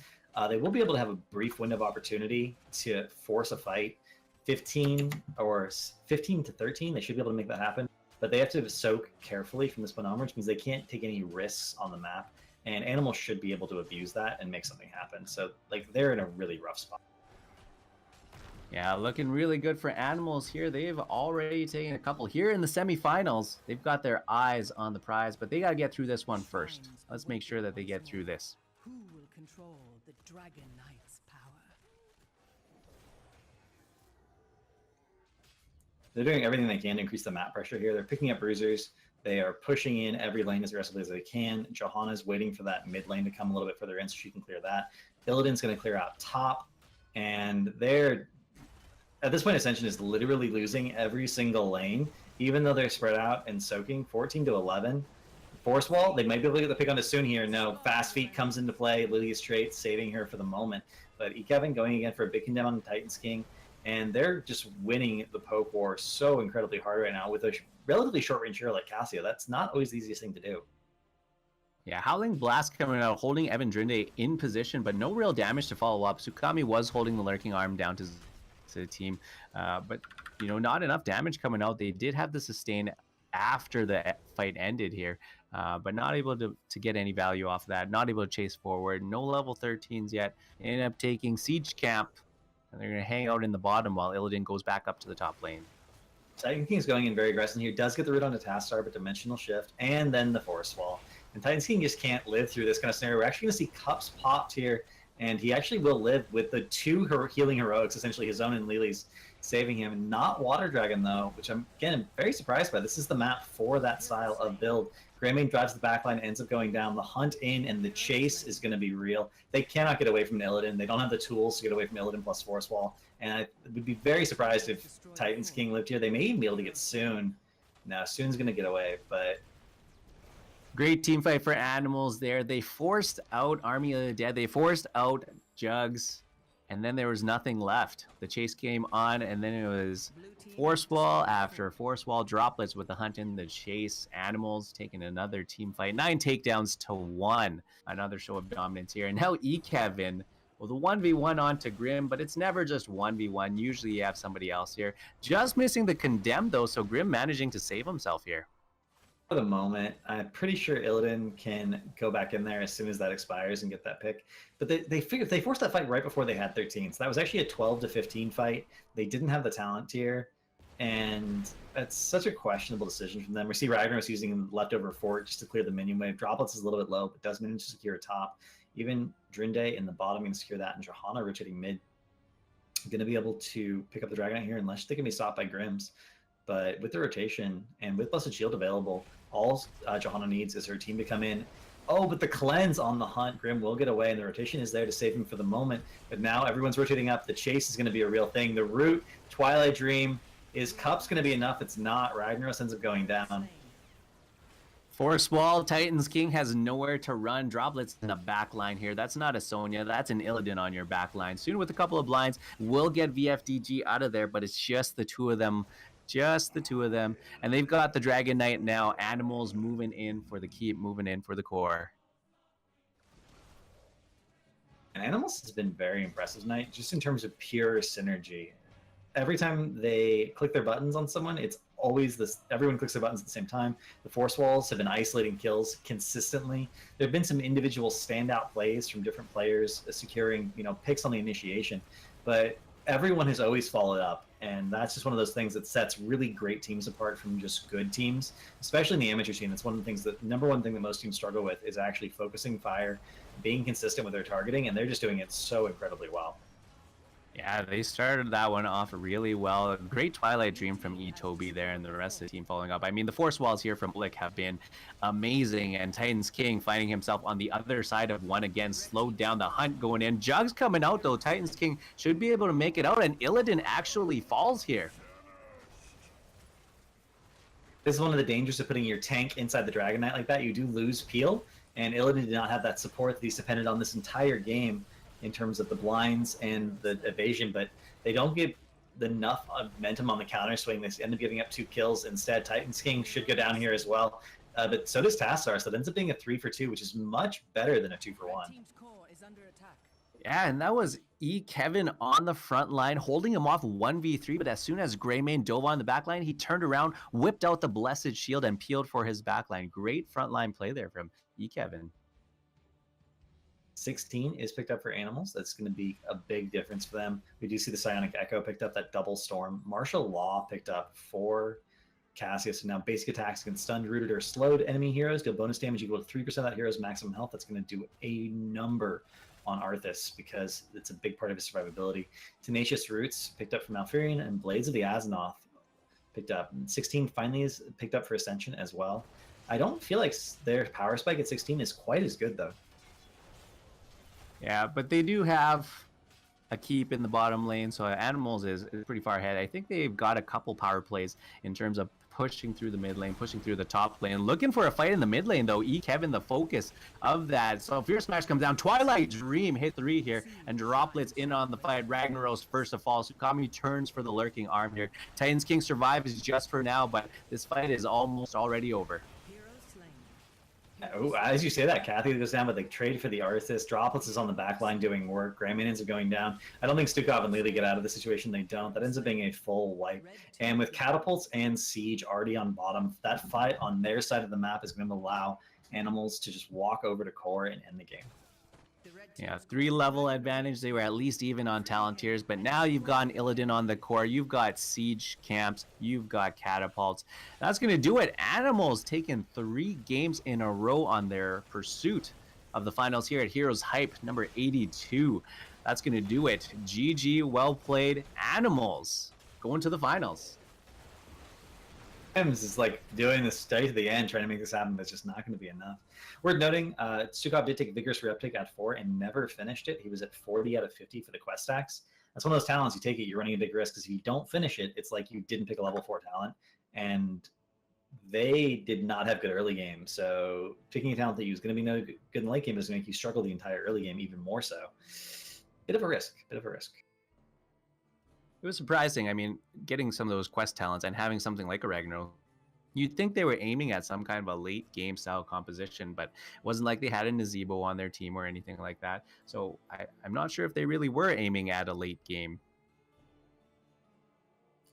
They will be able to have a brief window of opportunity to force a fight. 15 to 13, they should be able to make that happen. But they have to soak carefully from this point onwards, means they can't take any risks on the map. And Animals should be able to abuse that and make something happen. So, like, they're in a really rough spot. Yeah, looking really good for Animals here. They've already taken a couple here in the semifinals. They've got their eyes on the prize, but they got to get through this one first. Let's make sure that they get through this. Who will control the Dragon Knight's power? They're doing everything they can to increase the map pressure here. They're picking up bruisers. They are pushing in every lane as aggressively as they can. Johanna's waiting for that mid lane to come a little bit further in so she can clear that. Illidan's going to clear out top. And they're, at this point, Ascension is literally losing every single lane, even though they're spread out and soaking. 14 to 11. Force Wall, they might be able to get the pick on it soon here. No, Fast Feet comes into play. Lily's straight, saving her for the moment. But E-Kevin going again for a big condemn on the Titans King. And they're just winning the poke war so incredibly hard right now with a relatively short range hero like Cassia. That's not always the easiest thing to do. Yeah, Howling Blast coming out, holding Evan Drinde in position, but no real damage to follow up. Tsukami was holding the Lurking Arm down to the team, but, you know, not enough damage coming out. They did have the sustain after the fight ended here, but not able to get any value off of that. Not able to chase forward. No level 13s yet. Ended up taking Siege Camp. And they're going to hang out in the bottom while Illidan goes back up to the top lane. Titan King's going in very aggressive here. Does get the root onto Tastar, but Dimensional Shift, and then the Force Wall. And Titan King just can't live through this kind of scenario. We're actually going to see Cups popped here, and he actually will live with the 2 healing heroics, essentially his own and Lily's, saving him. Not Water Dragon, though, which I'm, again, very surprised by. This is the map for that style of build. Greymane drives the backline, ends up going down. The hunt in and the chase is going to be real. They cannot get away from Illidan. They don't have the tools to get away from Illidan plus Force Wall. And I would be very surprised if Titans King lived here. They may even be able to get Soon. Now, Soon's going to get away, but... Great team fight for Animals there. They forced out Army of the Dead. They forced out Jugs. And then there was nothing left. The chase came on, and then it was Force Wall after Force Wall, Droplets with the hunt in the chase. Animals taking another team fight. 9 takedowns to 1. Another show of dominance here. And now E-Kevin, well, the 1v1 onto Grim, but it's never just 1v1. Usually you have somebody else here. Just missing the Condemned, though, so Grim managing to save himself here. For the moment, I'm pretty sure Illidan can go back in there as soon as that expires and get that pick. But they forced that fight right before they had 13. So that was actually a 12 to 15 fight. They didn't have the talent tier, and that's such a questionable decision from them. We see Ragnaros using leftover fort just to clear the minion wave. Droplets is a little bit low, but does manage to secure a top. Even Drinde in the bottom can secure that, and Johanna rotating mid. Going to be able to pick up the Dragon here unless they can be stopped by Grims. But with the rotation and with Blessed Shield available, all Johanna needs is her team to come in. Oh, but the cleanse on the hunt, Grim will get away, and the rotation is there to save him for the moment. But now everyone's rotating up. The chase is going to be a real thing. The root, Twilight Dream, is Cup's going to be enough? It's not. Ragnaros ends up going down. Force Wall, Titans King has nowhere to run. Droplets in the back line here. That's not a Sonya. That's an Illidan on your back line. Soon with a couple of blinds, we'll get VFDG out of there, but it's just the two of them. Just the two of them. And they've got the Dragon Knight now. Animals moving in for the keep, moving in for the core. And Animals has been very impressive tonight, just in terms of pure synergy. Every time they click their buttons on someone, it's always this. Everyone clicks their buttons at the same time. The Force Walls have been isolating kills consistently. There have been some individual standout plays from different players securing, picks on the initiation, but everyone has always followed up. And that's just one of those things that sets really great teams apart from just good teams, especially in the amateur scene. That's one of the things that number one thing that most teams struggle with is actually focusing fire, being consistent with their targeting, and they're just doing it so incredibly well. Yeah, they started that one off really well. Great Twilight Dream from Toby there and the rest of the team following up. I mean, the Force Walls here from Blick have been amazing, and Titans King finding himself on the other side of one again, slowed down the hunt going in. Jug's coming out though. Titans King should be able to make it out, and Illidan actually falls here. This is one of the dangers of putting your tank inside the Dragon Knight like that. You do lose peel, and Illidan did not have that support that he's depended on this entire game in terms of the blinds and the evasion, but they don't get enough momentum on the counter swing. They end up giving up 2 kills. Instead, Titans King should go down here as well. But so does Tassar, so it ends up being a 3-for-2, which is much better than a 2-for-1. Yeah, and that was Kevin on the front line, holding him off 1v3, but as soon as Greymane dove on the back line, he turned around, whipped out the Blessed Shield, and peeled for his back line. Great frontline play there from Kevin. 16 is picked up for Animals. That's going to be a big difference for them. We do see the Psionic Echo picked up, that double storm. Martial Law picked up for Cassius. So now basic attacks against stunned, rooted, or slowed enemy heroes deal bonus damage equal to 3% of that hero's maximum health. That's going to do a number on Arthas because it's a big part of his survivability. Tenacious Roots picked up from Malfurion, and Blades of the Azzinoth picked up. 16 finally is picked up for Ascension as well. I don't feel like their power spike at 16 is quite as good though. Yeah, but they do have a keep in the bottom lane, so Animals is pretty far ahead. I think they've got a couple power plays in terms of pushing through the mid lane, pushing through the top lane, looking for a fight in the mid lane though. Kevin the focus of that. So Fierce Smash comes down. Twilight Dream hit 3 here, and Droplets in on the fight. Ragnaros first to fall. Sukami turns for the lurking arm here. Titans King survives just for now, but this fight is almost already over. Oh, as you say that, Kathy goes down, but they trade for the Arthas. Droplets is on the back line doing work. Grey Minions are going down. I don't think Stukov and Lily get out of the situation. They don't. That ends up being a full wipe. And with Catapults and Siege already on bottom, that fight on their side of the map is going to allow Animals to just walk over to core and end the game. Yeah, 3-level advantage. They were at least even on talent tiers, but now you've got an Illidan on the core. You've got siege camps. You've got catapults. That's going to do it. Animals taking 3 games in a row on their pursuit of the finals here at HeroesHype number 82. That's going to do it. GG, well played. Animals going to the finals. Is like doing this study to the end, trying to make this happen, but it's just not going to be enough. Worth noting, Stukov did take Vigorous Reuptake at 4 and never finished it. He was at 40 out of 50 for the quest stacks. That's one of those talents you take it, you're running a big risk, because if you don't finish it, it's like you didn't pick a level 4 talent, and they did not have good early game. So picking a talent that you was going to be no good in the late game is going to make you struggle the entire early game even more so. Bit of a risk. It was surprising. I mean, getting some of those quest talents and having something like a Ragnarok, you'd think they were aiming at some kind of a late game style composition, but it wasn't like they had a Nazebo on their team or anything like that. So I'm not sure if they really were aiming at a late game.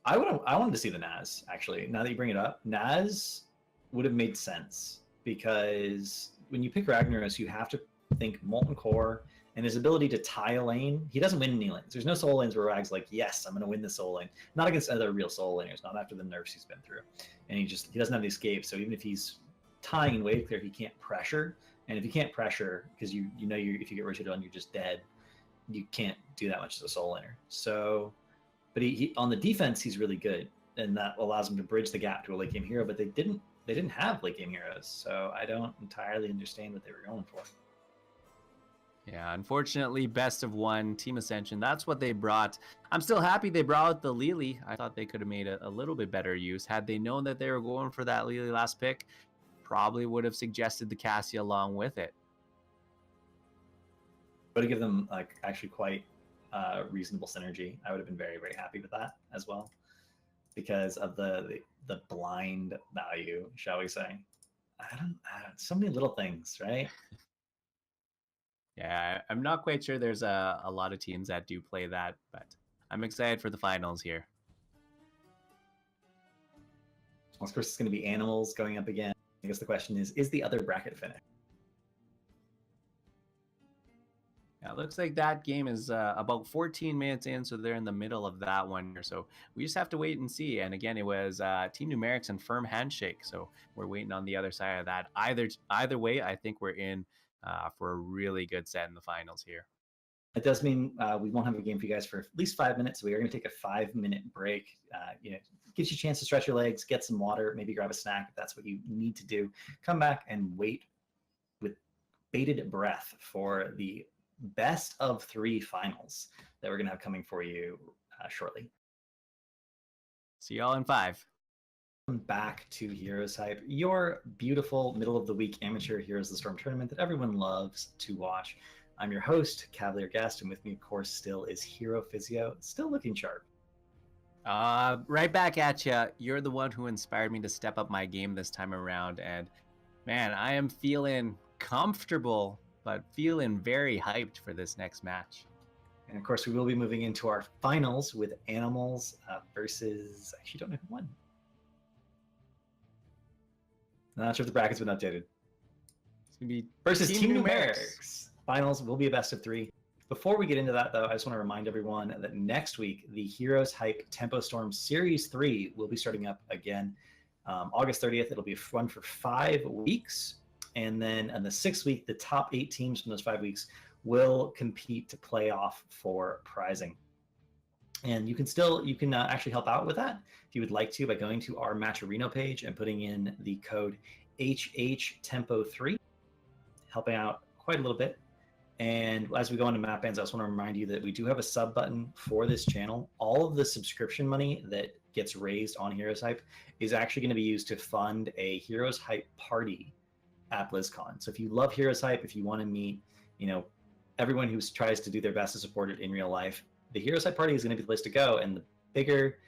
I wanted to see the Naz, actually. Now that you bring it up, Naz would have made sense, because when you pick Ragnaros, you have to think Molten Core and his ability to tie a lane. He doesn't win any lanes. There's no soul lanes where Rag's like, yes, I'm going to win the soul lane. Not against other real soul laners, not after the nerfs he's been through. And he doesn't have the escape. So even if he's tying in wave clear, he can't pressure. And if you can't pressure, because if you get rotated on, you're just dead. You can't do that much as a soul laner. So, but he on the defense, he's really good. and that allows them to bridge the gap to a late game hero. But they didn't have late game heroes, so I don't entirely understand what they were going for. Yeah, unfortunately, best of one, Team Ascension, that's what they brought. I'm still happy they brought out the Lily. I thought they could have made a little bit better use. Had they known that they were going for that Lily last pick, probably would have suggested the Cassia along with it. Would have given them like actually quite reasonable synergy. I would have been very, very happy with that as well, because of the blind value, shall we say. I don't so many little things, right? Yeah, I'm not quite sure there's a lot of teams that do play that, but I'm excited for the finals here. Well, of course, it's going to be animals going up again. I guess the question is the other bracket finished? Yeah, it looks like that game is about 14 minutes in, so they're in the middle of that one here. So we just have to wait and see. And again, it was Team Numerics and Firm Handshake, so we're waiting on the other side of that. Either way, I think we're in for a really good set in the finals here. It does mean we won't have a game for you guys for at least 5 minutes. So we are going to take a 5-minute break. Gives you a chance to stretch your legs, get some water, maybe grab a snack if that's what you need to do. Come back and wait with bated breath for the best of 3 finals that we're going to have coming for you shortly. See y'all in 5. Welcome back to HeroesHype, your beautiful middle of the week amateur Heroes of the Storm tournament that everyone loves to watch. I'm your host, Cavalier Guest, and with me, of course, still is Hero Physio, still looking sharp. Right back at you. You're the one who inspired me to step up my game this time around, and man, I am feeling comfortable, but feeling very hyped for this next match. And of course, we will be moving into our finals with Animals versus, I actually don't know who won. Not sure if the bracket's been updated. It's gonna be versus Team Numerics. Finals will be a best of 3. Before we get into that, though, I just want to remind everyone that next week, the HeroesHype Tempo Storm Series 3 will be starting up again. August 30th, it'll be run for 5 weeks. And then in the 6th week, the top 8 teams from those 5 weeks will compete to play off for prizing. And you can actually help out with that if you would like to by going to our Matcherino page and putting in the code HHTempo3, helping out quite a little bit. And as we go into map bans, I just want to remind you that we do have a sub button for this channel. All of the subscription money that gets raised on HeroesHype is actually going to be used to fund a HeroesHype party at BlizzCon. So if you love HeroesHype, if you want to meet, everyone who tries to do their best to support it in real life, the HeroesHype party is going to be the place to go. And the bigger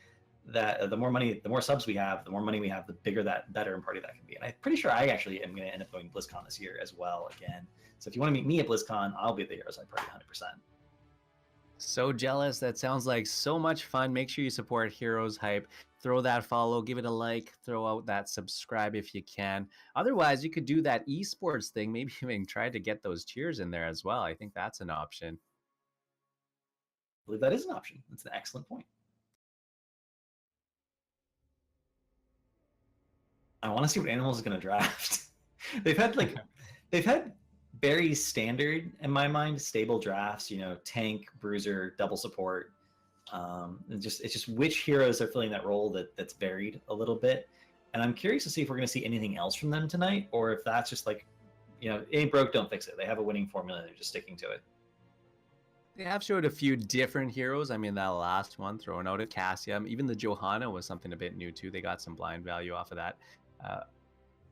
that, the more money, the more subs we have, the more money we have, the bigger that better and party that can be. And I'm pretty sure I actually am going to end up going to BlizzCon this year as well again. So if you want to meet me at BlizzCon, I'll be at the HeroesHype party 100%. So jealous. That sounds like so much fun. Make sure you support HeroesHype. Throw that follow, give it a like, throw out that subscribe if you can. Otherwise, you could do that esports thing. Maybe even try to get those cheers in there as well. I think that's an option. I believe that is an option. That's an excellent point. I want to see what Animals is going to draft. they've had very standard, in my mind, stable drafts. Tank, bruiser, double support. It's just which heroes are filling that role that's varied a little bit. And I'm curious to see if we're going to see anything else from them tonight, or if that's just like, it ain't broke, don't fix it. They have a winning formula. They're just sticking to it. They have showed a few different heroes. I mean, that last one, throwing out at Cassia. Even the Johanna was something a bit new, too. They got some blind value off of that.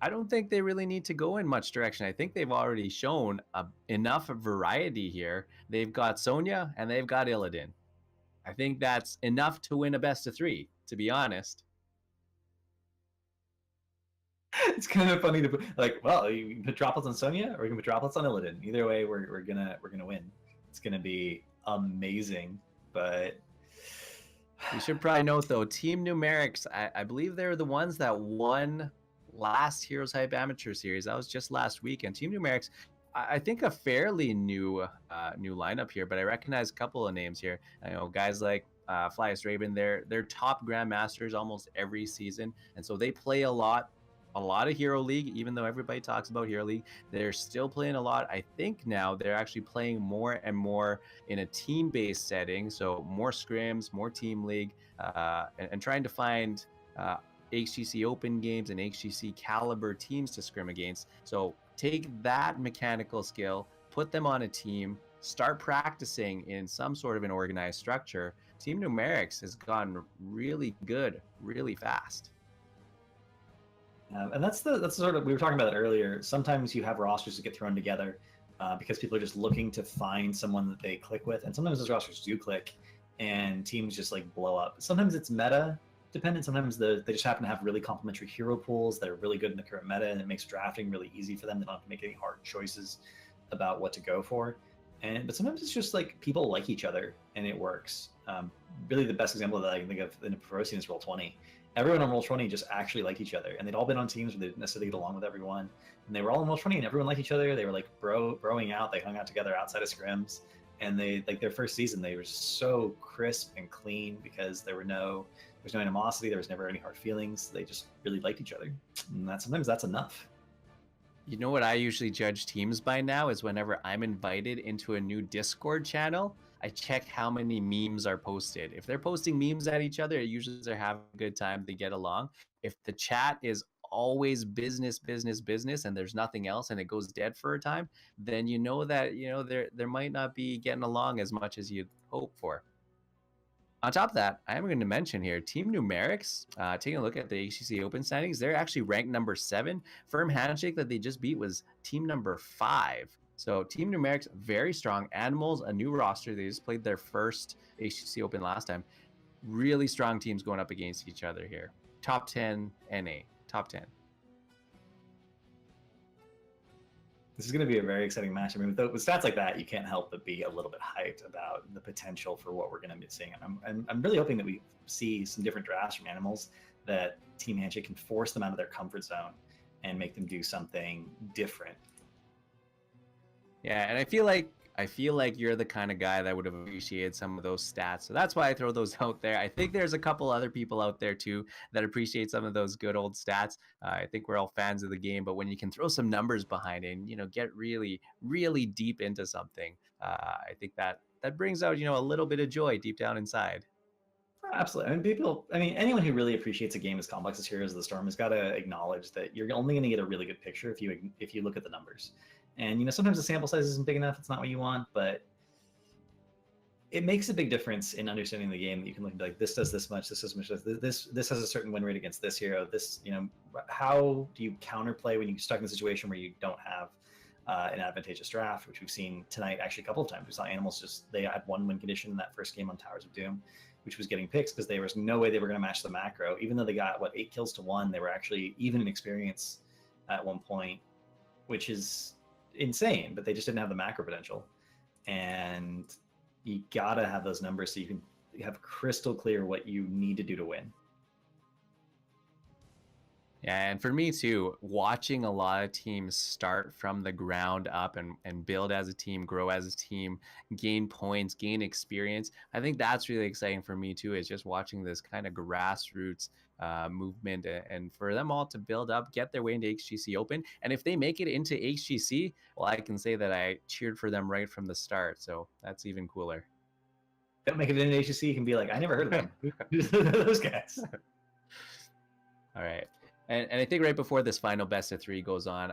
I don't think they really need to go in much direction. I think they've already shown enough variety here. They've got Sonya, and they've got Illidan. I think that's enough to win a best of 3, to be honest. It's kind of funny to put, you can put droplets on Sonya, or you can put droplets on Illidan. Either way, we're gonna win. It's gonna be amazing. But we should probably note, though, Team Numerics, I believe they're the ones that won last HeroesHype Amateur Series. That was just last week. And Team Numerics, I think a fairly new lineup here, but I recognize a couple of names here. I know guys like Flyest Raven, they're top grandmasters almost every season, and so they play a lot of Hero League. Even though everybody talks about Hero League, they're still playing a lot. I think now they're actually playing more and more in a team-based setting, so more scrims, more team league. and trying to find HGC Open games and HGC caliber teams to scrim against. So take that mechanical skill, put them on a team, start practicing in some sort of an organized structure. Team Numerics has gotten really good, really fast. And that's the sort of, we were talking about it earlier. Sometimes you have rosters that get thrown together because people are just looking to find someone that they click with, and sometimes those rosters do click, and teams just like blow up. Sometimes it's meta dependent. Sometimes they just happen to have really complementary hero pools that are really good in the current meta, and it makes drafting really easy for them. They don't have to make any hard choices about what to go for. But sometimes it's just like people like each other and it works. Really, the best example that I can think of in a pro scene is Roll20. Everyone on Roll20 just actually liked each other, and they'd all been on teams where they didn't necessarily get along with everyone. And they were all in Roll20, and everyone liked each other. They were like broing out. They hung out together outside of scrims, and they like their first season. They were so crisp and clean because there was no animosity. There was never any hard feelings. They just really liked each other, and sometimes that's enough. You know what I usually judge teams by now is whenever I'm invited into a new Discord channel, I check how many memes are posted. If they're posting memes at each other, it usually they're having a good time, they get along. If the chat is always business, and there's nothing else and it goes dead for a time, then you know that there might not be getting along as much as you'd hope for. On top of that, I am going to mention here, Team Numerics, taking a look at the HCC Open standings, they're actually ranked number 7. Firm handshake that they just beat was team number 5. So Team Numerics, very strong. Animals, a new roster. They just played their first HCC Open last time. Really strong teams going up against each other here. Top 10 NA, top 10. This is going to be a very exciting match. I mean, with stats like that, you can't help but be a little bit hyped about the potential for what we're going to be seeing. And I'm really hoping that we see some different drafts from Animals, that Team Handshake can force them out of their comfort zone and make them do something different. Yeah, and I feel like you're the kind of guy that would have appreciated some of those stats. So that's why I throw those out there. I think there's a couple other people out there too that appreciate some of those good old stats. I think we're all fans of the game, but when you can throw some numbers behind it and, get really, really deep into something, I think that brings out, a little bit of joy deep down inside. Absolutely. I mean, anyone who really appreciates a game as complex as Heroes of the Storm has got to acknowledge that you're only going to get a really good picture if you look at the numbers. And sometimes the sample size isn't big enough. It's not what you want, but it makes a big difference in understanding the game. That you can look and be like, this does this much, this does much, this has a certain win rate against this hero. This, how do you counterplay when you're stuck in a situation where you don't have an advantageous draft, which we've seen tonight actually a couple of times. We saw Animals they had one win condition in that first game on Towers of Doom, which was getting picks because there was no way they were going to match the macro. Even though they got 8 kills to 1, they were actually even in experience at one point, which is insane, but they just didn't have the macro potential. And you gotta have those numbers so you can have crystal clear what you need to do to win. Yeah, and for me too, watching a lot of teams start from the ground up and build as a team, grow as a team, gain points, gain experience. I think that's really exciting for me too, is just watching this kind of grassroots movement and for them all to build up, get their way into HGC Open. And if they make it into HGC, well, I can say that I cheered for them right from the start. So that's even cooler. Don't make it into HGC, you can be like, I never heard of them. Those guys. All right. And I think right before this final best of 3 goes on,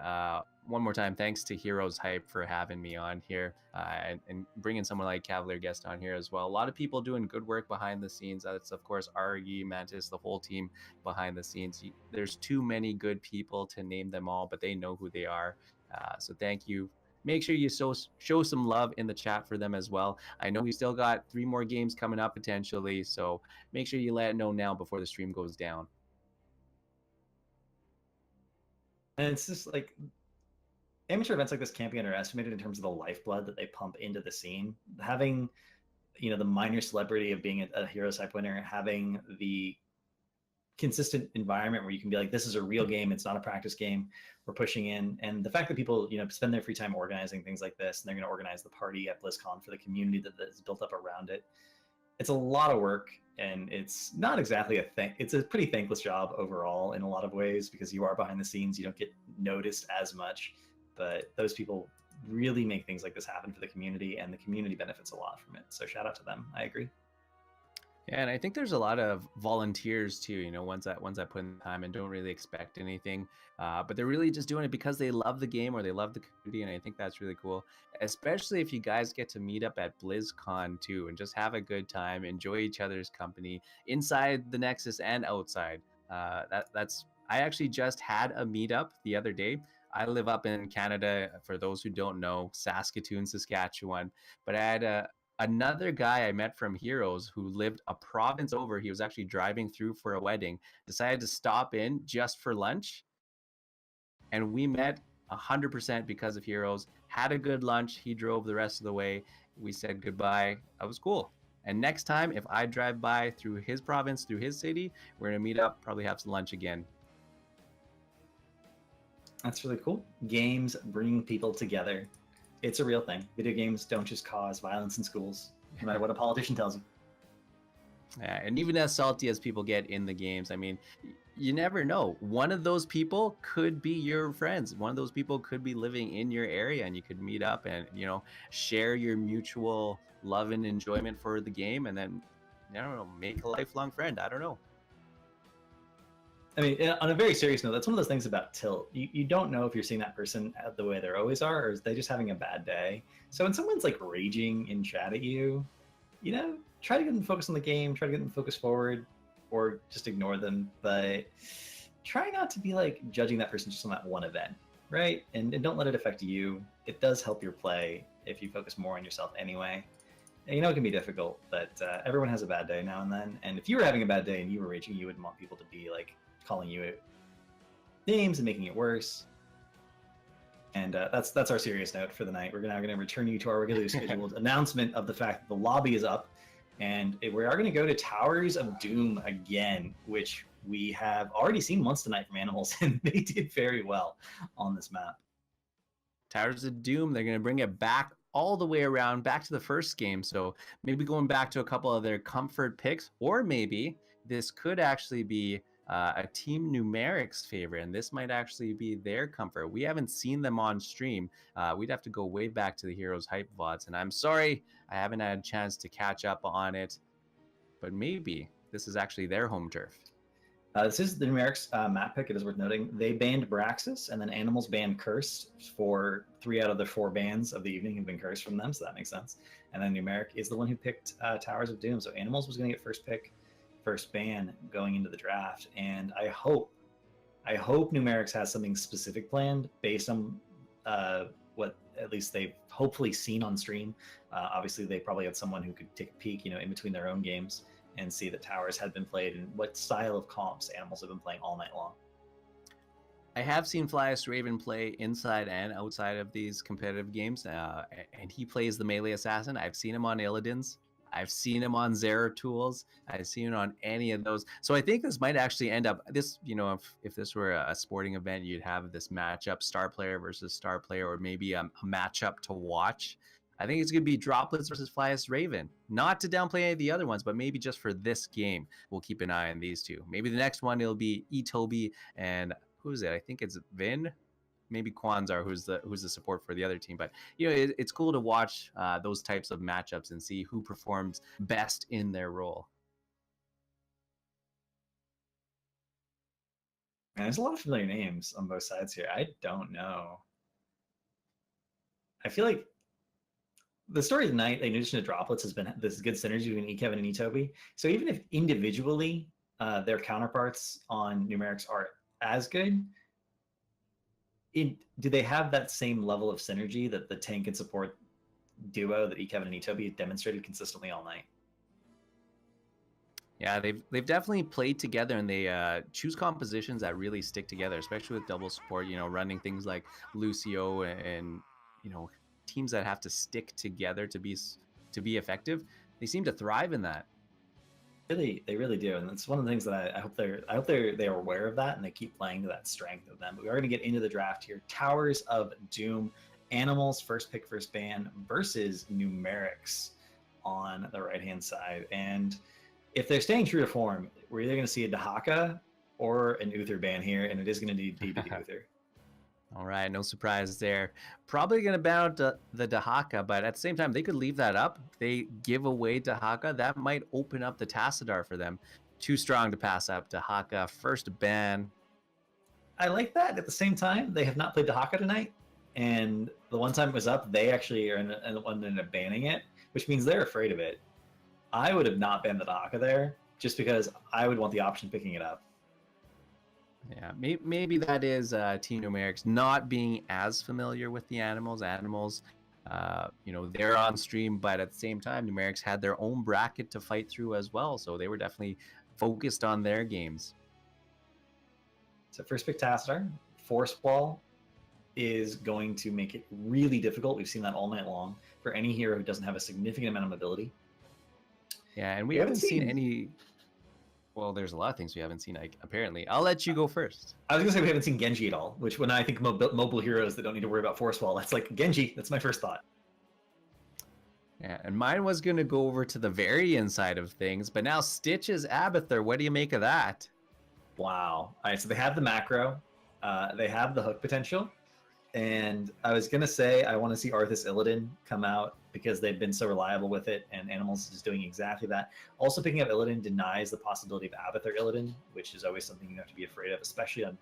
one more time, thanks to HeroesHype for having me on here and bringing someone like Cavalier Guest on here as well. A lot of people doing good work behind the scenes. That's, of course, Argy, Mantis, the whole team behind the scenes. There's too many good people to name them all, but they know who they are. So thank you. Make sure you show some love in the chat for them as well. I know we still got 3 more games coming up potentially, so make sure you let it know now before the stream goes down. And it's just like amateur events like this can't be underestimated in terms of the lifeblood that they pump into the scene. Having, the minor celebrity of being a HeroesHype winner, having the consistent environment where you can be like, this is a real game. It's not a practice game. We're pushing in. And the fact that people, spend their free time organizing things like this, and they're going to organize the party at BlizzCon for the community that's built up around it. It's a lot of work, and it's not exactly a thing. It's a pretty thankless job overall in a lot of ways because you are behind the scenes. You don't get noticed as much, but those people really make things like this happen for the community, and the community benefits a lot from it. So shout out to them. I agree. Yeah, and I think there's a lot of volunteers too. Ones that put in time and don't really expect anything, but they're really just doing it because they love the game or they love the community, and I think that's really cool. Especially if you guys get to meet up at BlizzCon too and just have a good time, enjoy each other's company inside the Nexus and outside. That's I actually just had a meetup the other day. I live up in Canada, for those who don't know, Saskatoon, Saskatchewan. But I had another guy I met from Heroes who lived a province over. He was actually driving through for a wedding, decided to stop in just for lunch. And we met 100% because of Heroes, had a good lunch. He drove the rest of the way. We said goodbye. That was cool. And next time, if I drive by through his province, through his city, we're going to meet up, probably have some lunch again. That's really cool. Games bring people together. It's a real thing. Video games don't just cause violence in schools, no matter what a politician tells you. Yeah, and even as salty as people get in the games, I mean, you never know. One of those people could be your friends. One of those people could be living in your area, and you could meet up and, share your mutual love and enjoyment for the game, and then, I don't know, make a lifelong friend. I don't know. I mean, on a very serious note, that's one of those things about tilt. You don't know if you're seeing that person the way they always are, or is they just having a bad day. So when someone's like raging in chat at you, try to get them focused on the game, try to get them focused forward, or just ignore them. But try not to be like judging that person just on that one event, right? And don't let it affect you. It does help your play if you focus more on yourself anyway. And it can be difficult, but everyone has a bad day now and then. And if you were having a bad day and you were raging, you wouldn't want people to be like calling you names and making it worse. And that's our serious note for the night. We're now going to return you to our regularly scheduled announcement of the fact that the lobby is up, and we are going to go to Towers of Doom again, which we have already seen once tonight from Animals, and they did very well on this map. Towers of Doom, they're going to bring it back all the way around, back to the first game. So maybe going back to a couple of their comfort picks, or maybe this could actually be a Team Numerics favorite, and this might actually be their comfort. We haven't seen them on stream. We'd have to go way back to the HeroesHype VODs, and I'm sorry I haven't had a chance to catch up on it, but maybe this is actually their home turf. This is the Numerics map pick. It is worth noting. They banned Braxis, and then Animals banned Cursed for 3 out of the 4 bans of the evening have been cursed from them, so that makes sense. And then Numeric is the one who picked Towers of Doom. So Animals was going to get first pick, first ban going into the draft. And I hope Numerics has something specific planned based on what at least they've hopefully seen on stream. Obviously, they probably had someone who could take a peek, in between their own games and see that Towers had been played and what style of comps Animals have been playing all night long. I have seen Flyest Raven play inside and outside of these competitive games, and he plays the melee assassin. I've seen him on Illidan's. I've seen him on Zeratul. I've seen him on any of those. So I think this might actually end up, if this were a sporting event, you'd have this matchup, star player versus star player, or maybe a matchup to watch. I think it's going to be Droplets versus Flyest Raven. Not to downplay any of the other ones, but maybe just for this game, we'll keep an eye on these two. Maybe the next one, it'll be Etobi and who's it? I think it's Vin. Maybe Kwanzar, who's the support for the other team. But it's cool to watch those types of matchups and see who performs best in their role. Man, there's a lot of familiar names on both sides here. I don't know. I feel like the story of the night, in addition to Droplets, has been this good synergy between Ekevin and Etobi. So even if individually their counterparts on Numerics are as good, do they have that same level of synergy that the tank and support duo that Ekevin and Etobi have demonstrated consistently all night? Yeah, they've definitely played together, and they choose compositions that really stick together, especially with double support. Running things like Lucio and teams that have to stick together to be effective. They seem to thrive in that. They really do, and it's one of the things that I hope they're aware of that, and they keep playing to that strength of them. But we are going to get into the draft here. Towers of Doom, Animals first pick, first ban versus Numerics on the right hand side. And if they're staying true to form, we're either going to see a Dahaka or an Uther ban here, and it is going to need DB Uther. All right, no surprise there. Probably going to ban out the Dahaka, but at the same time, they could leave that up. They give away Dahaka. That might open up the Tassadar for them. Too strong to pass up. Dahaka, first ban. I like that. At the same time, they have not played Dahaka tonight, and the one time it was up, they actually are the one that ended up banning it, which means they're afraid of it. I would have not banned the Dahaka there, just because I would want the option of picking it up. Yeah, maybe that is Team Numerics not being as familiar with the animals. Animals, they're on stream, but at the same time, Numerics had their own bracket to fight through as well, so they were definitely focused on their games. So first pick Tassadar. Force Wall is going to make it really difficult. We've seen that all night long for any hero who doesn't have a significant amount of mobility. Yeah, and we haven't seen any... Well, there's a lot of things we haven't seen, apparently. I'll let you go first. I was going to say we haven't seen Genji at all, which when I think mobile heroes that don't need to worry about Force Wall, that's like Genji. That's my first thought. Yeah, and mine was going to go over to the very inside of things, but now Stitch's Abathur. What do you make of that? Wow. All right, so they have the macro. They have the hook potential. And I was going to say I want to see Arthas Illidan come out because they've been so reliable with it, and Animals is doing exactly that. Also, picking up Illidan denies the possibility of Abathur Illidan, which is always something you have to be afraid of, especially on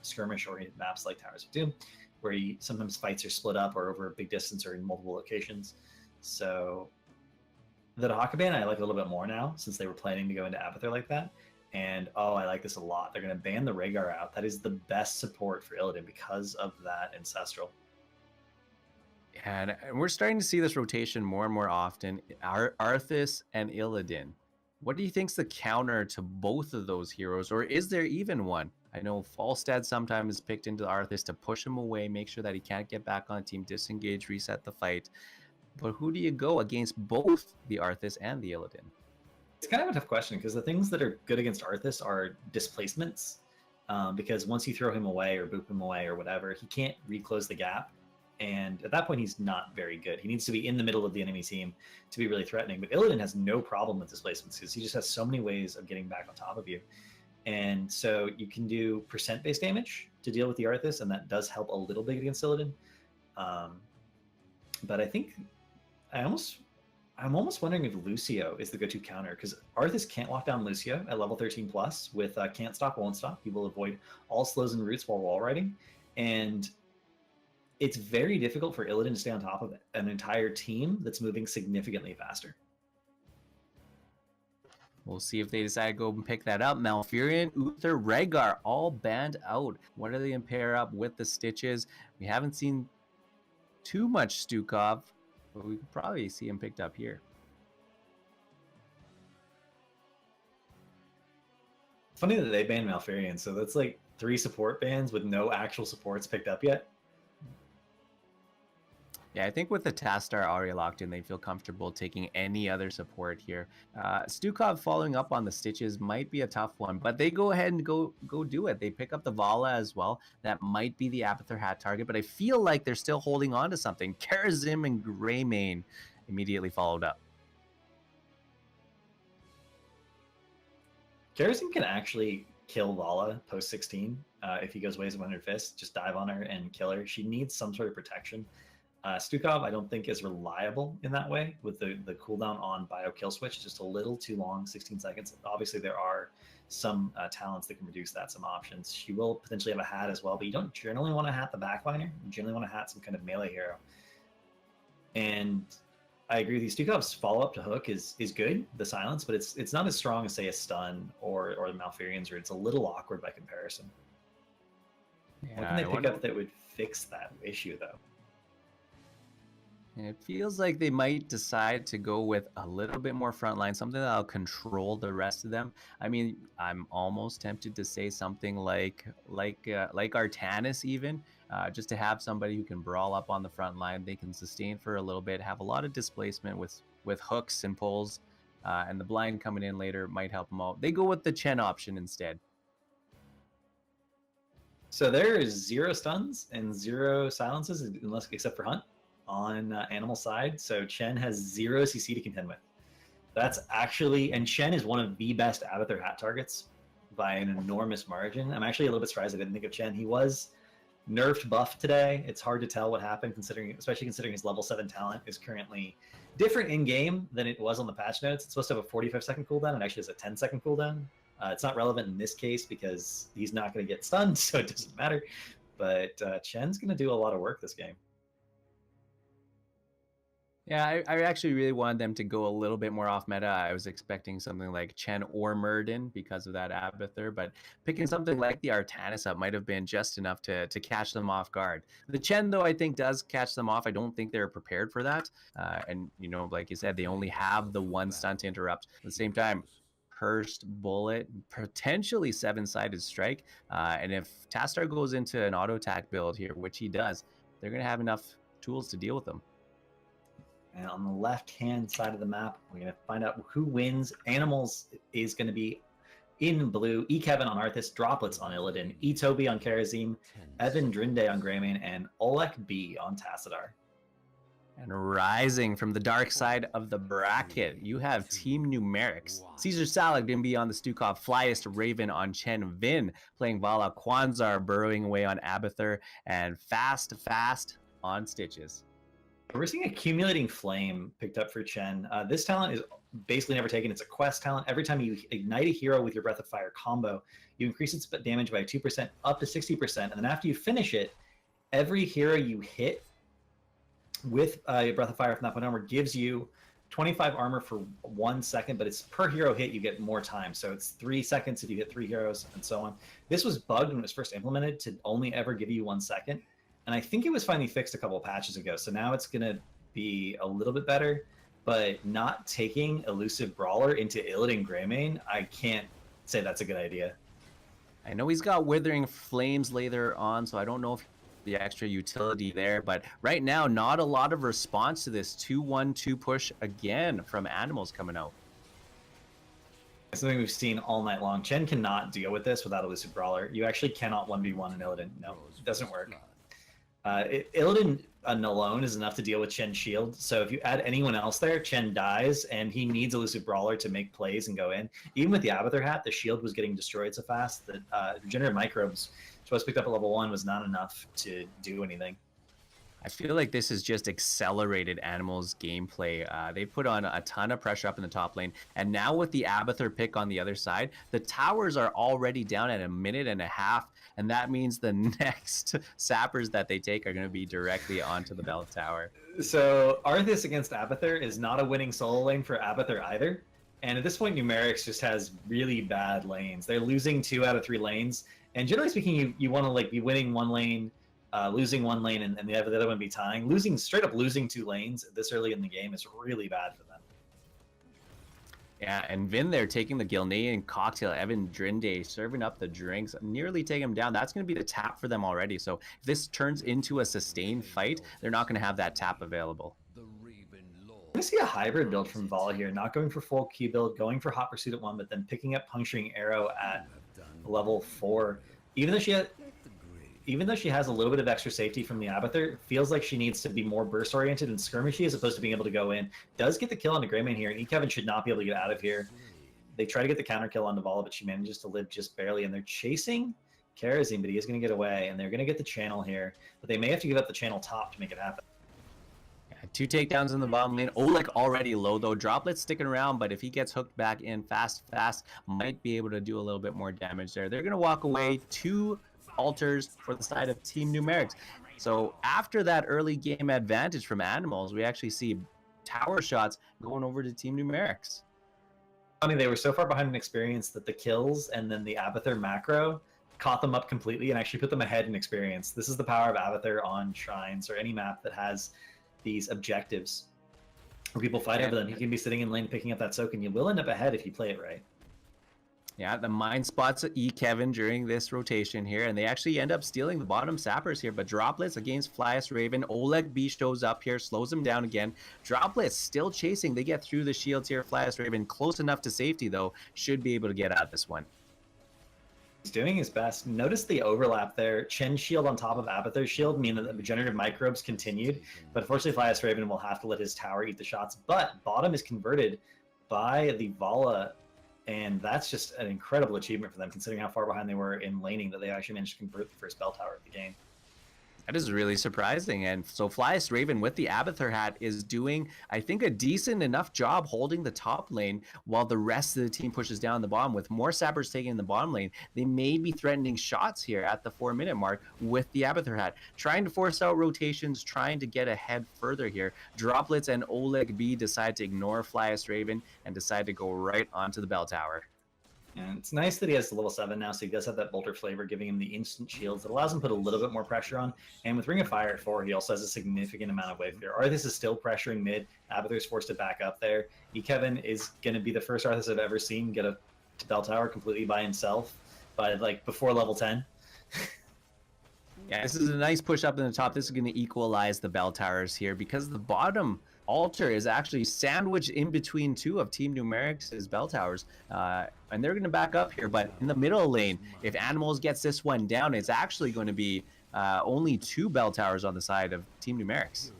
skirmish-oriented maps like Towers of Doom, where sometimes fights are split up or over a big distance or in multiple locations. So the Dahaka ban I like a little bit more now, since they were planning to go into Abathur like that. And I like this a lot. They're going to ban the Rhaegar out. That is the best support for Illidan because of that Ancestral. And we're starting to see this rotation more and more often. Arthas and Illidan. What do you think's the counter to both of those heroes, or is there even one? I know Falstad sometimes is picked into Arthas to push him away, make sure that he can't get back on the team, disengage, reset the fight. But who do you go against both the Arthas and the Illidan? It's kind of a tough question because the things that are good against Arthas are displacements. Because once you throw him away or boop him away or whatever, he can't reclose the gap. And at that point, he's not very good. He needs to be in the middle of the enemy team to be really threatening. But Illidan has no problem with displacements because he just has so many ways of getting back on top of you. And so you can do percent-based damage to deal with the Arthas, and that does help a little bit against Illidan. But I think I'm almost wondering if Lucio is the go-to counter, because Arthas can't lock down Lucio at level 13 plus with can't stop, won't stop. He will avoid all slows and roots while wall riding. And it's very difficult for Illidan to stay on top of an entire team that's moving significantly faster. We'll see if they decide to go and pick that up. Malfurion, Uther, Rhaegar, all banned out. What are they going to pair up with the Stitches? We haven't seen too much Stukov, but we could probably see him picked up here. Funny that they banned Malfurion, so that's like 3 support bans with no actual supports picked up yet. Yeah, I think with the Tastar already locked in, they feel comfortable taking any other support here. Stukov following up on the Stitches might be a tough one, but they go ahead and go do it. They pick up the Vala as well. That might be the Abathur hat target, but I feel like they're still holding on to something. Karazim and Greymane immediately followed up. Karazim can actually kill Vala post 16 if he goes Ways of 100 Fists. Just dive on her and kill her. She needs some sort of protection. Stukov, I don't think is reliable in that way with the cooldown on bio kill switch. It's just a little too long, 16 seconds. Obviously, there are some talents that can reduce that, some options. She will potentially have a hat as well, but you don't generally want to hat the backliner. You generally want to hat some kind of melee hero. And I agree with you. Stukov's follow-up to hook is good, the silence, but it's not as strong as, say, a stun or the Malfurions, or it's a little awkward by comparison. Yeah, what can they pick up that would fix that issue, though? And it feels like they might decide to go with a little bit more frontline, something that'll control the rest of them. I mean, I'm almost tempted to say something like Artanis even, just to have somebody who can brawl up on the front line. They can sustain for a little bit, have a lot of displacement with hooks and pulls, and the blind coming in later might help them out. They go with the Chen option instead. So there is 0 stuns and 0 silences, except for Hunt on animal side. So Chen has 0 CC to contend with. That's actually, and Chen is one of the best Abathur hat targets by an enormous margin. I'm actually a little bit surprised I didn't think of Chen. He was nerfed buff today. It's hard to tell what happened, especially considering his level 7 talent is currently different in game than it was on the patch notes. It's supposed to have a 45-second cooldown, and actually has a 10-second cooldown. It's not relevant in this case because he's not going to get stunned, so it doesn't matter. But Chen's going to do a lot of work this game. Yeah, I actually really wanted them to go a little bit more off meta. I was expecting something like Chen or Murden because of that Abathur, but picking something like the Artanis up might have been just enough to catch them off guard. The Chen, though, I think does catch them off. I don't think they're prepared for that. And, you know, like you said, they only have the one stun to interrupt. At the same time, Cursed Bullet, potentially 7-sided strike. And if Tastar goes into an auto attack build here, which he does, they're going to have enough tools to deal with them. And on the left-hand side of the map, we're going to find out who wins. Animals is going to be in blue. Kevin on Arthas, Droplets on Illidan, Toby on Karazim, Evan Drinde on Greymane, and Olek B on Tassadar. And rising from the dark side of the bracket, you have Team Numerics. Caesar Salad going to be on the Stukov, Flyest Raven on Chen Vin, playing Vala, Kwanzar burrowing away on Abathur, and Fast on Stitches. We're seeing Accumulating Flame picked up for Chen. This talent is basically never taken. It's a quest talent. Every time you ignite a hero with your Breath of Fire combo, you increase its damage by 2% up to 60%. And then after you finish it, every hero you hit with Breath of Fire from that point onward gives you 25 armor for 1 second, but it's per hero hit you get more time. So it's 3 seconds if you hit 3 heroes and so on. This was bugged when it was first implemented to only ever give you 1 second. And I think it was finally fixed a couple of patches ago. So now it's going to be a little bit better, but not taking Elusive Brawler into Illidan Greymane, I can't say that's a good idea. I know he's got Withering Flames later on, so I don't know if the extra utility there, but right now, not a lot of response to this 2-1-2 push again from Animals coming out. Something we've seen all night long. Chen cannot deal with this without Elusive Brawler. You actually cannot 1v1 in Illidan. No, it doesn't work. Illidan alone is enough to deal with Chen's shield, so if you add anyone else there, Chen dies, and he needs Elusive Brawler to make plays and go in. Even with the Abathur hat, the shield was getting destroyed so fast that Regenerative Microbes, which was picked up at level 1, was not enough to do anything. I feel like this has just accelerated Animals' gameplay. They put on a ton of pressure up in the top lane, and now with the Abathur pick on the other side, the towers are already down at 1.5 minutes, and that means the next sappers that they take are going to be directly onto the bell tower. So Arthas against Abathur is not a winning solo lane for Abathur either, and at this point Numerics just has really bad lanes. They're losing 2 out of 3 lanes, and generally speaking you want to like be winning 1 lane, losing 1 lane, and the other one be tying. Straight up losing 2 lanes this early in the game is really bad for them. Yeah, and Vin there taking the Gilnean cocktail, Evan Drinde serving up the drinks, nearly taking him down. That's going to be the tap for them already. So if this turns into a sustained fight, they're not going to have that tap available. I see a hybrid build from Vala here, not going for full Q build, going for Hot Pursuit at 1, but then picking up Puncturing Arrow at level 4. Even though she has a little bit of extra safety from the Abathur, feels like she needs to be more burst oriented and skirmishy as opposed to being able to go in. Does get the kill on the Greymane here, and Kevin should not be able to get out of here. They try to get the counter kill on Vala, but she manages to live just barely, and they're chasing Karazim, but he is going to get away, and they're going to get the channel here, but they may have to give up the channel top to make it happen. 2 takedowns in the bottom lane. Oleg already low though. Droplets sticking around, but if he gets hooked back in fast, might be able to do a little bit more damage there. They're going to walk away. 2 altars for the side of Team Numerics. So after that early game advantage from Animals, we actually see tower shots going over to Team Numerics. Funny, they were so far behind in experience that the kills and then the Abathur macro caught them up completely and actually put them ahead in experience. This is the power of Abathur on shrines or any map that has these objectives where people fight over them. You can be sitting in lane picking up that soak, and you will end up ahead if you play it right. Yeah, the mind spots Kevin during this rotation here, and they actually end up stealing the bottom sappers here, but Droplets against Flyest Raven. Oleg B shows up here, slows him down again. Droplets still chasing. They get through the shields here. Flyest Raven close enough to safety, though. Should be able to get out this one. He's doing his best. Notice the overlap there. Chen's shield on top of Abathur's shield mean that the regenerative microbes continued, but unfortunately Flyest Raven will have to let his tower eat the shots. But bottom is converted by the Vala, and that's just an incredible achievement for them considering how far behind they were in laning that they actually managed to convert the first bell tower of the game. That is really surprising. And so Flyest Raven with the Abathur hat is doing, I think, a decent enough job holding the top lane while the rest of the team pushes down the bottom. With more sappers taking the bottom lane, they may be threatening shots here at the 4-minute mark with the Abathur hat, trying to force out rotations, trying to get ahead further here. Droplets and Oleg B decide to ignore Flyest Raven and decide to go right onto the bell tower. And it's nice that he has the level 7 now, so he does have that bolter flavor, giving him the instant shields that allows him to put a little bit more pressure on. And with Ring of Fire at 4, he also has a significant amount of wave clear. Arthas is still pressuring mid. Abathur's forced to back up there. Kevin is going to be the first Arthas I've ever seen get a bell tower completely by himself, by like before level 10. Yeah, this is a nice push up in the top. This is going to equalize the bell towers here because the bottom altar is actually sandwiched in between two of Team Numerics' bell towers. And they're going to back up here, but in the middle lane, if Animals gets this one down, it's actually going to be only 2 bell towers on the side of Team Numerics.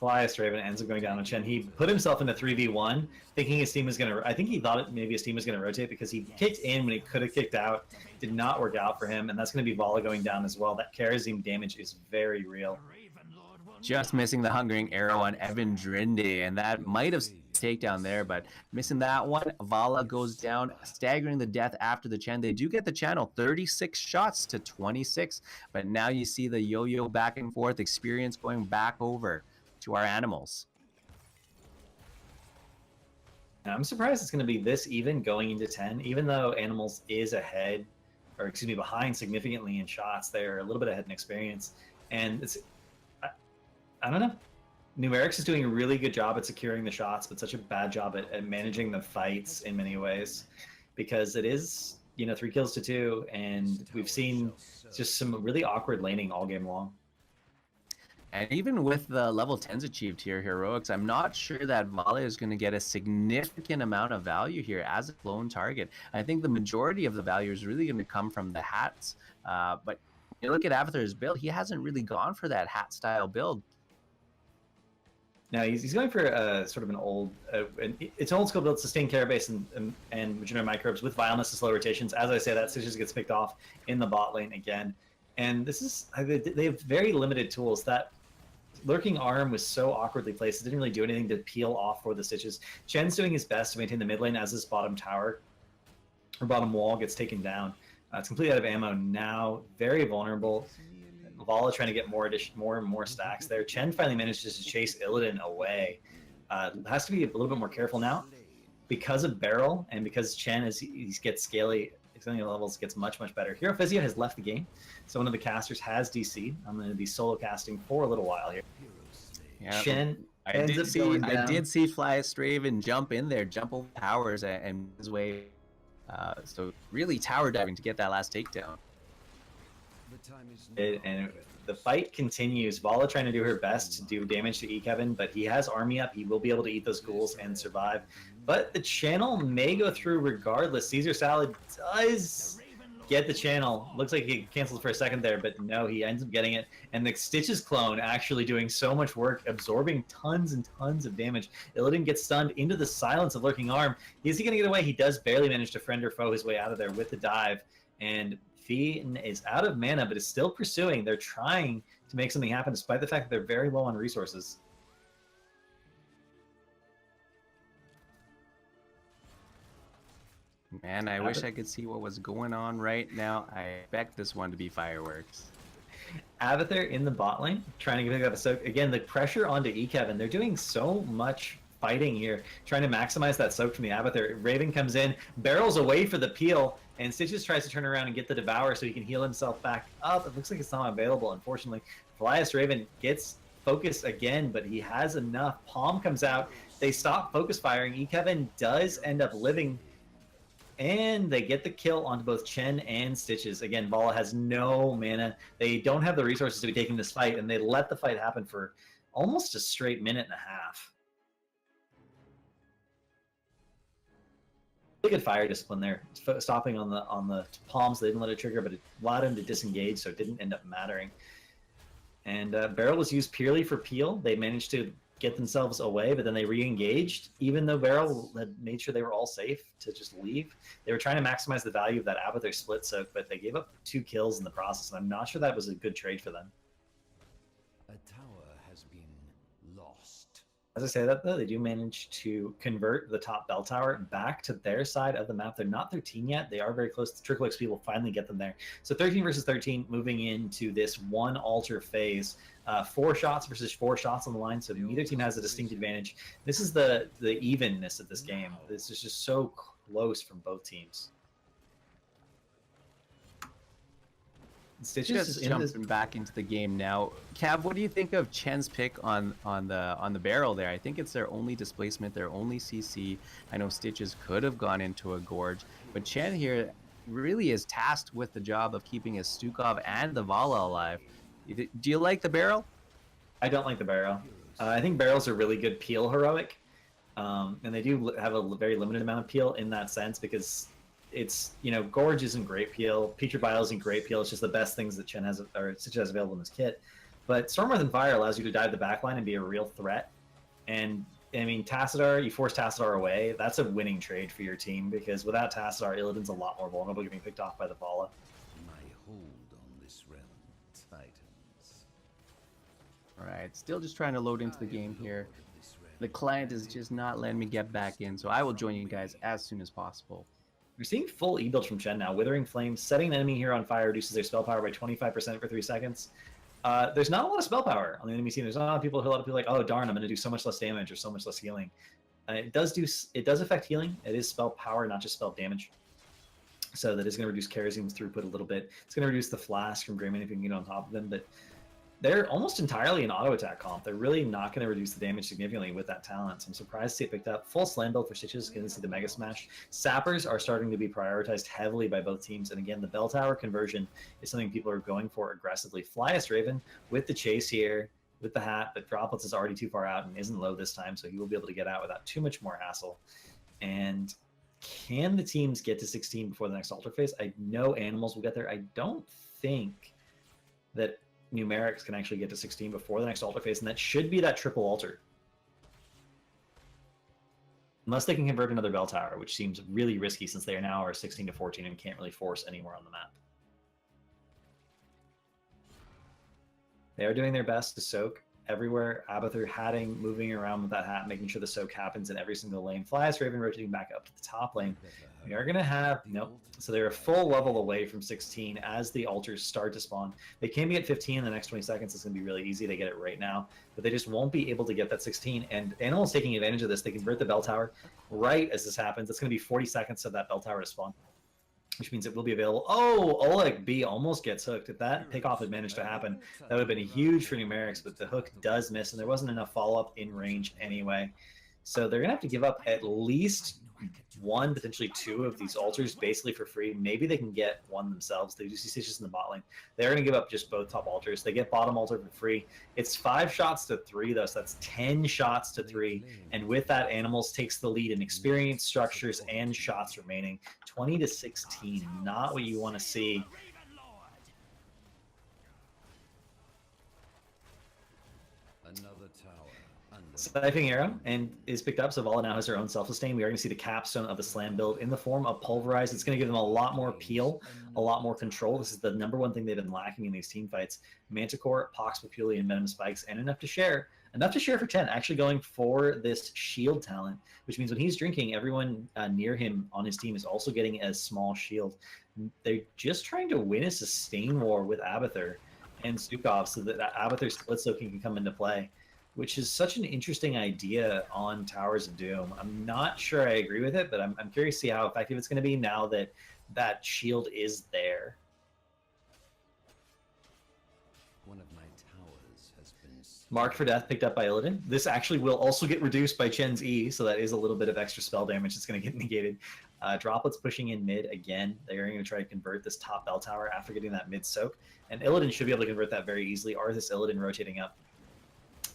Flyest Raven ends up going down on Chen. He put himself in a 3v1, thinking his team was going to... I think he thought maybe his team was going to rotate because he kicked in when he could have kicked out. Did not work out for him, and that's going to be Vala going down as well. That Karazim damage is very real. Just missing the Hungering Arrow on Evan Drinde, and that might have takedown there, but missing that one. Vala goes down, staggering the death after the Chen. They do get the channel, 36 shots to 26, but now you see the yo-yo back and forth, experience going back over to our Animals. I'm surprised it's going to be this even going into 10, even though Animals is ahead, or excuse me, behind significantly in shots. They're a little bit ahead in experience, and it's... I don't know. Numerics is doing a really good job at securing the shots, but such a bad job at managing the fights in many ways, because it is, 3 kills to 2, and we've seen just some really awkward laning all game long. And even with the level 10s achieved here, Heroics, I'm not sure that Vala is going to get a significant amount of value here as a lone target. I think the majority of the value is really going to come from the hats, but you look at Avatar's build, he hasn't really gone for that hat style build. Now he's going for a sort of an old, it's an old school build, sustain care base and regenerate microbes with vileness and slow rotations. As I say, that Stitches gets picked off in the bot lane again, and this is they have very limited tools. That lurking arm was so awkwardly placed; it didn't really do anything to peel off for the Stitches. Chen's doing his best to maintain the mid lane as this bottom tower or bottom wall gets taken down. It's completely out of ammo now, very vulnerable. Vala trying to get more and more stacks there. Chen finally manages to chase Illidan away. Has to be a little bit more careful now because of Barrel and because Chen he gets scaling levels gets much better. Hero Physio has left the game, so one of the casters has DC. I'm going to be solo casting for a little while here. Yeah, Chen I did see Flyest Raven jump in there, jump over towers and his way. So really tower diving to get that last takedown. And the fight continues. Vala trying to do her best to do damage to Kevin, but he has army up. He will be able to eat those ghouls and survive. But the channel may go through regardless. Caesar Salad does get the channel. Looks like he canceled for a second there, but no, he ends up getting it. And the Stitches clone actually doing so much work, absorbing tons and tons of damage. Illidan gets stunned into the silence of Lurking Arm. Is he going to get away? He does barely manage to friend or foe his way out of there with the dive. And Fee is out of mana, but is still pursuing. They're trying to make something happen, despite the fact that they're very low on resources. Man, I wish I could see what was going on right now. I expect this one to be fireworks. Avatar in the bot lane, trying to pick up a soak. Again, the pressure onto Kevin. They're doing so much fighting here, trying to maximize that soak from the Avatar. Raven comes in, barrels away for the peel, and Stitches tries to turn around and get the Devour so he can heal himself back up. It looks like it's not available, unfortunately. Flyest Raven gets focused again, but he has enough. Palm comes out. They stop focus firing. Kevin does end up living, and they get the kill onto both Chen and Stitches. Again, Vala has no mana. They don't have the resources to be taking this fight, and they let the fight happen for almost a straight minute and a half. Good fire discipline there, stopping on the palms. They didn't let it trigger, but it allowed him to disengage, so it didn't end up mattering. And Barrel was used purely for peel. They managed to get themselves away, but then they re-engaged, even though Barrel had made sure they were all safe to just leave. They were trying to maximize the value of that Avatar split soak, but they gave up 2 kills in the process, and I'm not sure that was a good trade for them. A tower has been lost. As I say that, though, they do manage to convert the top bell tower back to their side of the map. They're not 13 yet. They are very close. The Triple XP will finally get them there. So 13 versus 13, moving into this one altar phase. 4 shots versus 4 shots on the line, so neither team has a distinct advantage. This is the evenness of this game. This is just so close from both teams. Stitches Just is jumping back into the game now. Cav, what do you think of Chen's pick on the barrel there? I think it's their only displacement, their only CC. I know Stitches could have gone into a gorge, but Chen here really is tasked with the job of keeping his Stukov and the Vala alive. Do you like the barrel? I don't like the barrel. I think barrels are really good peel heroic, and they do have a very limited amount of peel in that sense because it's, you know, Gorge isn't great peel, Petri Bile isn't great peel. It's just the best things that Chen has or Stitch has available in his kit. But Stormwrath and Fire allows you to dive the backline and be a real threat. And I mean, Tassadar, you force Tassadar away. That's a winning trade for your team because without Tassadar, Illidan's a lot more vulnerable getting picked off by the Vala. My hold on this realm tightens. All right, still just trying to load into the game here. The client is just not letting me get back in, so I will join you guys as soon as possible. We're seeing full E-build from Chen now. Withering Flame, setting an enemy here on fire reduces their spell power by 25% for 3 seconds. There's not a lot of spell power on the enemy team. There's not a lot of people who are like, oh darn, I'm going to do so much less damage or so much less healing. It does affect healing. It is spell power, not just spell damage. So that is going to reduce Kerazin's throughput a little bit. It's going to reduce the flash from Greyman if you can get on top of them, but they're almost entirely an auto attack comp. They're really not going to reduce the damage significantly with that talent. So I'm surprised to see it picked up. Full slam build for Stitches. Going to see the Mega Smash. Sappers are starting to be prioritized heavily by both teams. And again, the Bell Tower conversion is something people are going for aggressively. Flyest Raven with the chase here, with the hat, but Droplets is already too far out and isn't low this time, so he will be able to get out without too much more hassle. And can the teams get to 16 before the next altar phase? I know Animals will get there. I don't think that Numerics can actually get to 16 before the next altar phase, and that should be that triple altar. Unless they can convert another bell tower, which seems really risky since they are now 16 to 14 and can't really force anywhere on the map. They are doing their best to soak everywhere. Abathur hatting, moving around with that hat, making sure the soak happens in every single lane. Flyest Raven rotating back up to the top lane. We are going to have, nope. So they're a full level away from 16 as the altars start to spawn. They can be at 15 in the next 20 seconds. It's going to be really easy. They get it right now, but they just won't be able to get that 16. And Animal's taking advantage of this. They convert the bell tower right as this happens. It's going to be 40 seconds of that bell tower to spawn, which means it will be available. Oh, Oleg B almost gets hooked. If that pickoff had managed to happen, that would have been huge for Numerics, but the hook does miss, and there wasn't enough follow-up in range anyway. So they're going to have to give up at least 1, potentially 2 of these altars basically for free. Maybe they can get one themselves. They do see Stitches in the bot lane. They're going to give up just both top altars. They get bottom altar for free. It's 5 shots to 3, though, so that's 10 shots to 3. And with that, Animals takes the lead in experience, structures, and shots remaining. 20 to 16, not what you want to see. Another tower under. Siphoning Arrow and is picked up, so Vala now has her own self-sustain. We are going to see the capstone of the slam build in the form of Pulverize. It's going to give them a lot more peel, a lot more control. This is the #1 thing they've been lacking in these team fights. Manticore, Pox, Papuli, and Venom Spikes, and enough to share. Enough to share for 10, actually going for this shield talent, which means when he's drinking, everyone near him on his team is also getting a small shield. They're just trying to win a sustain war with Abathur and Stukov so that Abathur split soaking can come into play, which is such an interesting idea on Towers of Doom. I'm not sure I agree with it, but I'm curious to see how effective it's going to be now that that shield is there. One of my towers has been Marked for Death picked up by Illidan. This actually will also get reduced by Chen's E, so that is a little bit of extra spell damage that's going to get negated. Droplets pushing in mid again. They're going to try to convert this top bell tower after getting that mid soak, and Illidan should be able to convert that very easily. Arthas Illidan rotating up.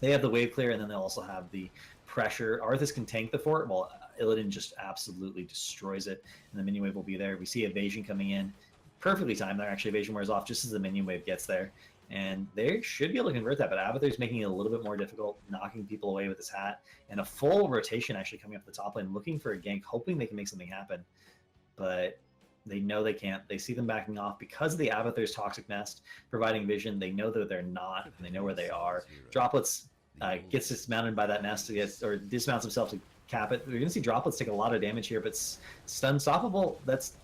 They have the wave clear, and then they'll also have the pressure. Arthas can tank the fort, while Illidan just absolutely destroys it, and the minion wave will be there. We see evasion coming in. Perfectly timed there, actually. Evasion wears off just as the minion wave gets there, and they should be able to convert that, but Abathur's making it a little bit more difficult, knocking people away with his hat, and a full rotation actually coming up the top lane, looking for a gank, hoping they can make something happen. But They know they can't. They see them backing off because of the Abathur's Toxic Nest providing vision. They know that they're not, and they know where they are. Droplets gets dismounted by that nest to get, or dismounts himself to cap it. We're going to see Droplets take a lot of damage here, but Stunstoppable, that's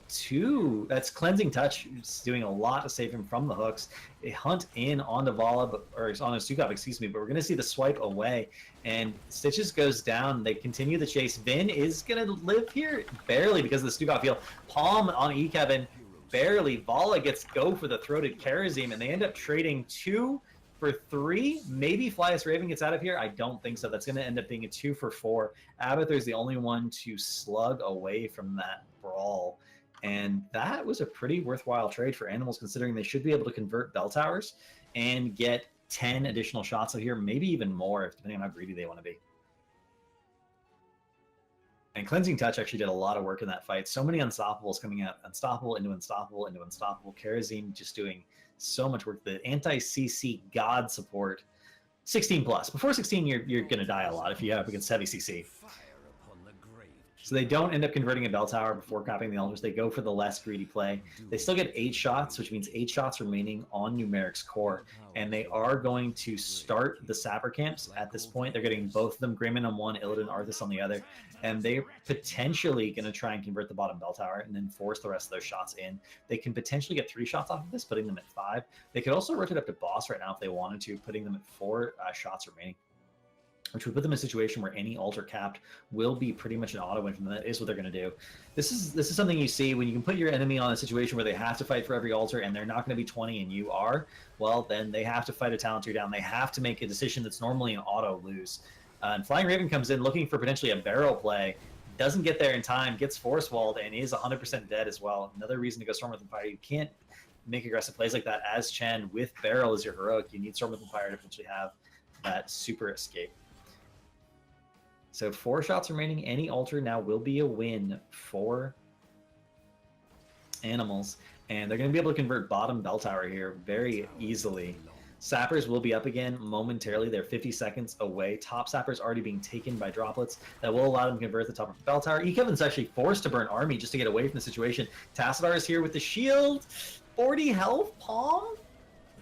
Cleansing Touch. It's doing a lot to save him from the hooks. A hunt in onto Vala, or on Stukov, excuse me, but we're going to see the swipe away, and Stitches goes down. They continue the chase. Vin is going to live here, barely, because of the Stukov heal. Palm on E-Kevin, barely. Vala gets go for the throated Karazim, and they end up trading 2 for 3. Maybe Flyus Raven gets out of here. I don't think so. That's going to end up being a 2 for 4. Abathur is the only one to slug away from that brawl. And that was a pretty worthwhile trade for Animals, considering they should be able to convert bell towers and get 10 additional shots of here, maybe even more, depending on how greedy they want to be. And Cleansing Touch actually did a lot of work in that fight. So many unstoppables coming out. Unstoppable into unstoppable into unstoppable. Karazim just doing so much work. The anti-CC God support, 16 plus. Before 16, you're going to die a lot if you have against heavy CC. So they don't end up converting a bell tower before capping the altars. They go for the less greedy play. They still get 8 shots, which means 8 shots remaining on Numerics core. And they are going to start the Sapper camps at this point. They're getting both of them, Grayman on one, Illidan, Arthas on the other. And they're potentially going to try and convert the bottom bell tower and then force the rest of those shots in. They can potentially get 3 shots off of this, putting them at 5. They could also rotate up to boss right now if they wanted to, putting them at 4 shots remaining, which would put them in a situation where any altar capped will be pretty much an auto win from them. That is what they're going to do. This is something you see when you can put your enemy on a situation where they have to fight for every altar and they're not going to be 20 and you are. Well, then they have to fight a talent tier down. They have to make a decision that's normally an auto lose. And Flying Raven comes in looking for potentially a barrel play, doesn't get there in time, gets force walled, and is 100% dead as well. Another reason to go Storm Within Fire. You can't make aggressive plays like that as Chen with barrel as your heroic. You need Storm Within Fire to potentially have that super escape. So 4 shots remaining. Any altar now will be a win for Animals. And they're going to be able to convert bottom bell tower here very easily. Sappers will be up again momentarily. They're 50 seconds away. Top Sappers already being taken by Droplets. That will allow them to convert the top of the bell tower. E-Kevin's actually forced to burn Army just to get away from the situation. Tassadar is here with the shield. 40 health. Palm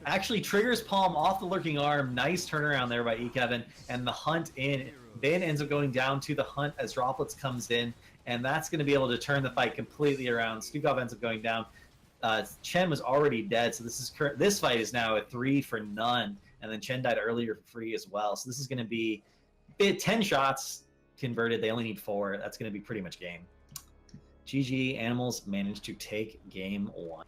actually triggers Palm off the Lurking Arm. Nice turnaround there by E-Kevin. And the hunt in. Van ends up going down to the hunt as Droplets comes in. And that's going to be able to turn the fight completely around. Stukov ends up going down. Chen was already dead, so this fight is now a 3 for none, and then Chen died earlier for free as well. So this is going to be 10 shots converted. They only need 4. That's going to be pretty much game. GG. Animals managed to take game 1.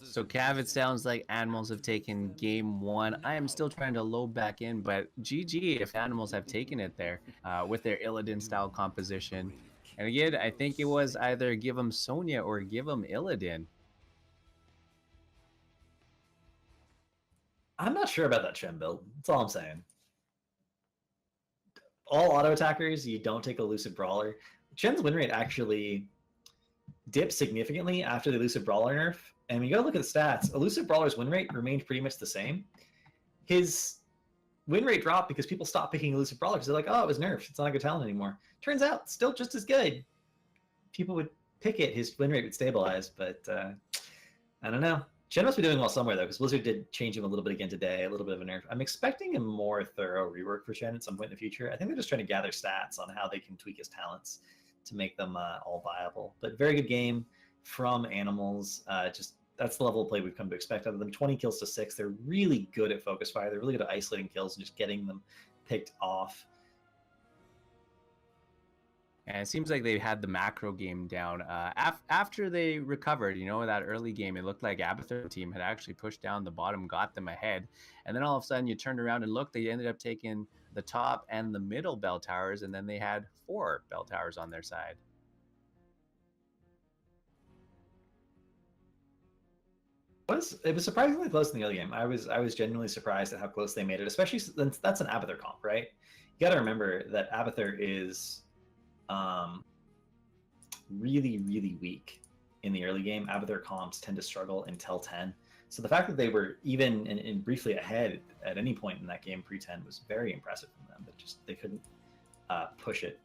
So Cav, it sounds like Animals have taken game 1. I am still trying to load back in, but GG if Animals have taken it there with their Illidan style composition. And again, I think it was either give him Sonya or give him Illidan. I'm not sure about that Chen build. That's all I'm saying. All auto attackers, you don't take Elusive Brawler. Chen's win rate actually dipped significantly after the Elusive Brawler nerf. And you gotta look at the stats. Elusive Brawler's win rate remained pretty much the same. His win rate dropped because people stopped picking Elusive Brawler because they're like, oh, it was nerfed. It's not a good talent anymore. Turns out, still just as good. People would pick it. His win rate would stabilize, but I don't know. Chen must be doing well somewhere, though, because Blizzard did change him a little bit again today, a little bit of a nerf. I'm expecting a more thorough rework for Chen at some point in the future. I think they're just trying to gather stats on how they can tweak his talents to make them all viable. But very good game from Animals. Just that's the level of play we've come to expect out of them. 20 kills to 6. They're really good at focus fire. They're really good at isolating kills and just getting them picked off. And it seems like they had the macro game down. After they recovered, you know, that early game, it looked like Abathur team had actually pushed down the bottom, got them ahead. And then all of a sudden you turned around and look, they ended up taking the top and the middle bell towers, and then they had 4 bell towers on their side. It was surprisingly close in the early game. I was genuinely surprised at how close they made it, especially since that's an Abathur comp, right? You got to remember that Abathur is really, really weak in the early game. Abathur comps tend to struggle until 10. So the fact that they were even and briefly ahead at any point in that game pre-10 was very impressive from them, but just they couldn't push it.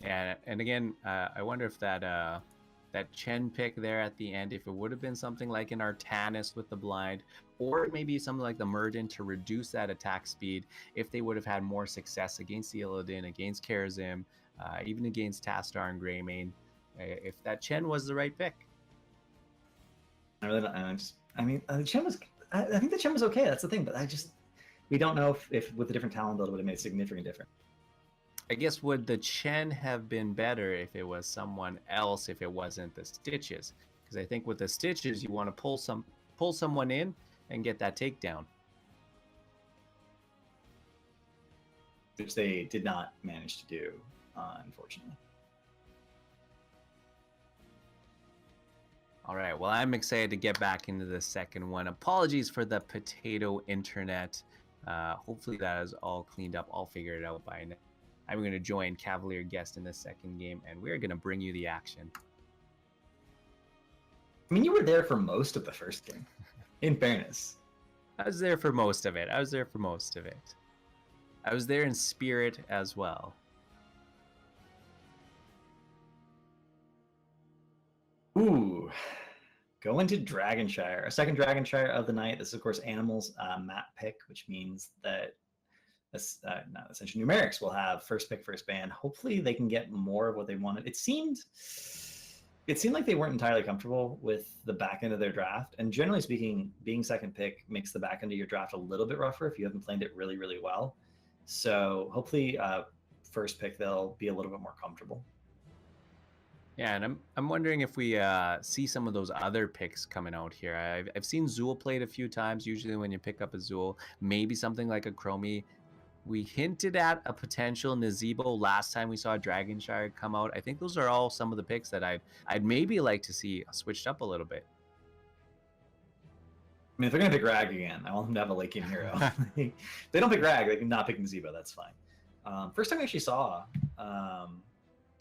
And again, I wonder if that Chen pick there at the end, if it would have been something like an Artanis with the blind, or maybe something like the Murden to reduce that attack speed, if they would have had more success against the Illidan, against Karazim, even against Tastar and Greymane, if that Chen was the right pick. I really don't. I mean, Chen was. I think the Chen was okay. That's the thing, but we don't know if with a different talent build it would have made a significant difference. I guess would the Chen have been better if it was someone else, if it wasn't the Stitches? Because I think with the Stitches, you want to pull someone in and get that takedown. Which they did not manage to do, unfortunately. All right, well, I'm excited to get back into the second one. Apologies for the potato internet. Hopefully that is all cleaned up. I'll figure it out by now. I'm going to join Cavalier Guest in the second game, and we're going to bring you the action. I mean, you were there for most of the first game, in fairness. I was there for most of it. I was there in spirit as well. Ooh, going to Dragonshire. A second Dragonshire of the night. This is, of course, Animals map pick, which means that not Ascension, Numerics will have first pick, first ban. Hopefully they can get more of what they wanted. It seemed like they weren't entirely comfortable with the back end of their draft. And generally speaking, being second pick makes the back end of your draft a little bit rougher if you haven't planned it really, really well. So hopefully first pick, they'll be a little bit more comfortable. Yeah, and I'm wondering if we see some of those other picks coming out here. I've seen Zool played a few times. Usually when you pick up a Zool, maybe something like a Chromie. We hinted at a potential Nazebo last time we saw Dragonshire come out. I think those are all some of the picks that I'd maybe like to see switched up a little bit. I mean, if they're going to pick Rag again, I want them to have a late game hero. If they don't pick Rag, they can not pick Nazebo. That's fine. First time I actually saw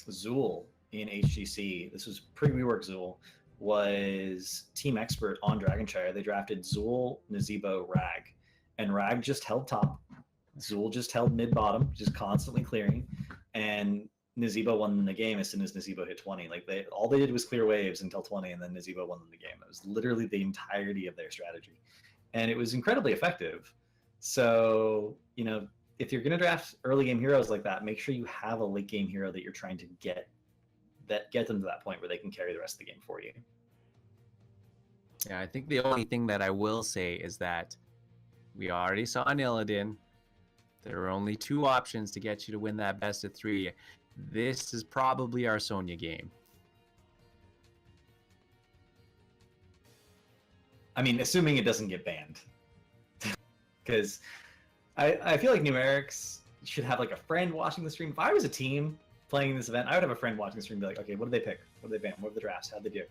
Zool in HGC, this was pre-rework Zool, was Team Expert on Dragonshire. They drafted Zool, Nazebo, Rag. And Rag just held top. Zool just held mid-bottom, just constantly clearing. And Nazebo won the game as soon as Nazebo hit 20. Like all they did was clear waves until 20, and then Nazebo won the game. It was literally the entirety of their strategy. And it was incredibly effective. So, if you're going to draft early game heroes like that, make sure you have a late game hero that you're trying to get them to that point where they can carry the rest of the game for you. Yeah, I think the only thing that I will say is that we already saw an Illidan. There are only two options to get you to win that best of 3. This is probably our Sonya game. I mean, assuming it doesn't get banned. Because I feel like Numerics should have like a friend watching the stream. If I was a team playing this event, I would have a friend watching the stream and be like, okay, what did they pick? What did they ban? What were the drafts? How'd they do?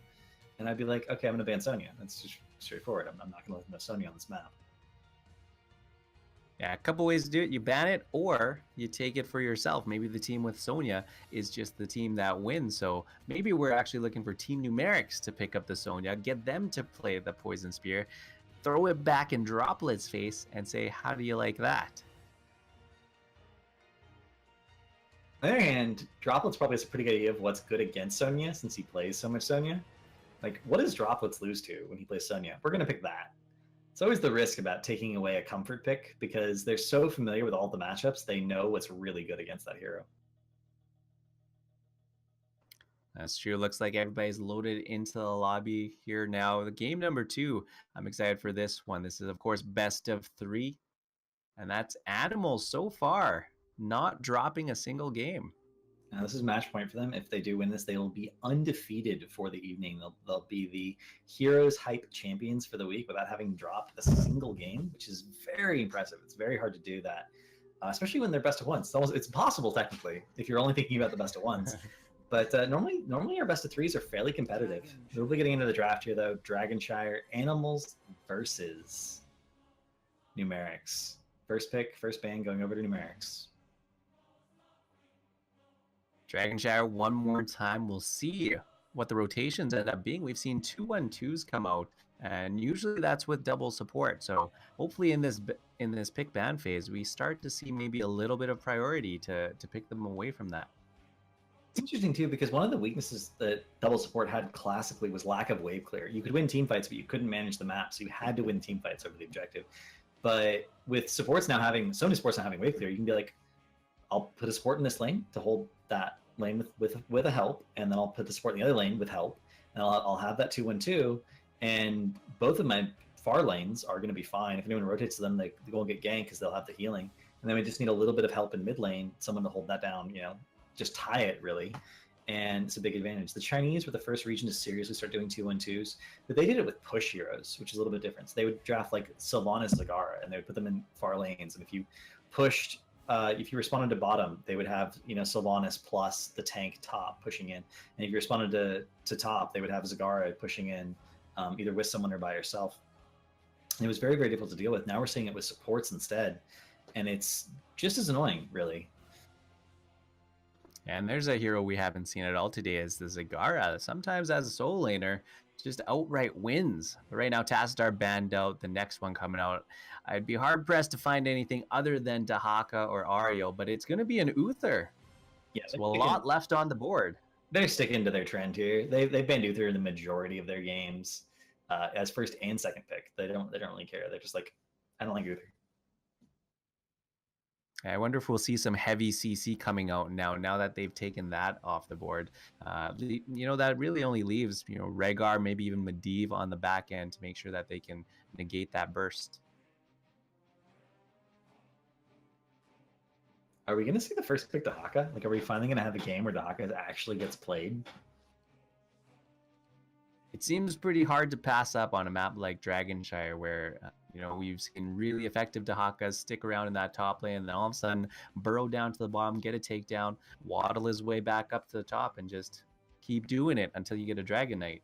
And I'd be like, okay, I'm going to ban Sonya. That's just straightforward. I'm not going to let them know Sonya on this map. Yeah, a couple ways to do it. You ban it, or you take it for yourself. Maybe the team with Sonya is just the team that wins. So maybe we're actually looking for Team Numerics to pick up the Sonya, get them to play the Poison Spear, throw it back in Droplet's face, and say, how do you like that? On the other hand, Droplets probably has a pretty good idea of what's good against Sonya since he plays so much Sonya. Like, what does Droplets lose to when he plays Sonya? We're going to pick that. It's always the risk about taking away a comfort pick because they're so familiar with all the matchups, they know what's really good against that hero. That's true. Looks like everybody's loaded into the lobby here now. The game number 2, I'm excited for this one. This is, of course, best of 3. And that's Animals so far, not dropping a single game. Now, this is match point for them. If they do win this, they will be undefeated for the evening. They'll be the HeroesHype champions for the week without having dropped a single game, which is very impressive. It's very hard to do that, especially when they're best of ones. It's impossible, technically, if you're only thinking about the best of ones. But normally our best of 3s are fairly competitive. We'll be getting into the draft here, though. Dragonshire, Animals versus Numerics. First pick, first ban, going over to Numerics. Dragonshire one more time. We'll see what the rotations end up being. We've seen 2-1-2s come out, and usually that's with double support. So hopefully in this pick ban phase, we start to see maybe a little bit of priority to pick them away from that. It's interesting too because one of the weaknesses that double support had classically was lack of wave clear. You could win team fights, but you couldn't manage the map, so you had to win team fights over the objective. But with supports now having so many supports not having wave clear, you can be like, I'll put a support in this lane to hold that lane with a help, and then I'll put the support in the other lane with help, and I'll have that 2-1-2, and both of my far lanes are going to be fine. If anyone rotates to them, they won't get ganked because they'll have the healing, and then we just need a little bit of help in mid lane, someone to hold that down, just tie it really, and it's a big advantage. The Chinese were the first region to seriously start doing 2-1-2s, but they did it with push heroes, which is a little bit different. So they would draft like Sylvanas Zagara, and they would put them in far lanes, and if you pushed, if you responded to bottom, they would have Sylvanas plus the tank top pushing in, and if you responded to top, they would have Zagara pushing in, either with someone or by yourself. And it was very, very difficult to deal with. Now we're seeing it with supports instead, and it's just as annoying, really. And there's a hero we haven't seen at all today, is the Zagara. Sometimes as a solo laner, just outright wins. But right now, Tassadar banned out. The next one coming out, I'd be hard-pressed to find anything other than Dahaka or Ario, but it's going to be an Uther. Yeah, so a lot left on the board. They're sticking to their trend here. They've banned Uther in the majority of their games as first and second pick. They don't really care. They're just like, I don't like Uther. I wonder if we'll see some heavy CC coming out now that they've taken that off the board. That really only leaves, Rhaegar, maybe even Medivh on the back end to make sure that they can negate that burst. Are we going to see the first pick Dahaka? Like, are we finally going to have a game where Dahaka actually gets played? It seems pretty hard to pass up on a map like Shire, where we've seen really effective Dahakas stick around in that top lane, and then all of a sudden burrow down to the bottom, get a takedown, waddle his way back up to the top, and just keep doing it until you get a Dragon Knight.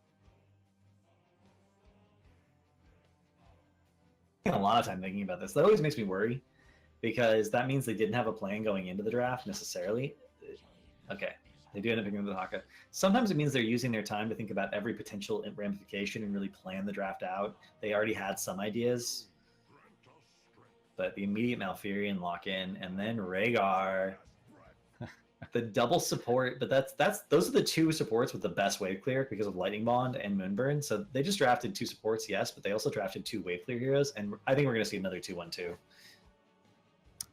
I spent a lot of time thinking about this. That always makes me worry, because that means they didn't have a plan going into the draft necessarily. Okay, they do end up picking up the Dahaka. Sometimes it means they're using their time to think about every potential ramification and really plan the draft out. They already had some ideas, but the immediate Malfurion lock in, and then Rhaegar, the double support. But those are the two supports with the best wave clear because of Lightning Bond and Moonburn. So they just drafted two supports, yes, but they also drafted two wave clear heroes, and I think we're going to see another 2-1-2.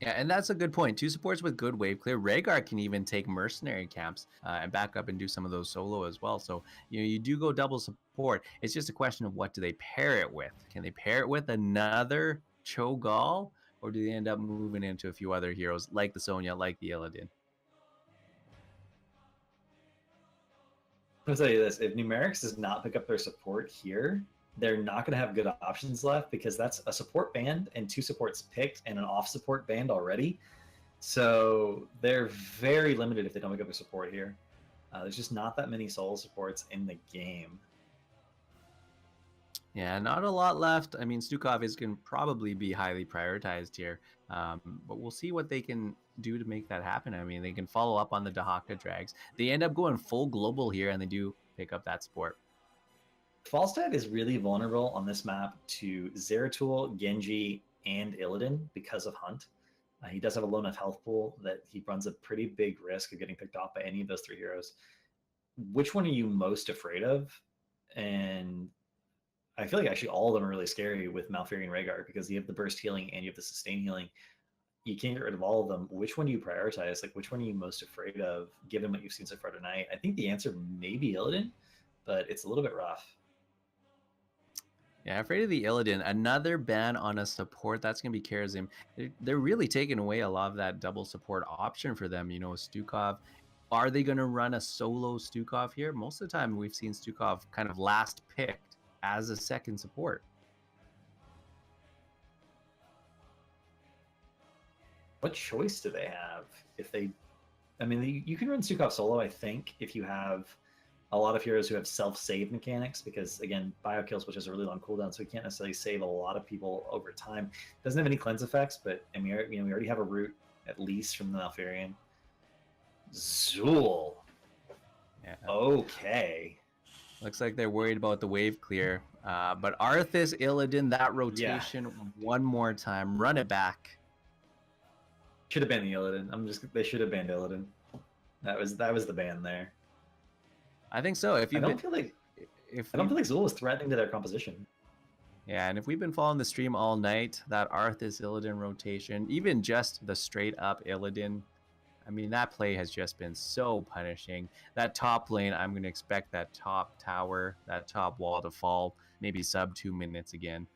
Yeah, and that's a good point. Two supports with good wave clear. Rhaegar can even take mercenary camps and back up and do some of those solo as well. So you do go double support. It's just a question of what do they pair it with? Can they pair it with another Cho'Gall, or do they end up moving into a few other heroes like the Sonya, like the Illidan? I'll tell you this: if Numerics does not pick up their support here, they're not going to have good options left, because that's a support band and two supports picked and an off support band already. So they're very limited if they don't pick up their support here. There's just not that many solo supports in the game. Yeah, not a lot left. I mean, Stukov is going to probably be highly prioritized here, but we'll see what they can do to make that happen. I mean, they can follow up on the Dahaka drags. They end up going full global here, and they do pick up that support. Falstad is really vulnerable on this map to Zeratul, Genji, and Illidan because of Hunt. He does have a low enough health pool that he runs a pretty big risk of getting picked off by any of those three heroes. Which one are you most afraid of? And I feel like actually all of them are really scary with Malfurion and Rhaegar, because you have the burst healing and you have the sustain healing. You can't get rid of all of them. Which one do you prioritize? Like, which one are you most afraid of, given what you've seen so far tonight? I think the answer may be Illidan, but it's a little bit rough. Yeah, afraid of the Illidan. Another ban on a support, that's going to be Karazim. They're really taking away a lot of that double support option for them. Stukov. Are they going to run a solo Stukov here? Most of the time, we've seen Stukov kind of last picked as a second support. What choice do they have? You can run Stukov solo, I think, if you have a lot of heroes who have self-save mechanics, because again, Biokills, which has a really long cooldown, so he can't necessarily save a lot of people over time. Doesn't have any cleanse effects, but we already have a root at least from the Malfurion. Zool. Yeah. Okay. Looks like they're worried about the wave clear. But Arthas, Illidan, that rotation one more time. Run it back. Should have banned the Illidan. They should have banned Illidan. That was the ban there. I think so. If you I don't feel like Zul was threatening to their composition. Yeah, and if we've been following the stream all night, that Arthas Illidan rotation, even just the straight up Illidan, I mean, that play has just been so punishing. That top lane, I'm going to expect that top tower, that top wall to fall, maybe sub 2 minutes again.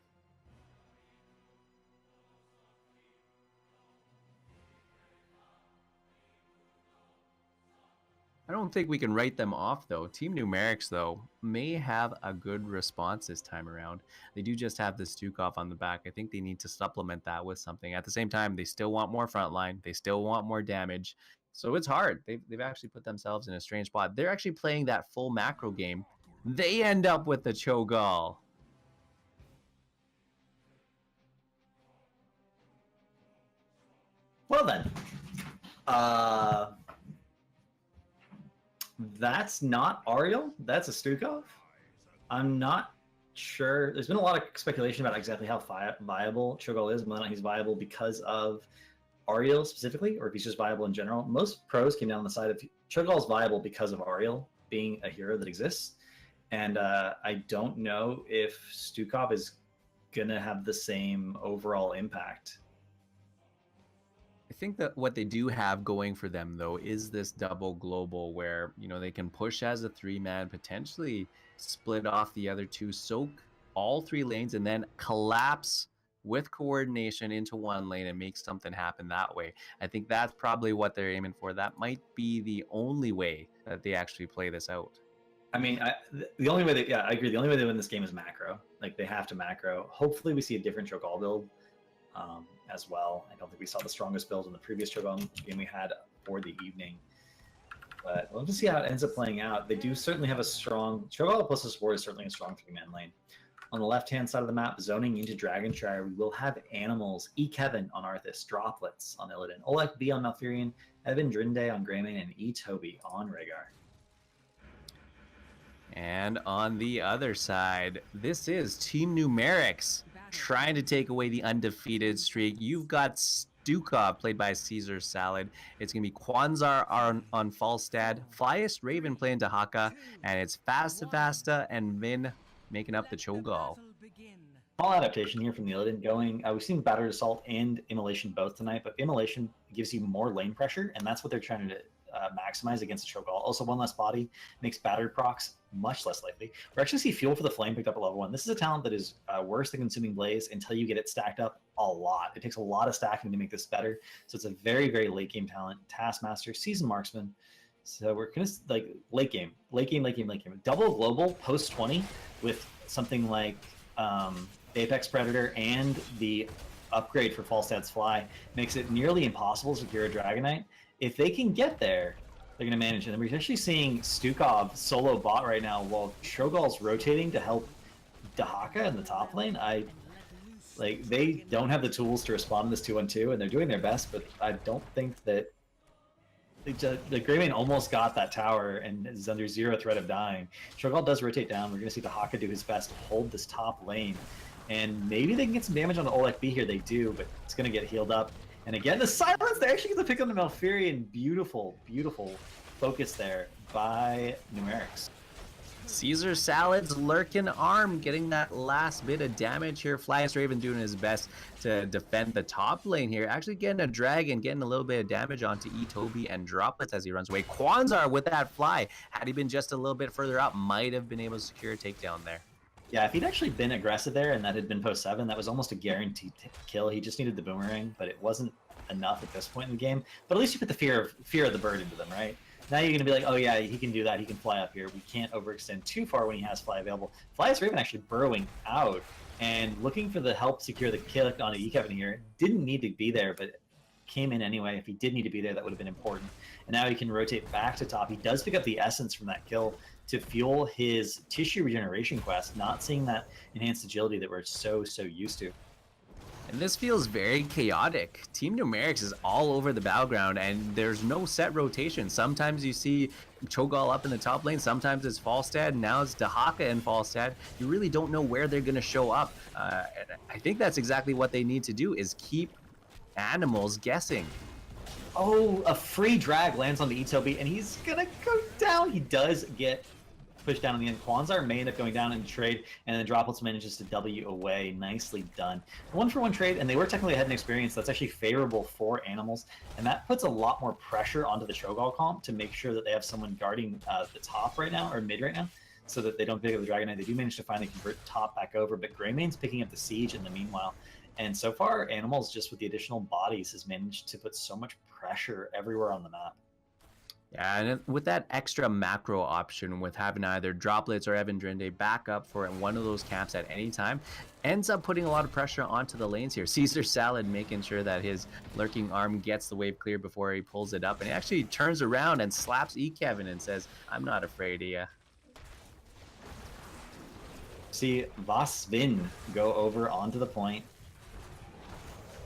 I don't think we can write them off, though. Team Numerics, though, may have a good response this time around. They do just have the Stukov on the back. I think they need to supplement that with something. At the same time, they still want more frontline. They still want more damage. So it's hard. They've actually put themselves in a strange spot. They're actually playing that full macro game. They end up with the Cho'Gall. Well then. That's not Ariel. That's a Stukov. I'm not sure. There's been a lot of speculation about exactly how viable Cho'Gall is, whether or not he's viable because of Ariel specifically, or if he's just viable in general. Most pros came down on the side of Cho'Gall is viable because of Ariel being a hero that exists. And I don't know if Stukov is going to have the same overall impact. I think that what they do have going for them, though, is this double global where, you know, they can push as a 3-man, potentially split off the other 2, soak all 3 lanes, and then collapse with coordination into 1 lane and make something happen that way. I think that's probably what they're aiming for. That might be the only way that they actually play this out. I mean, the only way I agree. The only way they win this game is macro. Like, they have to macro. Hopefully we see a different Cho'Gall build. As well. I don't think we saw the strongest build in the previous Cho'Gall game we had for the evening. But we'll just see how it ends up playing out. They do certainly have a strong... Cho'Gall plus this war is certainly a strong 3-man lane. On the left-hand side of the map, zoning into Shire, we will have animals. E. Kevin on Arthas, Droplets on Illidan, Olek B on Malfurion, Evan Drinde on Greymane, and E. Toby on Rhaegar. And on the other side, this is Team Numerics trying to take away the undefeated streak. You've got Stukov, played by Caesar Salad. It's going to be Kwanzaa on Falstad, Flyest Raven playing Dahaka, and it's Fasta and Vin making up the Cho'Gall. Small adaptation here from the Illidan going. We've seen Battered Assault and Immolation both tonight, but Immolation gives you more lane pressure, and that's what they're trying to maximize against the Cho'Gall. Also, 1 less body makes battered procs much less likely. We're actually see Fuel for the Flame picked up at level 1. This is a talent that is worse than Consuming Blaze until you get it stacked up a lot. It takes a lot of stacking to make this better. So it's a very, very late game talent. Taskmaster, Seasoned Marksman. So we're gonna like late game. Double global post 20 with something like Apex Predator and the upgrade for Falstad's Fly makes it nearly impossible to secure a Dragonite. If they can get there, they're going to manage it. And we're actually seeing Stukov solo bot right now while Cho'Gall's rotating to help Dahaka in the top lane. They don't have the tools to respond to this 2-1-2, and they're doing their best, but I don't think that the Greymane almost got that tower and is under 0 threat of dying. Cho'Gall does rotate down. We're going to see Dahaka do his best to hold this top lane. And maybe they can get some damage on the Olek B here. They do, but it's going to get healed up. And again, the silence, they actually get the pick on the Malfurion. Beautiful, beautiful focus there by Numerics. Caesar Salad's lurking arm getting that last bit of damage here. Flyest Raven doing his best to defend the top lane here. Actually getting a dragon, getting a little bit of damage onto E. Toby and Droplets as he runs away. Kwanzaa with that fly. Had he been just a little bit further up, might have been able to secure a takedown there. Yeah, if he'd actually been aggressive there and that had been post 7, that was almost a guaranteed kill. He just needed the boomerang, but it wasn't enough at this point in the game. But at least you put the fear of the bird into them, right? Now you're going to be like, oh yeah, he can do that. He can fly up here. We can't overextend too far when he has fly available. Flyest Raven actually burrowing out and looking for the help secure the kill on E-Kevin here. Didn't need to be there, but came in anyway. If he did need to be there, that would have been important. And now he can rotate back to top. He does pick up the essence from that kill to fuel his tissue regeneration quest, not seeing that enhanced agility that we're so used to. And this feels very chaotic. Team Numerics is all over the battleground, and there's no set rotation. Sometimes you see Cho'Gall up in the top lane, sometimes it's Falstad, now it's Dahaka and Falstad. You really don't know where they're going to show up. And I think that's exactly what they need to do, is keep animals guessing. Oh, a free drag lands on the Itobi, and he's gonna go down. He does get pushed down in the end. Kwanzaa may end up going down in the trade, and then Droplets manages to W away. Nicely done. 1-for-1 trade, and they were technically ahead in experience. That's actually favorable for Animals, and that puts a lot more pressure onto the Cho'Gall comp to make sure that they have someone guarding the top right now, or mid right now, so that they don't pick up the Dragon Knight. They do manage to finally convert top back over, but Greymane's picking up the Siege in the meanwhile. And so far, Animals, just with the additional bodies, has managed to put so much pressure everywhere on the map. Yeah, and with that extra macro option, with having either Droplets or Evan Drinde back up for one of those camps at any time, ends up putting a lot of pressure onto the lanes here. Caesar Salad making sure that his lurking arm gets the wave clear before he pulls it up, and he actually turns around and slaps Kevin and says, "I'm not afraid of you." See Vasvin go over onto the point.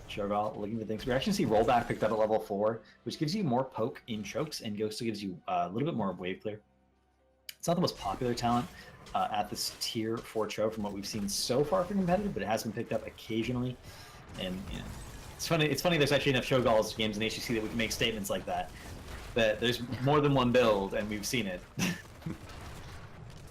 Cho'Gall looking for things. We actually see rollback picked up at level 4, which gives you more poke in chokes and also gives you a little bit more wave clear. It's not the most popular talent at this tier 4 Cho from what we've seen so far for competitive, but it has been picked up occasionally. And you know, it's funny. There's actually enough Cho'Galls games in HCC that we can make statements like that. That there's more than one build, and we've seen it.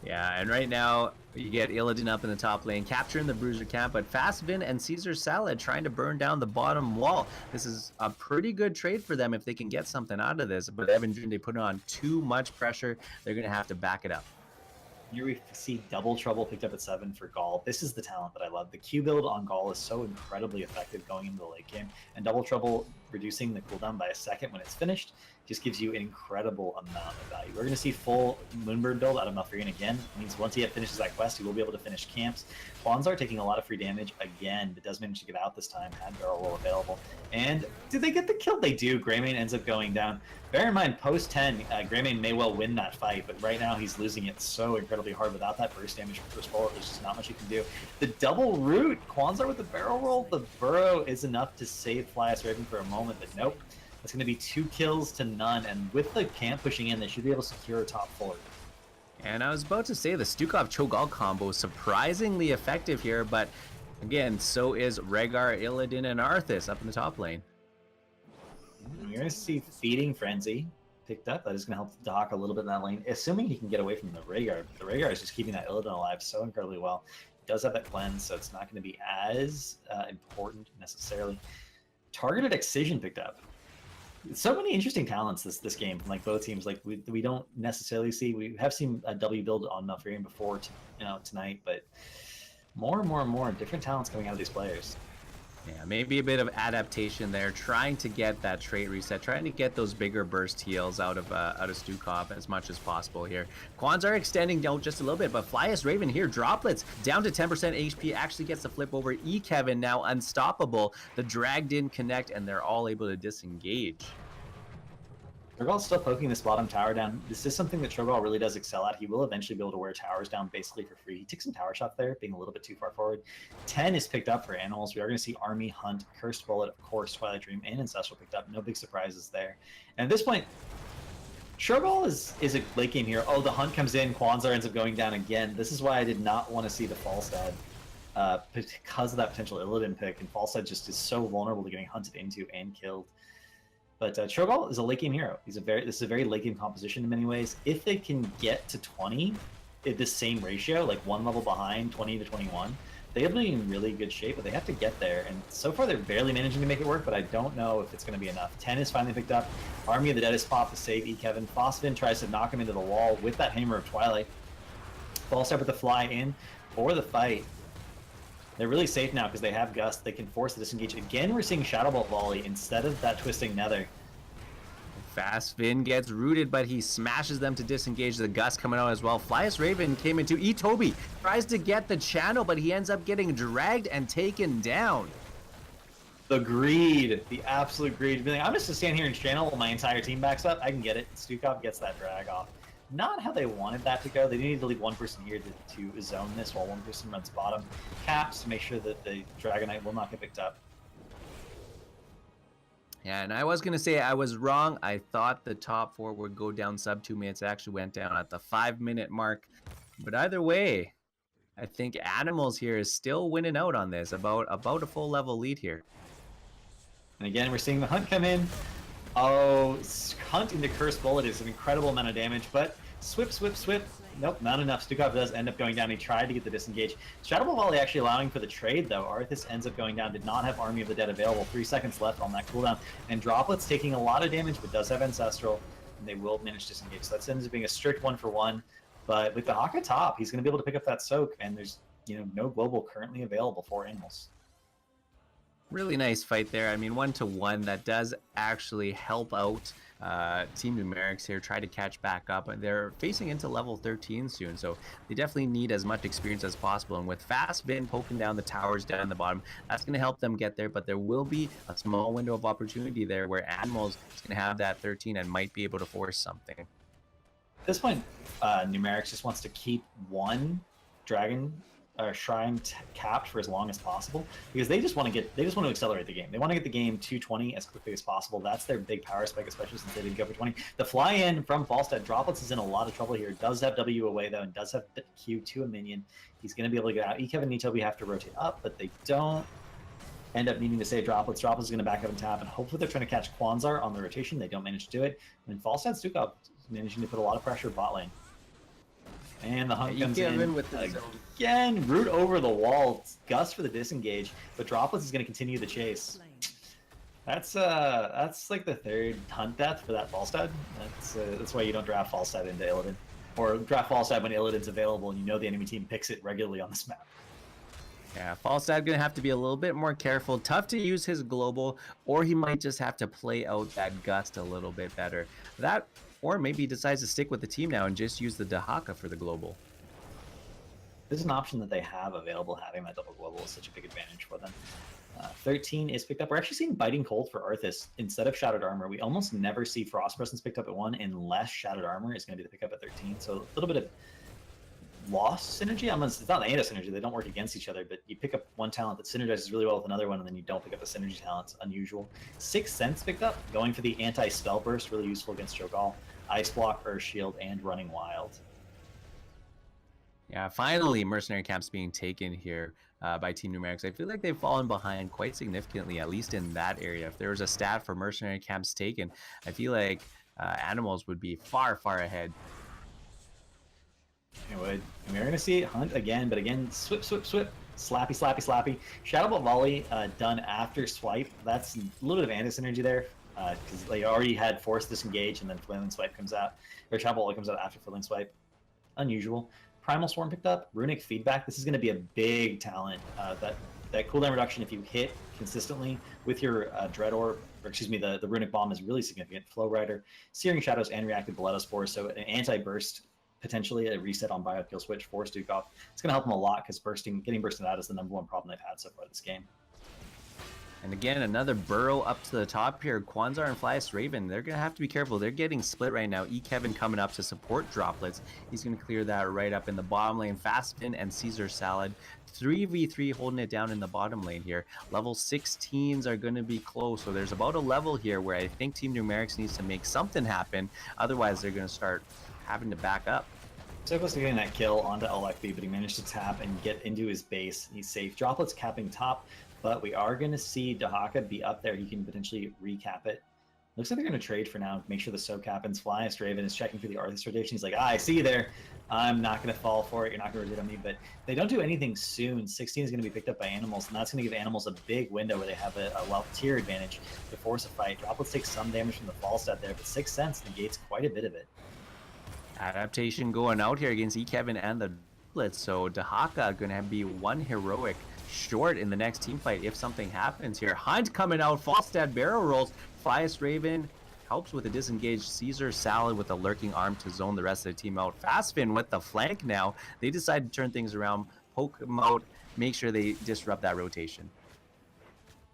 Yeah, and right now you get Illidan up in the top lane, capturing the Bruiser camp, but Fastvin and Caesar Salad trying to burn down the bottom wall. This is a pretty good trade for them if they can get something out of this, but Evan Drinde put on too much pressure. They're going to have to back it up. Here we see Double Trouble picked up at 7 for Gall. This is the talent that I love. The Q build on Gall is so incredibly effective going into the late game, and Double Trouble reducing the cooldown by a second when it's finished just gives you an incredible amount of value. We're going to see full Moonbird build out of Malfurion again. It means once he finishes that quest, he will be able to finish camps. Kwanzaa taking a lot of free damage again, but does manage to get out this time, had barrel roll available. And did they get the kill? They do. Greymane ends up going down. Bear in mind, post 10, Greymane may well win that fight, but right now he's losing it so incredibly hard. Without that burst damage from first bullet, there's just not much you can do. The double root, Kwanzaa with the barrel roll, the burrow is enough to save Flyas Raven for a moment, but nope. That's going to be 2 kills to none, and with the camp pushing in, they should be able to secure a top 4. And I was about to say the Stukov Cho'Gall combo is surprisingly effective here, but again, so is Rhaegar, Illidan, and Arthas up in the top lane. You're going to see Feeding Frenzy picked up. That is going to help Doc a little bit in that lane, assuming he can get away from the Rhaegar. The Rhaegar is just keeping that Illidan alive so incredibly well. He does have that cleanse, so it's not going to be as important necessarily. Targeted Excision picked up. So many interesting talents this game from like both teams. Like we don't necessarily see. We have seen a W build on Malfurion before, tonight, but more and more different talents coming out of these players. Yeah, maybe a bit of adaptation there, trying to get that trait reset, trying to get those bigger burst heals out of Stukov as much as possible here. Kwanzaa extending down just a little bit, but Flyas Raven here, Droplets down to 10% HP, actually gets the flip over. Kevin now unstoppable. The drag didn't connect, and they're all able to disengage. Cho'Gall's still poking this bottom tower down. This is something that Cho'Gall really does excel at. He will eventually be able to wear towers down basically for free. He took some tower shots there, being a little bit too far forward. 10 is picked up for Animals. We are going to see Army, Hunt, Cursed Bullet, of course, Twilight Dream, and Ancestral picked up. No big surprises there. And at this point, Cho'Gall is a late game hero. Oh, the Hunt comes in. Kwanzaa ends up going down again. This is why I did not want to see the Falstad. Because of that potential Illidan pick, and Falstad just is so vulnerable to getting hunted into and killed. But Cho'Gall is a late game hero. This is a very late game composition in many ways. If they can get to 20 at the same ratio, like one level behind, 20 to 21, they'll be in really good shape, but they have to get there. And so far, they're barely managing to make it work, but I don't know if it's going to be enough. 10 is finally picked up. Army of the Dead is popped to save Kevin. Phosphine tries to knock him into the wall with that Hammer of Twilight. Falstad with the fly in for the fight. They're really safe now because they have Gust. They can force the disengage. Again, we're seeing Shadow Bolt Volley instead of that Twisting Nether. Fastvin gets rooted, but he smashes them to disengage. The Gust coming out as well. Flyas Raven came into Itobi, tries to get the channel, but he ends up getting dragged and taken down. The greed, the absolute greed. Being like, I'm just going to stand here and channel while my entire team backs up. I can get it. Stukov gets that drag off. Not how they wanted that to go. They needed to leave one person here to zone this while one person runs bottom caps to make sure that the Dragon Knight will not get picked up. Yeah, and I was going to say I was wrong. I thought the top 4 would go down sub 2 minutes. It actually went down at the 5-minute mark. But either way, I think Animals here is still winning out on this, about a full level lead here. And again, we're seeing the Hunt come in. Oh, Hunt into Curse Bullet is an incredible amount of damage, but swip. Nope, not enough. Stukov does end up going down. He tried to get the disengage. Shadow Ball Volley actually allowing for the trade, though. Arthas ends up going down, did not have Army of the Dead available. 3 seconds left on that cooldown. And Droplet's taking a lot of damage, but does have Ancestral, and they will manage to disengage. So that ends up being a strict 1-for-1. But with the Haka top, he's going to be able to pick up that soak, and there's no global currently available for Animals. Really nice fight there. I mean, 1-to-1, that does actually help out Team Numerics here, try to catch back up. They're facing into level 13 soon, so they definitely need as much experience as possible. And with Fast Vin poking down the towers down the bottom, that's going to help them get there. But there will be a small window of opportunity there where Animals is going to have that 13 and might be able to force something. At this point, Numerics just wants to keep one Dragon Shrine capped for as long as possible, because they just want to accelerate the game. They want to get the game to 20 as quickly as possible. That's their big power spike, especially since they didn't go for 20. The fly in from Falstad, Droplets is in a lot of trouble here. Does have W away though, and does have Q to a minion. He's going to be able to get out. Ekev and Nitobi have to rotate up, but they don't end up needing to save Droplets. Droplets is going to back up and tap, and hopefully they're trying to catch Kwanzaa on the rotation. They don't manage to do it. And Falstad Stukov managing to put a lot of pressure bot lane. And the Hunt comes in with again, root over the wall. Gust for the disengage, but Droplets is going to continue the chase. That's like the third Hunt death for that Falstad. That's why you don't draft Falstad into Illidan, or draft Falstad when Illidan's available and you know the enemy team picks it regularly on this map. Yeah, Falstad gonna have to be a little bit more careful. Tough to use his global, or he might just have to play out that Gust a little bit better. That. Or maybe he decides to stick with the team now and just use the Dahaka for the global. This is an option that they have available. Having that double global is such a big advantage for them. 13 is picked up. We're actually seeing Biting Cold for Arthas instead of Shattered Armor. We almost never see Frost Presence picked up at 1 unless Shattered Armor is going to be the pickup at 13. So a little bit of lost synergy. It's not anti-synergy. They don't work against each other, but you pick up one talent that synergizes really well with another one, and then you don't pick up the synergy talent. It's unusual. 6 Sense picked up, going for the anti-spell burst, really useful against Jogal. Ice Block, Earth Shield, and Running Wild. Yeah, finally Mercenary Camp's being taken here by Team Numerics. I feel like they've fallen behind quite significantly, at least in that area. If there was a stat for Mercenary Camps taken, I feel like Animals would be far, far ahead. It would. And we're going to see Hunt again, but again, swip. Slappy. Shadow Ball Volley done after swipe. That's a little bit of anti-synergy there, because they already had Force Disengage, and then Flailing Swipe comes out. Or Shadow Ball comes out after Flailing Swipe. Unusual. Primal Swarm picked up. Runic Feedback. This is going to be a big talent. That cooldown reduction, if you hit consistently with your Dread Orb, or excuse me, the Runic Bomb is really significant. Flow Rider, Searing Shadows, and Reactive Bloodspore. So an anti-burst, potentially a reset on Biokill Switch for Stukov. It's going to help them a lot, because getting bursted out is the #1 problem they've had so far this game. And again, another burrow up to the top here. Kwanzaa and Flyest Raven, they're going to have to be careful. They're getting split right now. Kevin coming up to support Droplets. He's going to clear that right up in the bottom lane. Fast Spin and Caesar Salad. 3v3 holding it down in the bottom lane here. Level 16s are going to be close. So there's about a level here where I think Team Numerics needs to make something happen. Otherwise, they're going to start having to back up. So close to getting that kill onto LFB, but he managed to tap and get into his base. He's safe. Droplets capping top, but we are going to see Dahaka be up there. He can potentially recap it. Looks like they're going to trade for now, make sure the soak happens. Flyest Raven is checking through the Arthas rotation. He's like, I see you there. I'm not going to fall for it. You're not going to rotate on me. But they don't do anything soon. 16 is going to be picked up by Animals, and that's going to give Animals a big window where they have a wealth tier advantage to force a fight. Droplets take some damage from the Falstad there, but 6 cents negates quite a bit of it. Adaptation going out here against Kevin and the Blitz. So Dahaka going to be 1 heroic short in the next team fight if something happens here. Hunt coming out, Falstad barrel rolls. Flyest Raven helps with a disengaged Caesar Salad with a lurking arm to zone the rest of the team out. Fastfin with the flank now. They decide to turn things around, poke them out, make sure they disrupt that rotation.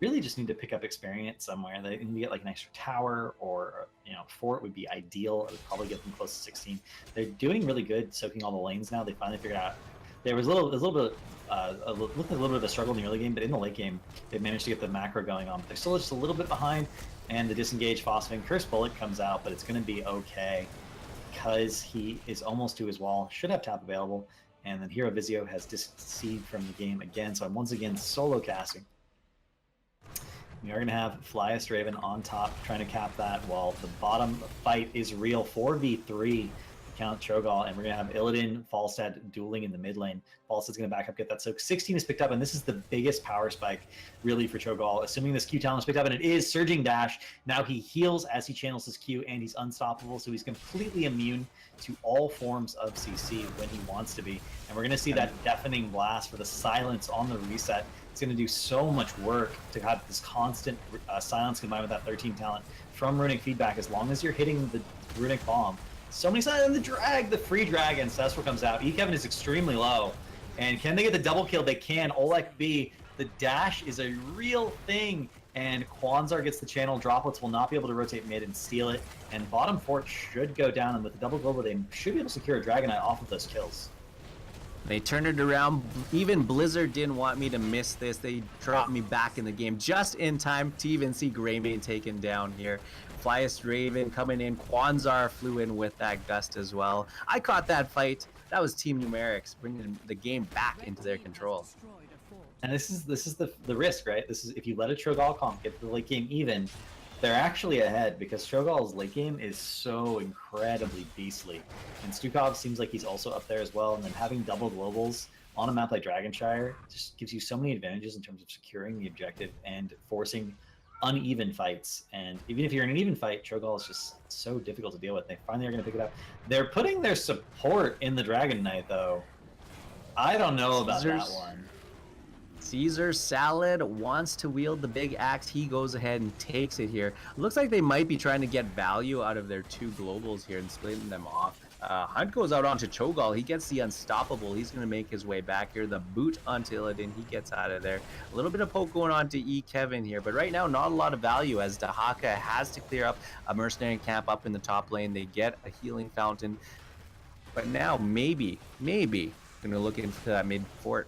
Really just need to pick up experience somewhere. They need to get like an extra tower, or fort would be ideal. It would probably get them close to 16. They're doing really good soaking all the lanes now. They finally figured out there was a little bit looked like a little bit of a struggle in the early game, but in the late game they managed to get the macro going on. But they're still just a little bit behind, and the disengaged Phosphine Curse Bullet comes out, but it's going to be okay because he is almost to his wall. Should have tap available, and then Hero Vizio has disseed from the game again. So I'm once again solo casting. You're going to have Flyest Raven on top trying to cap that while the bottom fight is real 4v3 Count Cho'Gall, and we're going to have Illidan, Falstad dueling in the mid lane. Falstad's going to back up, get that soak. 16 is picked up, and this is the biggest power spike really for Cho'Gall, assuming this Q talent is picked up, and it is. Surging Dash. Now he heals as he channels his Q, and he's unstoppable, so he's completely immune to all forms of CC when he wants to be. And we're going to see that deafening blast for the silence on the reset. It's going to do so much work to have this constant silence combined with that 13 talent from Runic feedback, as long as you're hitting the Runic bomb. So many signs, and the drag, the free drag, and Cecil comes out. Kevin is extremely low. And can they get the double kill? They can. Olek B, the dash is a real thing. And Kwanzar gets the channel. Droplets will not be able to rotate mid and steal it. And bottom fort should go down. And with the double global, they should be able to secure a Dragonite off of those kills. They turned it around. Even Blizzard didn't want me to miss this. They dropped me back in the game just in time to even see Greymane taken down here. Flyest Raven coming in. Kwanzar flew in with that gust as well. I caught that fight. That was Team Numerics bringing the game back into their control. And this is the risk, right? This is if you let a Cho'Gall comp get the late game even, they're actually ahead because Cho'Gall's late game is so incredibly beastly. And Stukov seems like he's also up there as well. And then having double globals on a map like Dragonshire just gives you so many advantages in terms of securing the objective and forcing uneven fights. And even if you're in an even fight, Cho'Gall is just so difficult to deal with. They finally are going to pick it up. They're putting their support in the Dragon Knight, though. I don't know about that one. Caesar Salad wants to wield the big axe. He goes ahead and takes it here. Looks like they might be trying to get value out of their two globals here and splitting them off. Hunt goes out onto Cho'Gall. He gets the unstoppable. He's going to make his way back here. The boot onto Illidan. He gets out of there. A little bit of poke going on to Kevin here, but right now not a lot of value as Dahaka has to clear up a mercenary camp up in the top lane. They get a healing fountain, but now maybe going to look into that mid fort.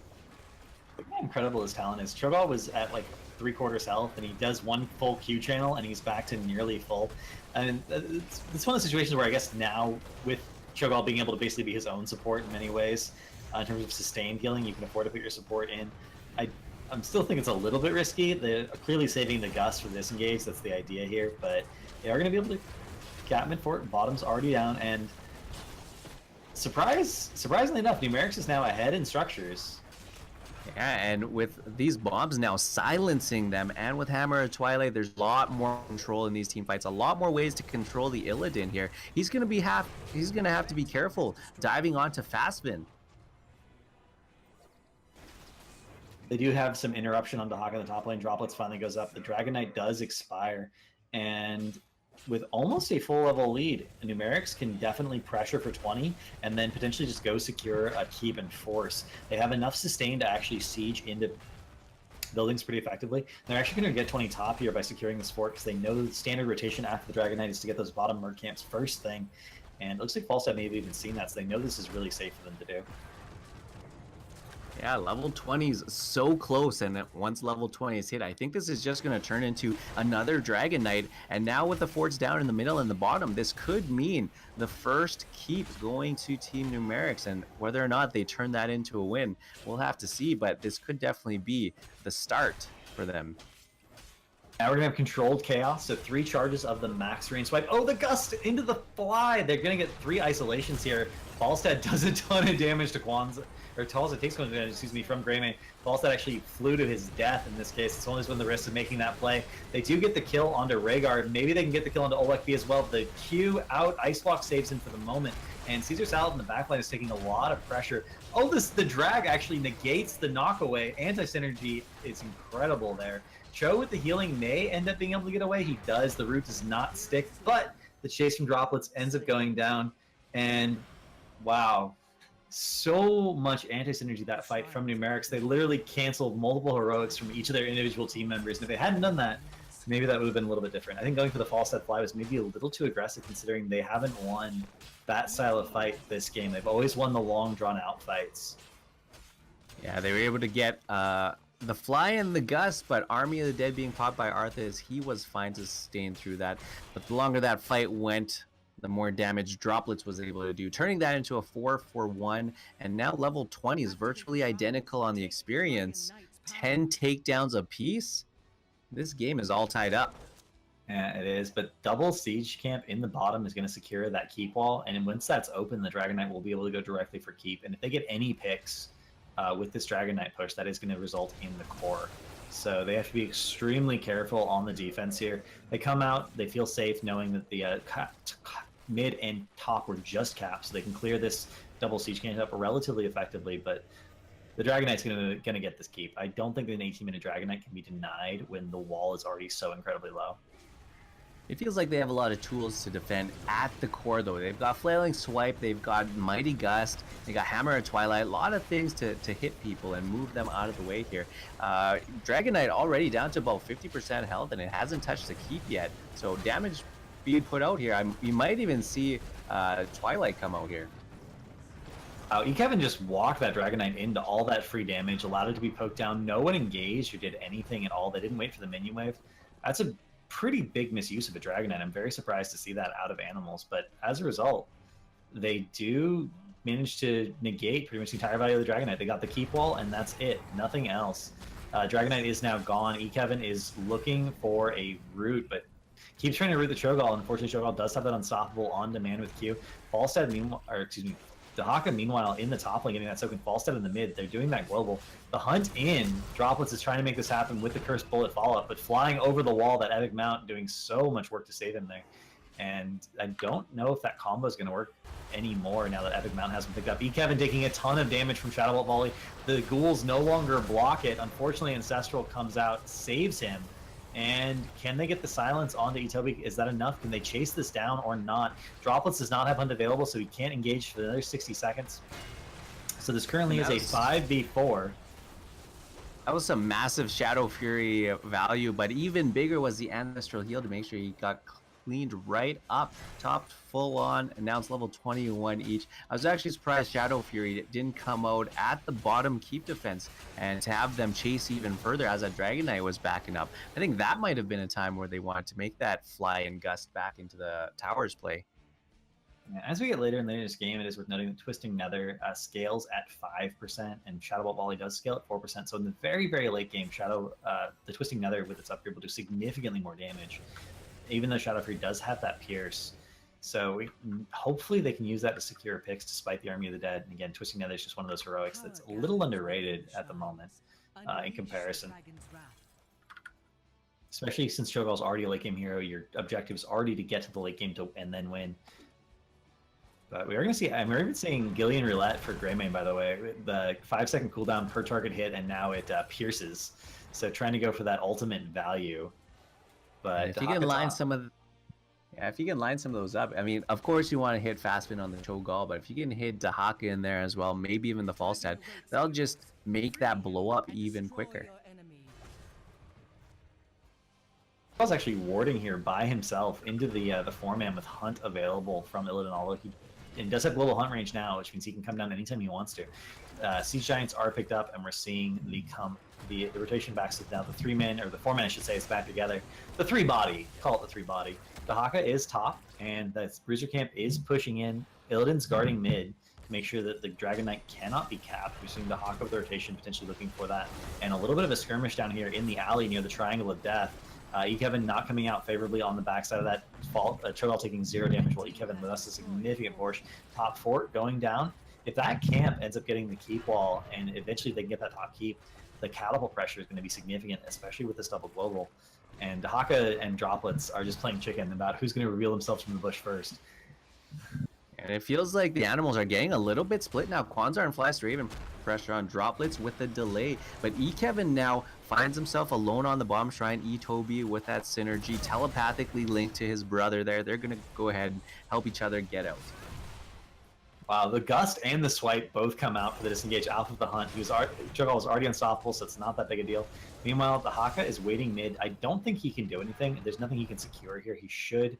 Look how incredible his talent is. Cho'Gall was at like 3/4 health, and he does one full Q channel, and he's back to nearly full. And it's one of the situations where I guess now with Cho'Gall being able to basically be his own support in many ways, in terms of sustained healing, you can afford to put your support in. I'm still think it's a little bit risky. They're clearly saving the Gust for disengage. That's the idea here, but they are going to be able to cap mid fort. Bottom's already down, and surprisingly enough, Numerics is now ahead in structures. Yeah, and with these bombs now silencing them, and with Hammer of Twilight, there's a lot more control in these team fights. A lot more ways to control the Illidan here. He's gonna have to be careful diving onto Fastbin. They do have some interruption on Dahaka in the top lane. Droplets finally goes up. The Dragon Knight does expire, and with almost a full level lead, Numerics can definitely pressure for 20 and then potentially just go secure a keep and force. They have enough sustain to actually siege into buildings pretty effectively. They're actually going to get 20 top here by securing this fort because they know the standard rotation after the Dragon Knight is to get those bottom merc camps first thing. And it looks like Falstad may have even seen that, so they know this is really safe for them to do. Yeah, level 20 is so close, and once level 20 is hit, I think this is just going to turn into another Dragon Knight. And now with the forts down in the middle and the bottom, this could mean the first keep going to Team Numerics, and whether or not they turn that into a win, we'll have to see, but this could definitely be the start for them. Now we're going to have controlled chaos, so 3 charges of the max range swipe. Oh, the Gust into the fly! They're going to get 3 isolations here. Falstad does a ton of damage to Kwanzaa. Or Talza takes one advantage, excuse me, from Greymane. Falstad actually flew to his death in this case. It's only when the risk of making that play. They do get the kill onto Rhaegar. Maybe they can get the kill onto Olek B as well. The Q out, Ice Block saves him for the moment. And Caesar Salad in the backline is taking a lot of pressure. Oh, the drag actually negates the knockaway. Anti-synergy is incredible there. Cho with the healing may end up being able to get away. He does. The root does not stick, but the chase from Droplets ends up going down. And wow. So much anti-synergy that fight from Numerics. They literally canceled multiple heroics from each of their individual team members. And if they hadn't done that, maybe that would have been a little bit different. I think going for the Falstad fly was maybe a little too aggressive considering they haven't won that style of fight this game. They've always won the long drawn-out fights. Yeah, they were able to get the fly and the gust, but Army of the Dead being popped by Arthas, he was fine to sustain through that. But the longer that fight went, the more damage Droplets was able to do, turning that into a 4-for-1, and now level 20 is virtually identical on the experience. 10 takedowns apiece. This game is all tied up. Yeah, it is, but double siege camp in the bottom is going to secure that keep wall, and once that's open, the Dragon Knight will be able to go directly for keep. And if they get any picks with this Dragon Knight push, that is going to result in the core. So they have to be extremely careful on the defense here. They come out, they feel safe knowing that the mid and top were just capped, so they can clear this double siege camp up relatively effectively, but the Dragon Knight's going to get this keep. I don't think that an 18-minute Dragon Knight can be denied when the wall is already so incredibly low. It feels like they have a lot of tools to defend at the core, though. They've got Flailing Swipe, they've got Mighty Gust, they got Hammer of Twilight, a lot of things to hit people and move them out of the way here. Dragon Knight already down to about 50% health, and it hasn't touched the keep yet. So damage being put out here. You might even see Twilight come out here. Kevin just walked that Dragon Knight into all that free damage, allowed it to be poked down. No one engaged or did anything at all. They didn't wait for the minion wave. That's a pretty big misuse of a Dragon Knight. I'm very surprised to see that out of animals, but as a result, they do manage to negate pretty much the entire value of the Dragon Knight. They got the keep wall, and that's it. Nothing else. Dragon Knight is now gone. Kevin is looking for a root, but keeps trying to root the Cho'Gall. Unfortunately, Cho'Gall does have that unstoppable on demand with Q. Falstad, meanwhile, or excuse me, Dahaka, meanwhile, in the top lane, getting that soaking Falstad in the mid. They're doing that global. The hunt in, Droplets is trying to make this happen with the Cursed Bullet follow-up, but flying over the wall, that Epic Mount doing so much work to save him there. And I don't know if that combo is going to work anymore now that Epic Mount has been picked up. Kevin taking a ton of damage from Shadow Bolt Volley. The ghouls no longer block it. Unfortunately, Ancestral comes out, saves him. And can they get the silence onto Itobi? Is that enough? Can they chase this down or not? Droplets does not have Hunt available, so he can't engage for another 60 seconds. So this currently is a 5v4. That was some massive Shadow Fury value, but even bigger was the Ancestral Heal to make sure he got cleaned right up, topped full on, announced level 21 each. I was actually surprised Shadow Fury didn't come out at the bottom keep defense and to have them chase even further as that Dragon Knight was backing up. I think that might have been a time where they wanted to make that fly and gust back into the towers play. As we get later in this game, it is worth noting that Twisting Nether scales at 5%, and Shadow Bolt Volley does scale at 4%. So in the very, very late game, the Twisting Nether with its upgrade will do significantly more damage, even though Shadow Fury does have that Pierce. So hopefully they can use that to secure picks despite the Army of the Dead. And again, Twisting Nether is just one of those heroics that's a little underrated at the moment in comparison. Especially since Cho'Gall's already a late game hero, your objective is already to get to the late game and then win. But we are going to see, we're even seeing Gillian Roulette for Greymane, by the way. The 5-second cooldown per target hit, and now it pierces. So trying to go for that ultimate value. But if you can line some of if you can line some of those up, I mean, of course you want to hit fast spin on the Cho'Gall, but if you can hit Dahaka in there as well, maybe even the Falstad, that'll just make that blow up even quicker. I was actually warding here by himself into the 4-man with Hunt available from Illidan. He does have global Hunt range now, which means he can come down anytime he wants to. Siege Giants are picked up, and we're seeing the rotation backs now. The 3-man, or the 4-man, I should say, is back together. The 3-body, call it the 3-body. Dahaka is top, and the Bruiser Camp is pushing in. Illidan's guarding mid to make sure that the Dragon Knight cannot be capped. We're seeing Dahaka with the rotation, potentially looking for that. And a little bit of a skirmish down here in the alley near the Triangle of Death. Kevin not coming out favorably on the backside of that fault. Cho'Gall taking 0 damage while Kevin with us a significant portion. Top fort going down. If that camp ends up getting the keep wall and eventually they can get that top keep, the catapult pressure is going to be significant, especially with this double global. And Dahaka and Droplets are just playing chicken about who's going to reveal themselves from the bush first. And it feels like the animals are getting a little bit split now. Quanzar and Flash Raven pressure on Droplets with the delay. But Kevin now finds himself alone on the bottom shrine. Toby with that synergy, telepathically linked to his brother there. They're going to go ahead and help each other get out. Wow, the Gust and the Swipe both come out for the disengage off of the Hunt. Cho'Gall was already unstoppable, so it's not that big a deal. Meanwhile, Dahaka is waiting mid. I don't think he can do anything. There's nothing he can secure here. He should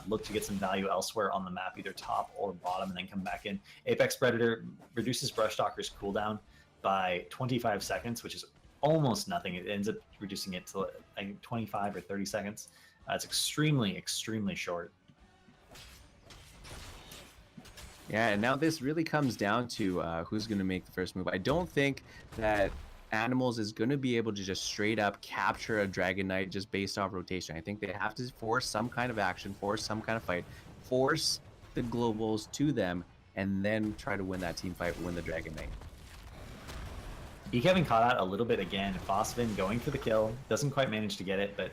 look to get some value elsewhere on the map, either top or bottom, and then come back in. Apex Predator reduces Brushstalker's cooldown by 25 seconds, which is almost nothing. It ends up reducing it to I think 25 or 30 seconds. It's extremely, extremely short. Yeah, and now this really comes down to who's going to make the first move. I don't think that Animals is going to be able to just straight up capture a Dragon Knight just based off rotation. I think they have to force some kind of action, force some kind of fight, force the globals to them, and then try to win that team fight, win the Dragon Knight. Kevin caught out a little bit again. Phosphine going for the kill. Doesn't quite manage to get it, but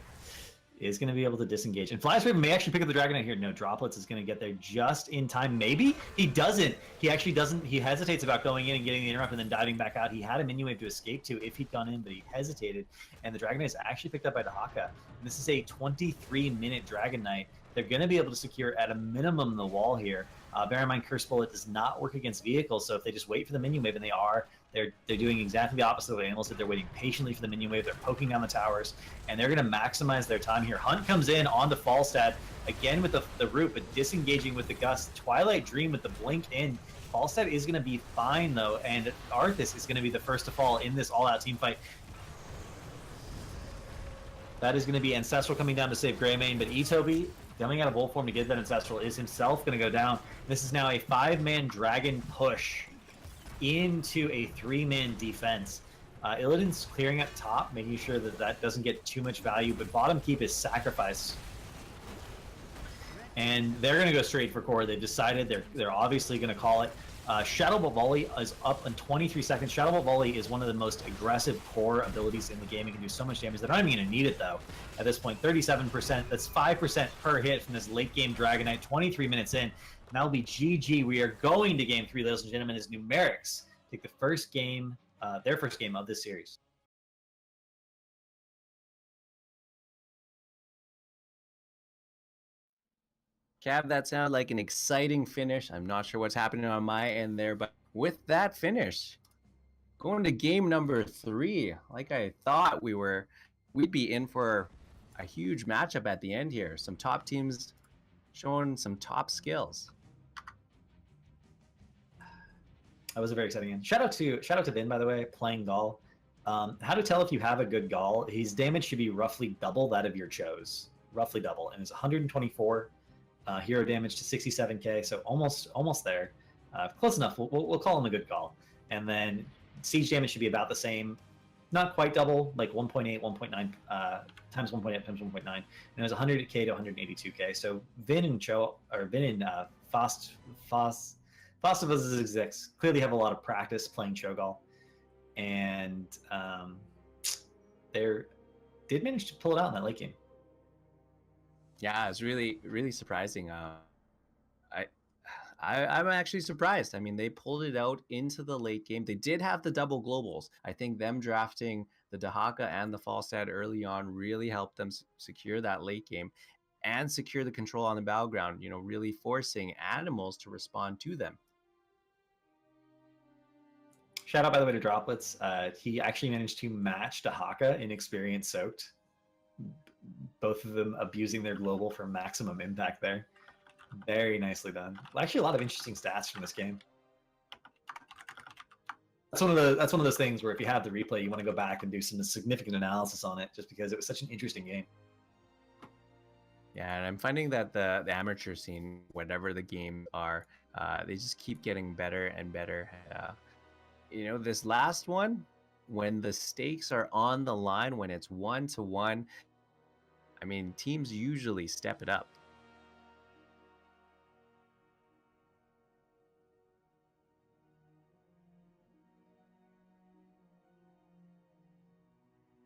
is going to be able to disengage. And Flashwave may actually pick up the Dragon Knight here. No, Droplets is going to get there just in time. Maybe he doesn't. He actually doesn't. He hesitates about going in and getting the interrupt and then diving back out. He had a minion wave to escape to if he'd gone in, but he hesitated. And the Dragon Knight is actually picked up by Dahaka. And this is a 23-minute Dragon Knight. They're going to be able to secure at a minimum the wall here. Bear in mind, Curse Bullet does not work against vehicles, so if they just wait for the minion wave, and they're doing exactly the opposite of what Animals did. They're waiting patiently for the minion wave. They're poking down the towers, and they're going to maximize their time here. Hunt comes in on the Falstad, again with the root, but disengaging with the Gust. Twilight Dream with the blink in. Falstad is going to be fine, though, and Arthas is going to be the first to fall in this all-out team fight. That is going to be Ancestral coming down to save Greymane, but Etobi coming out of Wolf form to get that Ancestral is himself going to go down. This is now a 5-man Dragon push into a 3-man defense. Illidan's clearing up top, making sure that that doesn't get too much value, but bottom keep is Sacrifice. And they're going to go straight for core. They've decided they're obviously going to call it. Shadow Bolt Volley is up in 23 seconds. Shadow Bolt Volley is one of the most aggressive core abilities in the game. It can do so much damage. They're not even going to need it, though. At this point, 37%. That's 5% per hit from this late-game Dragon Knight, 23 minutes in. And that'll be GG. We are going to Game 3, ladies and gentlemen, as Numerics take the first game, their first game of this series. Cav, that sounded like an exciting finish. I'm not sure what's happening on my end there, but with that finish, going to game number 3, like I thought we'd be in for a huge matchup at the end here. Some top teams showing some top skills. That was a very exciting game. Shout out to Vin, by the way, playing Gaul. How to tell if you have a good Gaul? His damage should be roughly double that of your Chose, roughly double, and it's 124 hero damage to 67k, so almost there, close enough. We'll call him a good Gaul. And then siege damage should be about the same, not quite double, like 1.8, 1.9 times 1.8 times 1.9, and it was 100k to 182k. So Vin and Fostivus execs clearly have a lot of practice playing Cho'Gall, and they did manage to pull it out in that late game. Yeah, it's really, really surprising. I'm actually surprised. I mean, they pulled it out into the late game. They did have the double globals. I think them drafting the Dahaka and the Falstad early on really helped them secure that late game and secure the control on the battleground, you know, really forcing Animals to respond to them. Shout out, by the way, to Droplets. He actually managed to match Dahaka in experience soaked. Both of them abusing their global for maximum impact there. Very nicely done. Actually, a lot of interesting stats from this game. That's one of those things where if you have the replay, you want to go back and do some significant analysis on it, just because it was such an interesting game. Yeah, and I'm finding that the amateur scene, whatever the game are, they just keep getting better and better. You know, this last one, when the stakes are on the line, when it's 1-to-1, I mean, teams usually step it up.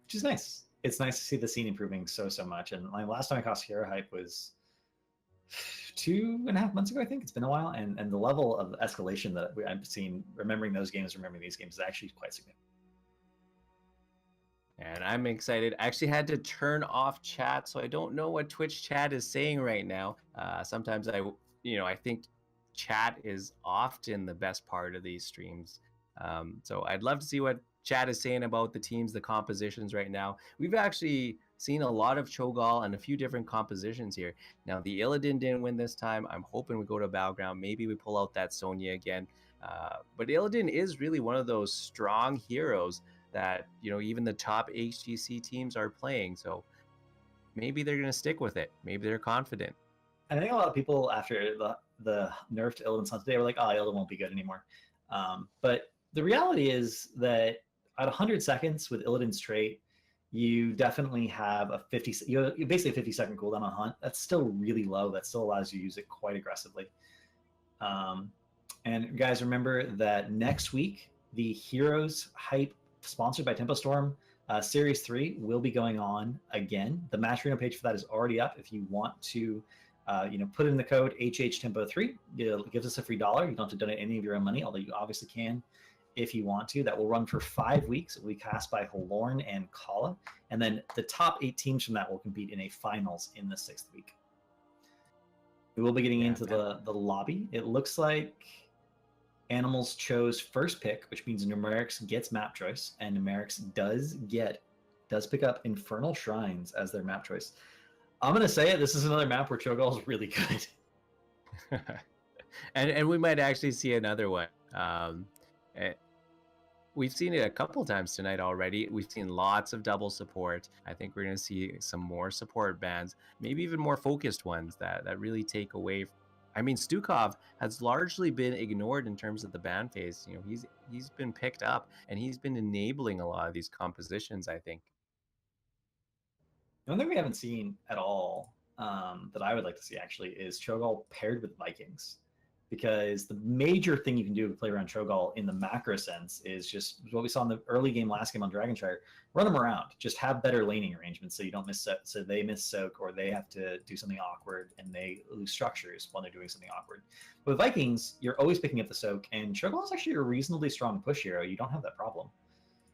Which is nice. It's nice to see the scene improving so much. And my last time I crossed HeroesHype was 2.5 months ago, I think. It's been a while. And the level of escalation that I've seen, remembering these games, is actually quite significant. And I'm excited. I actually had to turn off chat, so I don't know what Twitch chat is saying right now. Sometimes I think chat is often the best part of these streams. So I'd love to see what chat is saying about the teams, the compositions right now. We've actually seen a lot of Cho'Gall and a few different compositions here. Now, the Illidan didn't win this time. I'm hoping we go to Battleground. Maybe we pull out that Sonya again. But Illidan is really one of those strong heroes that, you know, even the top HGC teams are playing. So maybe they're going to stick with it. Maybe they're confident. I think a lot of people after the nerfed Illidan Sun today were like, oh, Illidan won't be good anymore. But the reality is that at 100 seconds with Illidan's trait, you definitely have a 50. You basically a 50-second cooldown on hunt. That's still really low. That still allows you to use it quite aggressively. And guys, remember that next week the Heroes Hype, sponsored by Tempo Storm, Series 3 will be going on again. The match arena page for that is already up. If you want to, put in the code HHTempo3, it gives us a free $1. You don't have to donate any of your own money, although you obviously can if you want to. That will run for 5 weeks. It will be cast by Halorn and Kala, and then the top 8 teams from that will compete in a finals in the 6th week. We will be getting into the lobby. It looks like Animals chose first pick, which means Numerics gets map choice, and Numerics does pick up Infernal Shrines as their map choice. I'm gonna say it. This is another map where Cho'Gall is really good, and we might actually see another one. We've seen it a couple times tonight already. We've seen lots of double support. I think we're going to see some more support bans, maybe even more focused ones that really take away. I mean, Stukov has largely been ignored in terms of the ban phase. He's been picked up, and he's been enabling a lot of these compositions, I think. One thing we haven't seen at all that I would like to see actually is Cho'Gall paired with Vikings, because the major thing you can do to play around Cho'Gall in the macro sense is just what we saw in the early game last game on Dragonshire. Run them around. Just have better laning arrangements so you don't miss so they miss soak, or they have to do something awkward and they lose structures when they're doing something awkward. But with Vikings, you're always picking up the soak, and Cho'Gall is actually a reasonably strong push hero. You don't have that problem.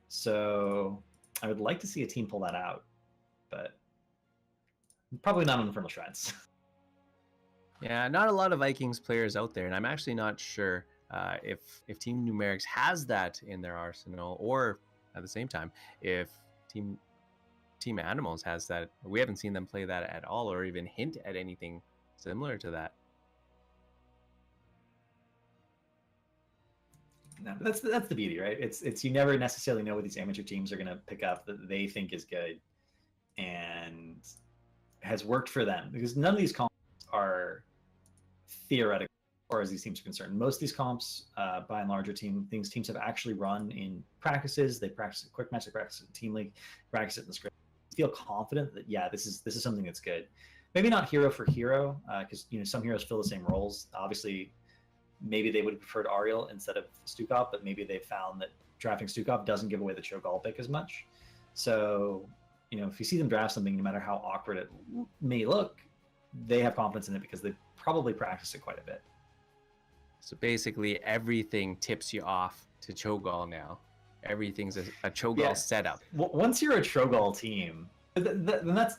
So I would like to see a team pull that out, but probably not on Infernal Shrines. Yeah, not a lot of Vikings players out there, and I'm actually not sure if Team Numerics has that in their arsenal, or at the same time, if Team Animals has that. We haven't seen them play that at all, or even hint at anything similar to that. No, that's the beauty, right? It's you never necessarily know what these amateur teams are going to pick up that they think is good and has worked for them, because none of these comps are theoretical as far as these teams are concerned. Most of these comps, by and large, are teams have actually run in practices. They practice it quick match, they practice it in team league, practice it in the script. Feel confident that this is something that's good. Maybe not hero for hero, because some heroes fill the same roles. Obviously, maybe they would have preferred Ariel instead of Stukov, but maybe they found that drafting Stukov doesn't give away the Cho'Gall pick as much. So, if you see them draft something, no matter how awkward it may look, they have confidence in it because they probably practiced it quite a bit. So basically, everything tips you off to Cho'Gall now. Everything's a Cho'Gall setup. Once you're a Cho'Gall team, then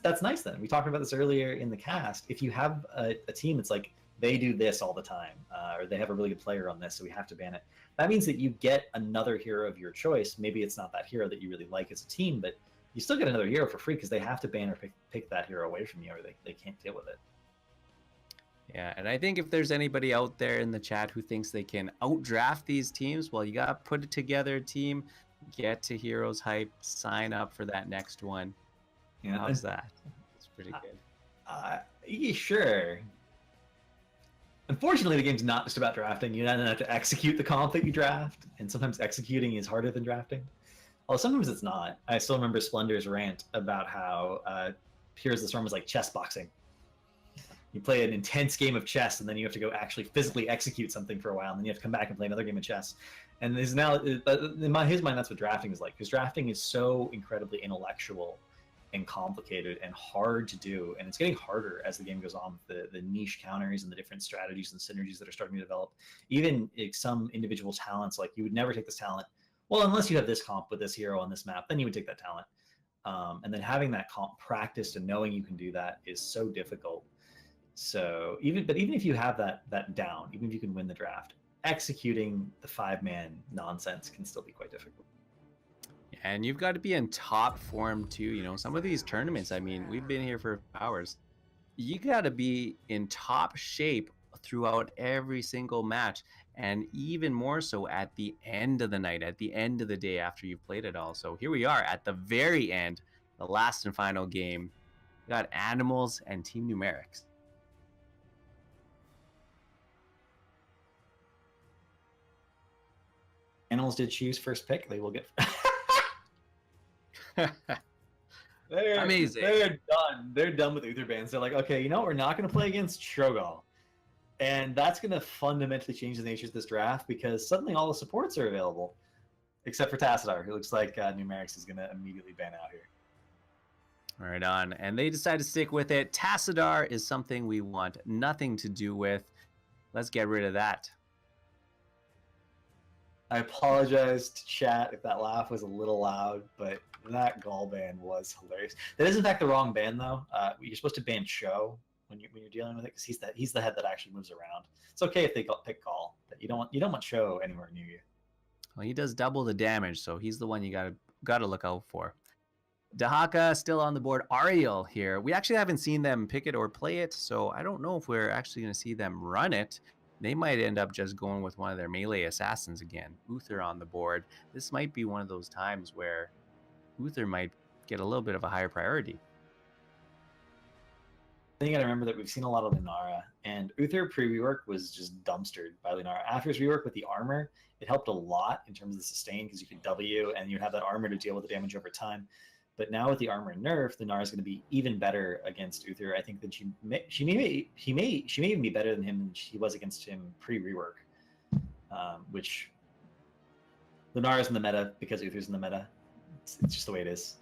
that's nice. Then we talked about this earlier in the cast. If you have a team that's like they do this all the time, or they have a really good player on this, so we have to ban it. That means that you get another hero of your choice. Maybe it's not that hero that you really like as a team, but you still get another hero for free because they have to ban or pick that hero away from you, or they can't deal with it. Yeah, and I think if there's anybody out there in the chat who thinks they can outdraft these teams, well, you got to put it together a team, get to HeroesHype, sign up for that next one. Yeah, how's that? It's pretty good. Yeah, sure. Unfortunately, the game's not just about drafting. You then have to execute the comp that you draft, and sometimes executing is harder than drafting. Although sometimes it's not. I still remember Splendor's rant about how Heroes of the Storm was like chess boxing. You play an intense game of chess, and then you have to go actually physically execute something for a while, and then you have to come back and play another game of chess. And in his mind, that's what drafting is like, because drafting is so incredibly intellectual and complicated and hard to do, and it's getting harder as the game goes on with the niche counters and the different strategies and synergies that are starting to develop. Even some individual talents, like you would never take this talent, well, unless you have this comp with this hero on this map, then you would take that talent. And then having that comp practiced and knowing you can do that is so difficult. So even if you have that down, even if you can win the draft, executing the 5-man nonsense can still be quite difficult. And you've got to be in top form too. Some of these tournaments, I mean, we've been here for hours. You got to be in top shape throughout every single match, and even more so at the end of the night, at the end of the day after you've played it all. So here we are at the very end, the last and final game. We got Animals and Team Numerics. Animals did choose first pick. They will get. Amazing. They're done. They're done with Uther bans. They're like, okay, you know what? We're not going to play against Shogal. And that's going to fundamentally change the nature of this draft because suddenly all the supports are available. Except for Tassadar, who looks like Numerics is going to immediately ban out here. Right on. And they decide to stick with it. Tassadar is something we want nothing to do with. Let's get rid of that. I apologize to chat if that laugh was a little loud, but that Gaul ban was hilarious. That is in fact the wrong ban though. You're supposed to ban Show when you're dealing with it because he's the head that actually moves around. It's okay if they pick Gaul, but you don't want Show anywhere near you. Well, he does double the damage, so he's the one you gotta look out for. Dahaka still on the board. Ariel here. We actually haven't seen them pick it or play it, so I don't know if we're actually going to see them run it. They might end up just going with one of their melee assassins again. Uther on the board. This might be one of those times where Uther might get a little bit of a higher priority. Then you got to remember that we've seen a lot of Lunara, and Uther pre-rework was just dumpstered by Lunara. After his rework with the armor, it helped a lot in terms of the sustain because you could W and you'd have that armor to deal with the damage over time. But now with the armor nerf, Lunara is going to be even better against Uther. I think that she may even be better than him than she was against him pre-rework, which Lunara's in the meta because Uther's in the meta. It's just the way it is.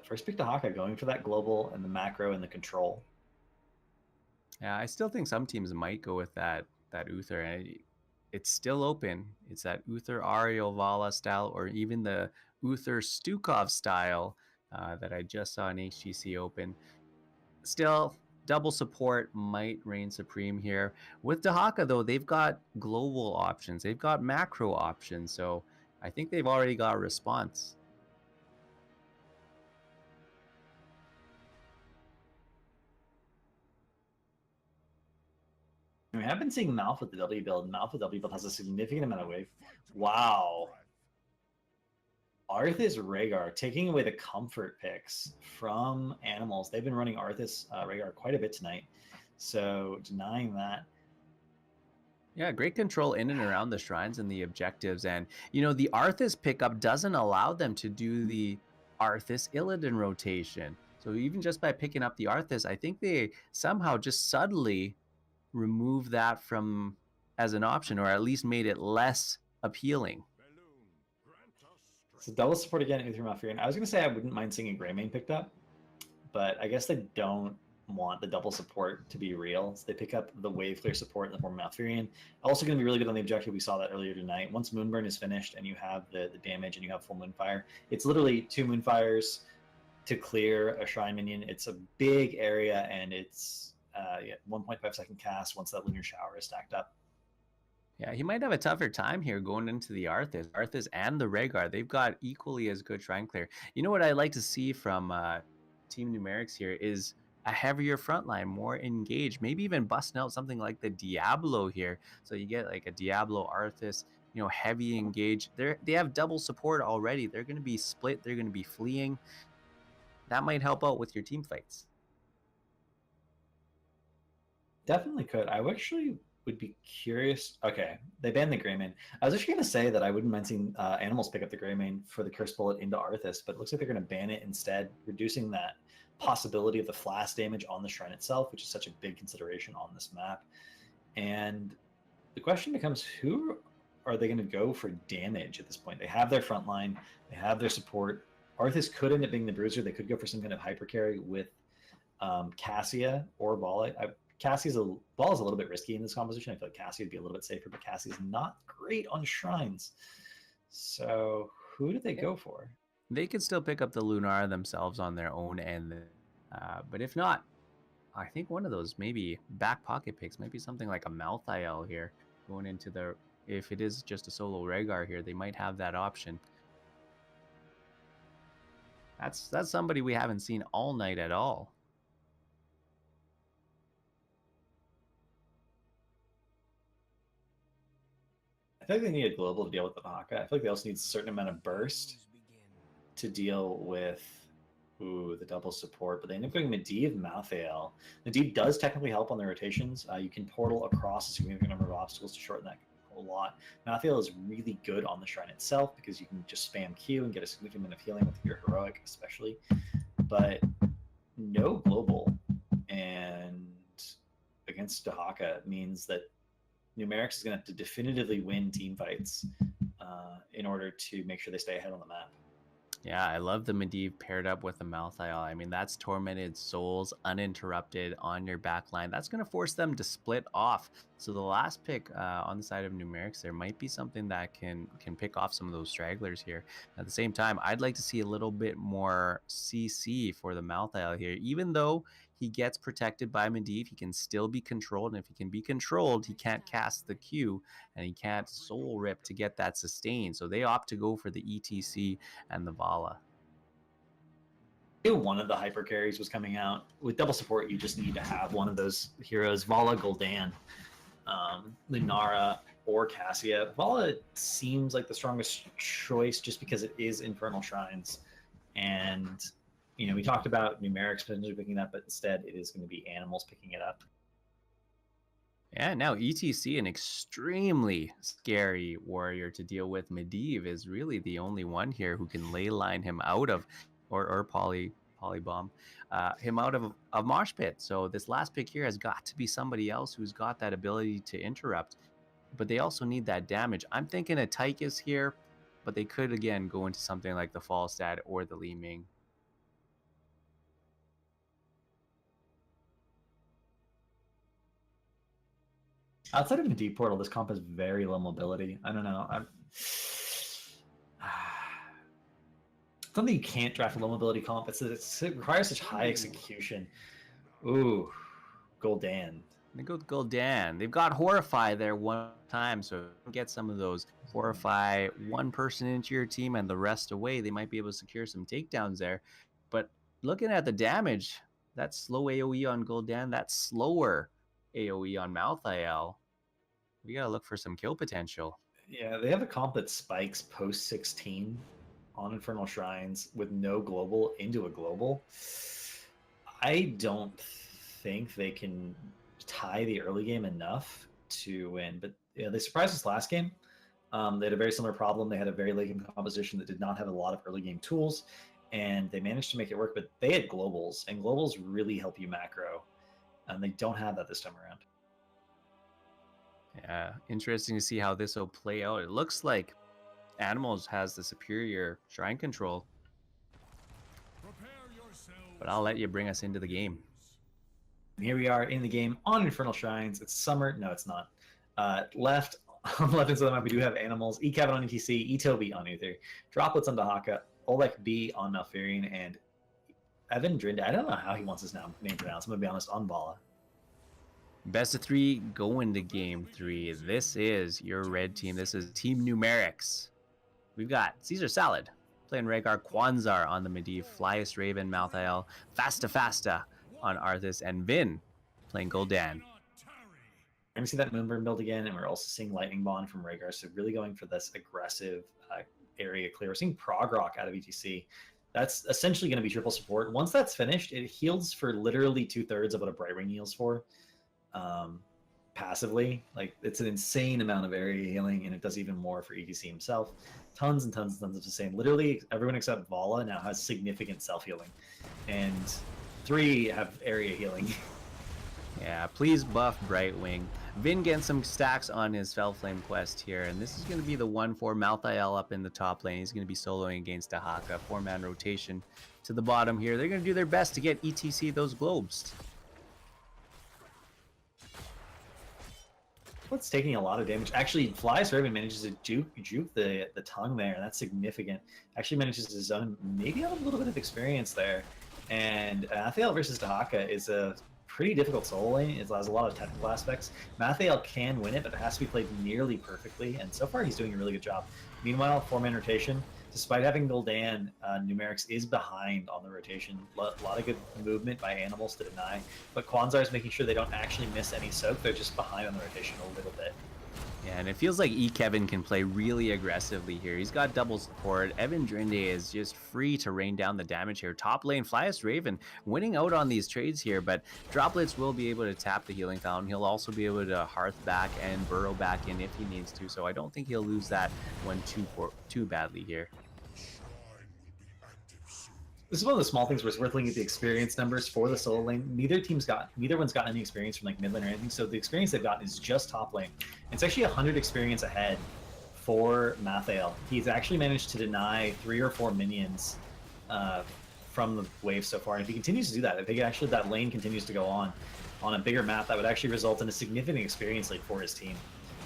First pick to Haka, going for that global and the macro and the control. Yeah, I still think some teams might go with that Uther, and it's still open. It's that Uther Ariel Vala style, or even the Uther Stukov style that I just saw in HGC Open. Still, double support might reign supreme here. With Dahaka, though, they've got global options. They've got macro options, so I think they've already got a response. We have been seeing Malf with the W build. Malf with W build has a significant amount of wave. Wow. Arthas Rhaegar taking away the comfort picks from animals. They've been running Arthas Rhaegar quite a bit tonight. So denying that. Yeah, great control in and around the shrines and the objectives. And, you know, the Arthas pickup doesn't allow them to do the Arthas Illidan rotation. So even just by picking up the Arthas, I think they somehow just subtly remove that from as an option, or at least made it less appealing. So double support again in Mafia. I was going to say I wouldn't mind seeing a Greymane picked up, but I guess they don't want the double support to be real. So they pick up the wave clear support in the form of Malfurion. Also going to be really good on the objective. We saw that earlier tonight. Once Moonburn is finished and you have the damage and you have full Moonfire, it's literally 2 Moonfires to clear a Shrine minion. It's a big area and it's 1.5 second cast once that Lunar Shower is stacked up. Yeah, he might have a tougher time here going into the Arthas and the Rhaegar. They've got equally as good Shrine Clear. You know what I'd like to see from Team Numerics here is a heavier front line, more engaged, maybe even busting out something like the Diablo here. So you get like a Diablo Arthas, you know, heavy engaged. They have double support already. They're going to be split. They're going to be fleeing. That might help out with your team fights. Definitely could. I actually would be curious. Okay, they banned the Greymane. I was actually going to say that I wouldn't mind seeing animals pick up the Greymane for the Curse Bullet into Arthas, but it looks like they're going to ban it instead, reducing that possibility of the flash damage on the shrine itself, which is such a big consideration on this map. And the question becomes, who are they going to go for damage at this point? They have their front line, they have their support. Arthas could end up being the bruiser. They could go for some kind of hyper carry with Cassia or Vala. Cassie's Ball is a little bit risky in this composition. I feel like Cassie would be a little bit safer, but Cassie's not great on shrines. So who did they go for? They could still pick up the Lunar themselves on their own end. But if not, I think one of those maybe back pocket picks might be something like a Malthael here going into the, if it is just a solo Rhaegar here, they might have that option. That's somebody we haven't seen all night at all. I feel like they need a global to deal with the Haka. I feel like they also need a certain amount of burst to deal with the double support, but they end up going Medivh Malthael. Medivh does technically help on the rotations. You can portal across a significant number of obstacles to shorten that whole lot. Mafia is really good on the shrine itself because you can just spam Q and get a significant amount of healing with your heroic, especially. But no global and against Dahaka means that Numerics is going to have to definitively win team fights in order to make sure they stay ahead on the map. Yeah, I love the Medivh paired up with the Malthael. I mean, that's Tormented Souls uninterrupted on your back line. That's going to force them to split off. So the last pick on the side of Numerics, there might be something that can pick off some of those stragglers here. At the same time, I'd like to see a little bit more CC for the Malthael here. Even though he gets protected by Medivh, he can still be controlled. And if he can be controlled, he can't cast the Q and he can't soul rip to get that sustain. So they opt to go for the ETC and the Vala. One of the hyper carries was coming out. With double support, you just need to have one of those heroes, Vala, Gul'dan, Lunara, or Cassia. Vala seems like the strongest choice just because it is Infernal Shrines. And, you know, we talked about Numerics potentially picking it up, but instead it is going to be Animals picking it up. Yeah, now ETC, an extremely scary warrior to deal with. Medivh is really the only one here who can ley line him out of, or polybomb, him out of a mosh pit. So this last pick here has got to be somebody else who's got that ability to interrupt. But they also need that damage. I'm thinking a Tychus here, but they could again go into something like the Falstad or the Li Ming. Outside of the deep portal, this comp has very low mobility. I don't know. Something you can't draft a low mobility comp. It requires such high execution. Ooh, Gul'dan. They go with Gul'dan. They've got Horrify there one time, so get some of those. Horrify one person into your team and the rest away. They might be able to secure some takedowns there. But looking at the damage, that slow AoE on Gul'dan, that slower AoE on Malthael, we gotta look for some kill potential. Yeah, they have a comp that spikes post 16 on Infernal Shrines with no global into a global. I don't think they can tie the early game enough to win, but you know, they surprised us last game. They had a very similar problem. They had a very late game composition that did not have a lot of early game tools, and they managed to make it work, but they had globals, and globals really help you macro, and they don't have that this time around. Yeah, interesting to see how this will play out. It looks like Animals has the superior shrine control, but I'll let you bring us into the game. And here we are in the game on Infernal Shrines. It's summer. No, it's not. Left on the left hand side of the map, we do have Animals, eCavit on ETC, eToby on Uther, Droplets on Dahaka, Olek B on Malfurion, and Evan Drinda. I don't know how he wants his name pronounced. I'm going to be honest, on Vala. Best of 3 going to game 3. This is your red team. This is Team Numerics. We've got Caesar Salad playing Rhaegar, Kwanzar on the Medivh, Flyest Raven, Malthael, Fasta on Arthas, and Vin playing Gul'dan. We're going to see that Moonburn build again, and we're also seeing Lightning Bond from Rhaegar, so really going for this aggressive area clear. We're seeing Prog Rock out of ETC. That's essentially going to be triple support. Once that's finished, it heals for literally 2/3 of what a Brightwing heals for. Passively, like it's an insane amount of area healing, and it does even more for ETC himself. Tons and tons and tons of the same. Literally everyone except Vala now has significant self-healing, and 3 have area healing. Yeah, please buff Brightwing. Vin getting some stacks on his Fellflame quest here, and this is going to be the 1-4 Malthael up in the top lane. He's going to be soloing against Dahaka. 4-man rotation to the bottom here. They're going to do their best to get ETC those globes. What's taking a lot of damage? Actually, Flyest Raven manages to juke the tongue there, and that's significant. Actually manages to zone, maybe have a little bit of experience there. And Mathael versus Dahaka is a pretty difficult solo lane. It has a lot of technical aspects. Mathael can win it, but it has to be played nearly perfectly, and so far he's doing a really good job. Meanwhile, 4-man rotation. Despite having Gul'dan, Numerics is behind on the rotation. A lot of good movement by Animals to deny, but Kwanzar is making sure they don't actually miss any soak. They're just behind on the rotation a little bit. Yeah, and it feels like Kevin can play really aggressively here. He's got double support. Evan Drinde is just free to rain down the damage here. Top lane, Flyest Raven winning out on these trades here, but Droplets will be able to tap the healing fountain. He'll also be able to Hearth back and Burrow back in if he needs to, so I don't think he'll lose that one too badly here. This is one of the small things where it's worth looking at the experience numbers for the solo lane. Neither one's gotten any experience from like mid lane or anything, so the experience they've gotten is just top lane. It's actually 100 experience ahead for Mafia. He's actually managed to deny 3 or 4 minions from the wave so far, and if he continues to do that, if that lane continues to go on a bigger map, that would actually result in a significant experience lead for his team.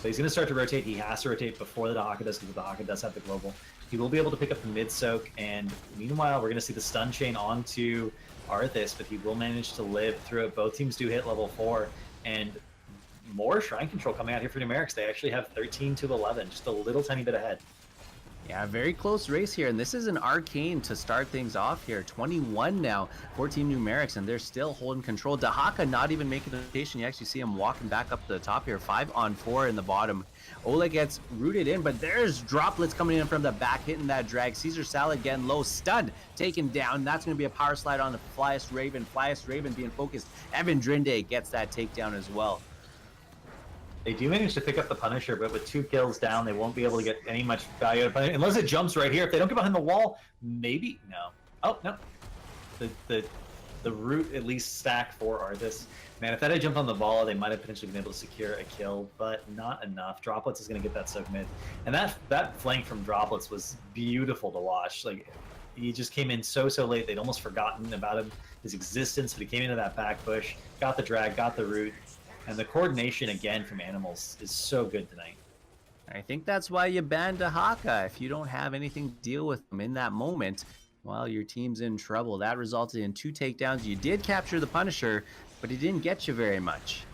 So he's going to start to rotate. He has to rotate before the Dahaka does, because the Dahaka does have the global. He will be able to pick up the mid soak, and meanwhile, we're going to see the stun chain onto Arthas, but he will manage to live through it. Both teams do hit level 4, and more Shrine Control coming out here for Numerics. They actually have 13 to 11, just a little tiny bit ahead. Yeah, very close race here, and this is an Arcane to start things off here. 21 now for Team Numerics, and they're still holding control. Dahaka not even making a rotation. You actually see him walking back up to the top here. 5-on-4 in the bottom. Oleg gets rooted in, but there's Droplets coming in from the back, hitting that drag. Caesar Salad getting low, stunned, taken down. That's going to be a power slide on the Flyest Raven. Flyest Raven being focused. Evan Drinde gets that takedown as well. They do manage to pick up the Punisher, but with 2 kills down, they won't be able to get any much value out of Punisher, unless it jumps right here. If they don't get behind the wall, maybe? No. Oh, no. The root at least stack for Arthas. Man, if that had jumped on the ball, they might have potentially been able to secure a kill, but not enough. Droplets is going to get that soak mid. And that flank from Droplets was beautiful to watch. Like, he just came in so late, they'd almost forgotten about his existence, but he came into that back push, got the drag, got the root. And the coordination, again, from Animals is so good tonight. I think that's why you banned Dahaka. If you don't have anything to deal with them in that moment, well, your team's in trouble. That resulted in 2 takedowns. You did capture the Punisher, but he didn't get you very much.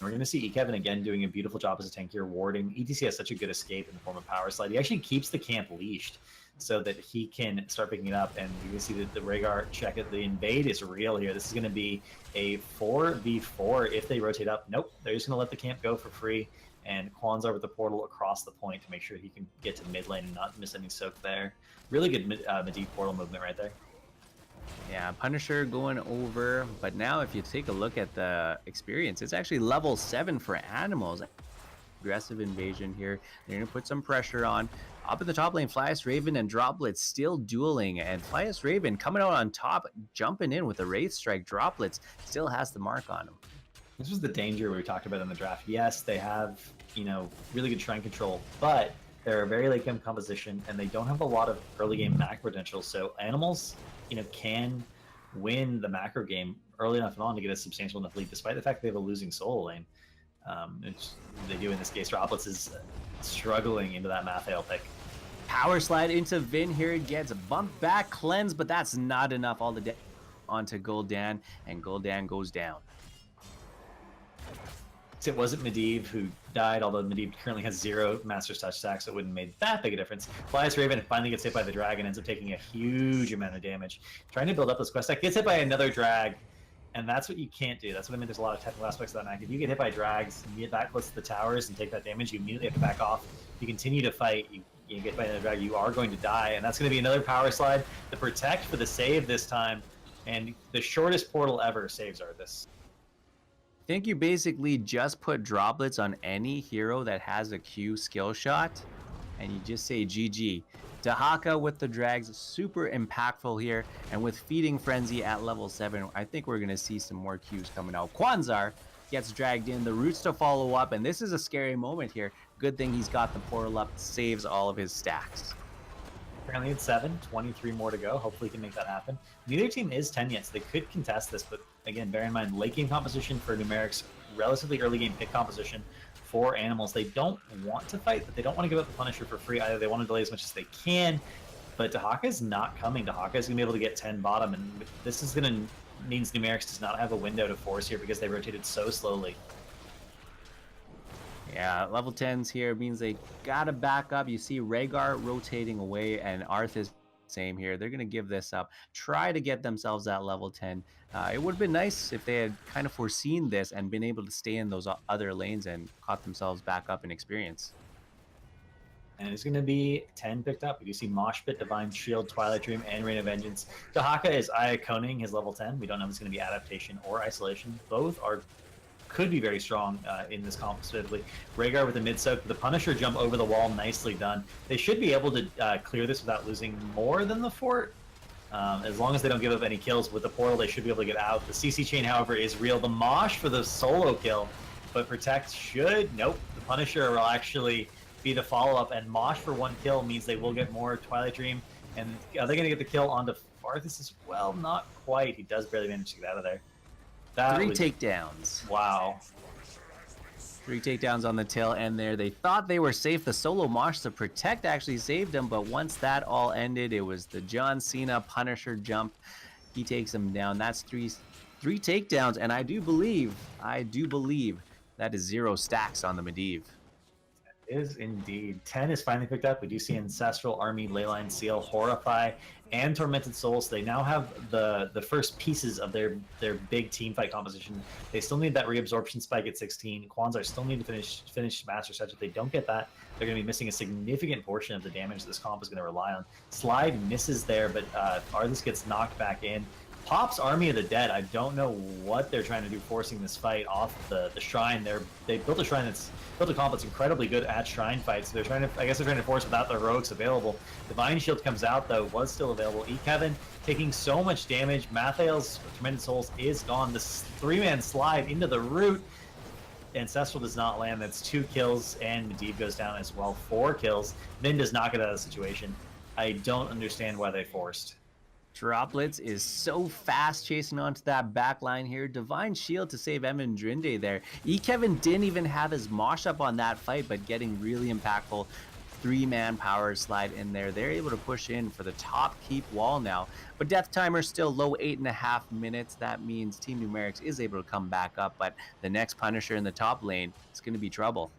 We're going to see Kevin again doing a beautiful job as a tank here, warding. ETC has such a good escape in the form of Power Slide. He actually keeps the camp leashed so that he can start picking it up, and you can see that the Rhaegar check it. The invade is real here. This is going to be a 4v4 if they rotate up. Nope, they're just going to let the camp go for free, and Kwanzaa with the portal across the point to make sure he can get to mid lane and not miss any soak there. Really good Medivh portal movement right there. Yeah, Punisher going over, but now if you take a look at the experience, it's actually level 7 for Animals. Aggressive invasion here. They're going to put some pressure on. Up in the top lane, Flyest Raven and Droplets still dueling, and Flyest Raven coming out on top, jumping in with a Wraith Strike. Droplets still has the mark on him. This was the danger we talked about in the draft. Yes, they have, really good shrine control, but they're a very late game composition, and they don't have a lot of early game macro potential. So Animals, can win the macro game early enough on to get a substantial enough lead, despite the fact they have a losing solo lane. They do in this case. Droplets is struggling into that Mathael pick. Power slide into Vin here. It gets bumped back, cleanse, but that's not enough. All the onto Gul'dan, and Gul'dan goes down. It wasn't Medivh who died, although Medivh currently has 0 Master's Touch stack, so it wouldn't have made that big a difference. Flyest Raven finally gets hit by the dragon, ends up taking a huge amount of damage. Trying to build up this quest stack, gets hit by another drag, and that's what you can't do. That's what I mean. There's a lot of technical aspects of that map. If you get hit by drags, and you get that close to the towers and take that damage, you immediately have to back off. If you continue to fight, you get hit by another drag, you are going to die, and that's going to be another power slide to protect for the save this time, and the shortest portal ever saves Arthas. I think you basically just put Droplets on any hero that has a Q skill shot, and you just say GG. Dahaka with the drags, super impactful here, and with Feeding Frenzy at level 7, I think we're going to see some more Qs coming out. Kwanzaa gets dragged in, the roots to follow up, and this is a scary moment here. Good thing he's got the portal up, saves all of his stacks. Currently at 7, 23 more to go. Hopefully he can make that happen. Neither team is 10 yet, so they could contest this, but again, bear in mind, late game composition for Numerics, relatively early game pick composition for Animals. They don't want to fight, but they don't want to give up the Punisher for free either. They want to delay as much as they can, but Dahaka is not coming. Dahaka is going to be able to get 10 bottom, and this is going to means Numerics does not have a window to force here because they rotated so slowly. Yeah, level 10s here means they gotta back up. You see Rhaegar rotating away, and Arthas same here. They're going to give this up, try to get themselves at level 10. It would have been nice if they had kind of foreseen this and been able to stay in those other lanes and caught themselves back up in experience. And it's going to be 10 picked up. We do see Mosh Pit, Divine Shield, Twilight Dream, and Rain of Vengeance. Dahaka is Iaconing his level 10. We don't know if it's going to be Adaptation or Isolation. Both could be very strong in this comp specifically. Rhaegar with the mid-soak, the Punisher jump over the wall, nicely done. They should be able to clear this without losing more than the fort. As long as they don't give up any kills with the portal, they should be able to get out. The CC chain, however, is real. The Mosh for the solo kill, but Protect should... Nope, the Punisher will actually be the follow-up, and Mosh for 1 kill means they will get more Twilight Dream. And are they going to get the kill onto Farthus as well? Not quite. He does barely manage to get out of there. Three takedowns. Wow. 3 takedowns on the tail end there. They thought they were safe. The solo Mosh to Protect actually saved him, but once that all ended, it was the John Cena Punisher jump. He takes him down. That's three takedowns, and I do believe that is 0 stacks on the Medivh. Is indeed. 10 is finally picked up. We do see Ancestral, Army, Leyline Seal, Horrify, and Tormented Souls. They now have the first pieces of their big team fight composition. They still need that reabsorption spike at 16. Kwanzaa still need to finish Master Set. If they don't get that, they're going to be missing a significant portion of the damage this comp is going to rely on. Slide misses there, but Arthas gets knocked back in. Pop's Army of the Dead, I don't know what they're trying to do forcing this fight off the shrine. They built a shrine built a comp that's incredibly good at shrine fights. So I guess they're trying to force without the heroics available. Divine Shield comes out though, was still available. Kevin taking so much damage. Mathael's Tremendous Souls is gone. This 3-man slide into the root. Ancestral does not land. That's 2 kills, and Medivh goes down as well. 4 kills. Min does not get out of the situation. I don't understand why they forced. Droplets is so fast chasing onto that back line here. Divine Shield to save Evan Drinde there. Kevin didn't even have his Mosh up on that fight, but getting really impactful 3-man power slide in there. They're able to push in for the top keep wall now. But Death Timer still low, 8.5 minutes. That means Team Numerics is able to come back up, but the next Punisher in the top lane is going to be trouble.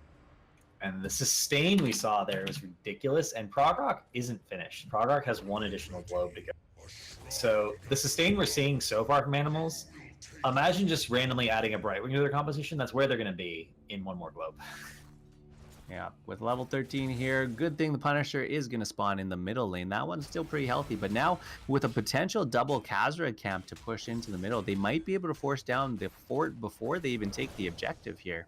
And the sustain we saw there was ridiculous, and Progrock isn't finished. Progrock has 1 additional globe to go. So the sustain we're seeing so far from animals, imagine just randomly adding a Brightwing to their composition. That's where they're going to be in 1 more globe. Yeah, with level 13 here, good thing the Punisher is going to spawn in the middle lane. That one's still pretty healthy, but now with a potential double Khazra camp to push into the middle, they might be able to force down the fort before they even take the objective here.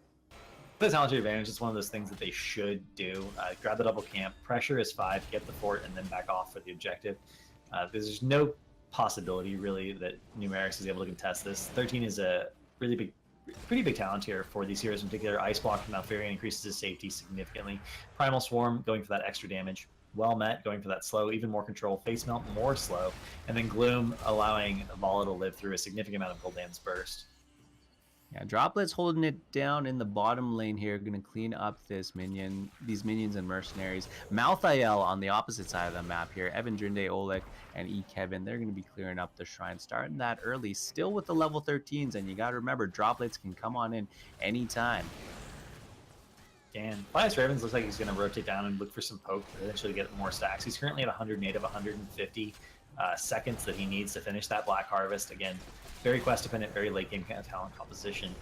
The talent advantage is one of those things that they should do. Grab the double camp, pressure is 5, get the fort, and then back off for the objective. There's no possibility really that Numerics is able to contest this. 13 is a pretty big talent here for these heroes in particular. Ice Block from Malfurion increases his safety significantly. Primal Swarm going for that extra damage. Well Met going for that slow, even more control. Face Melt more slow, and then Gloom allowing Volatile to live through a significant amount of Gul'dan's burst. Yeah, Droplets holding it down in the bottom lane here, going to clean up these minions and mercenaries. Malthael on the opposite side of the map here. Evan Drinde, Oleg, and Kevin, they're going to be clearing up the shrine, starting that early, still with the level 13s, and you got to remember, Droplets can come on in anytime. And Bias Ravens looks like he's going to rotate down and look for some poke to eventually get more stacks. He's currently at 108 of 150 seconds that he needs to finish that Black Harvest. Again, very quest dependent, very late game kind of talent composition.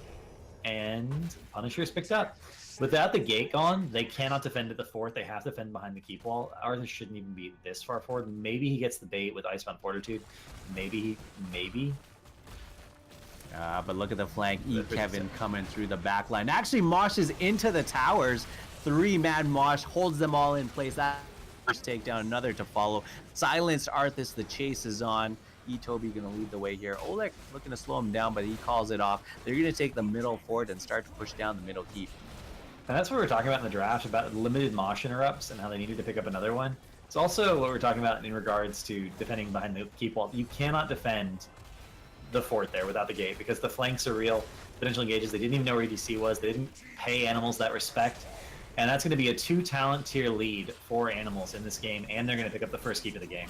And Punisher is picked up. Without the gate gone, they cannot defend at the fort. They have to defend behind the keep wall. Arthur shouldn't even be this far forward. Maybe he gets the bait with Icebound Fortitude. Maybe. But look at the flank. Kevin coming through the back line. Actually moshes into the towers. 3-man mosh holds them all in place. That first takedown, another to follow. Silenced Arthas. The chase is on. Toby going to lead the way here. Oleg looking to slow him down, but he calls it off. They're going to take the middle fort and start to push down the middle keep. And that's what we were talking about in the draft, about limited mosh interrupts and how they needed to pick up another one. It's also what we're talking about in regards to defending behind the keep wall. You cannot defend the fort there without the gate, because the flanks are real. Potential engages, they didn't even know where EDC was. They didn't pay animals that respect. And that's going to be a 2 talent tier lead for animals in this game, and they're going to pick up the first keep of the game.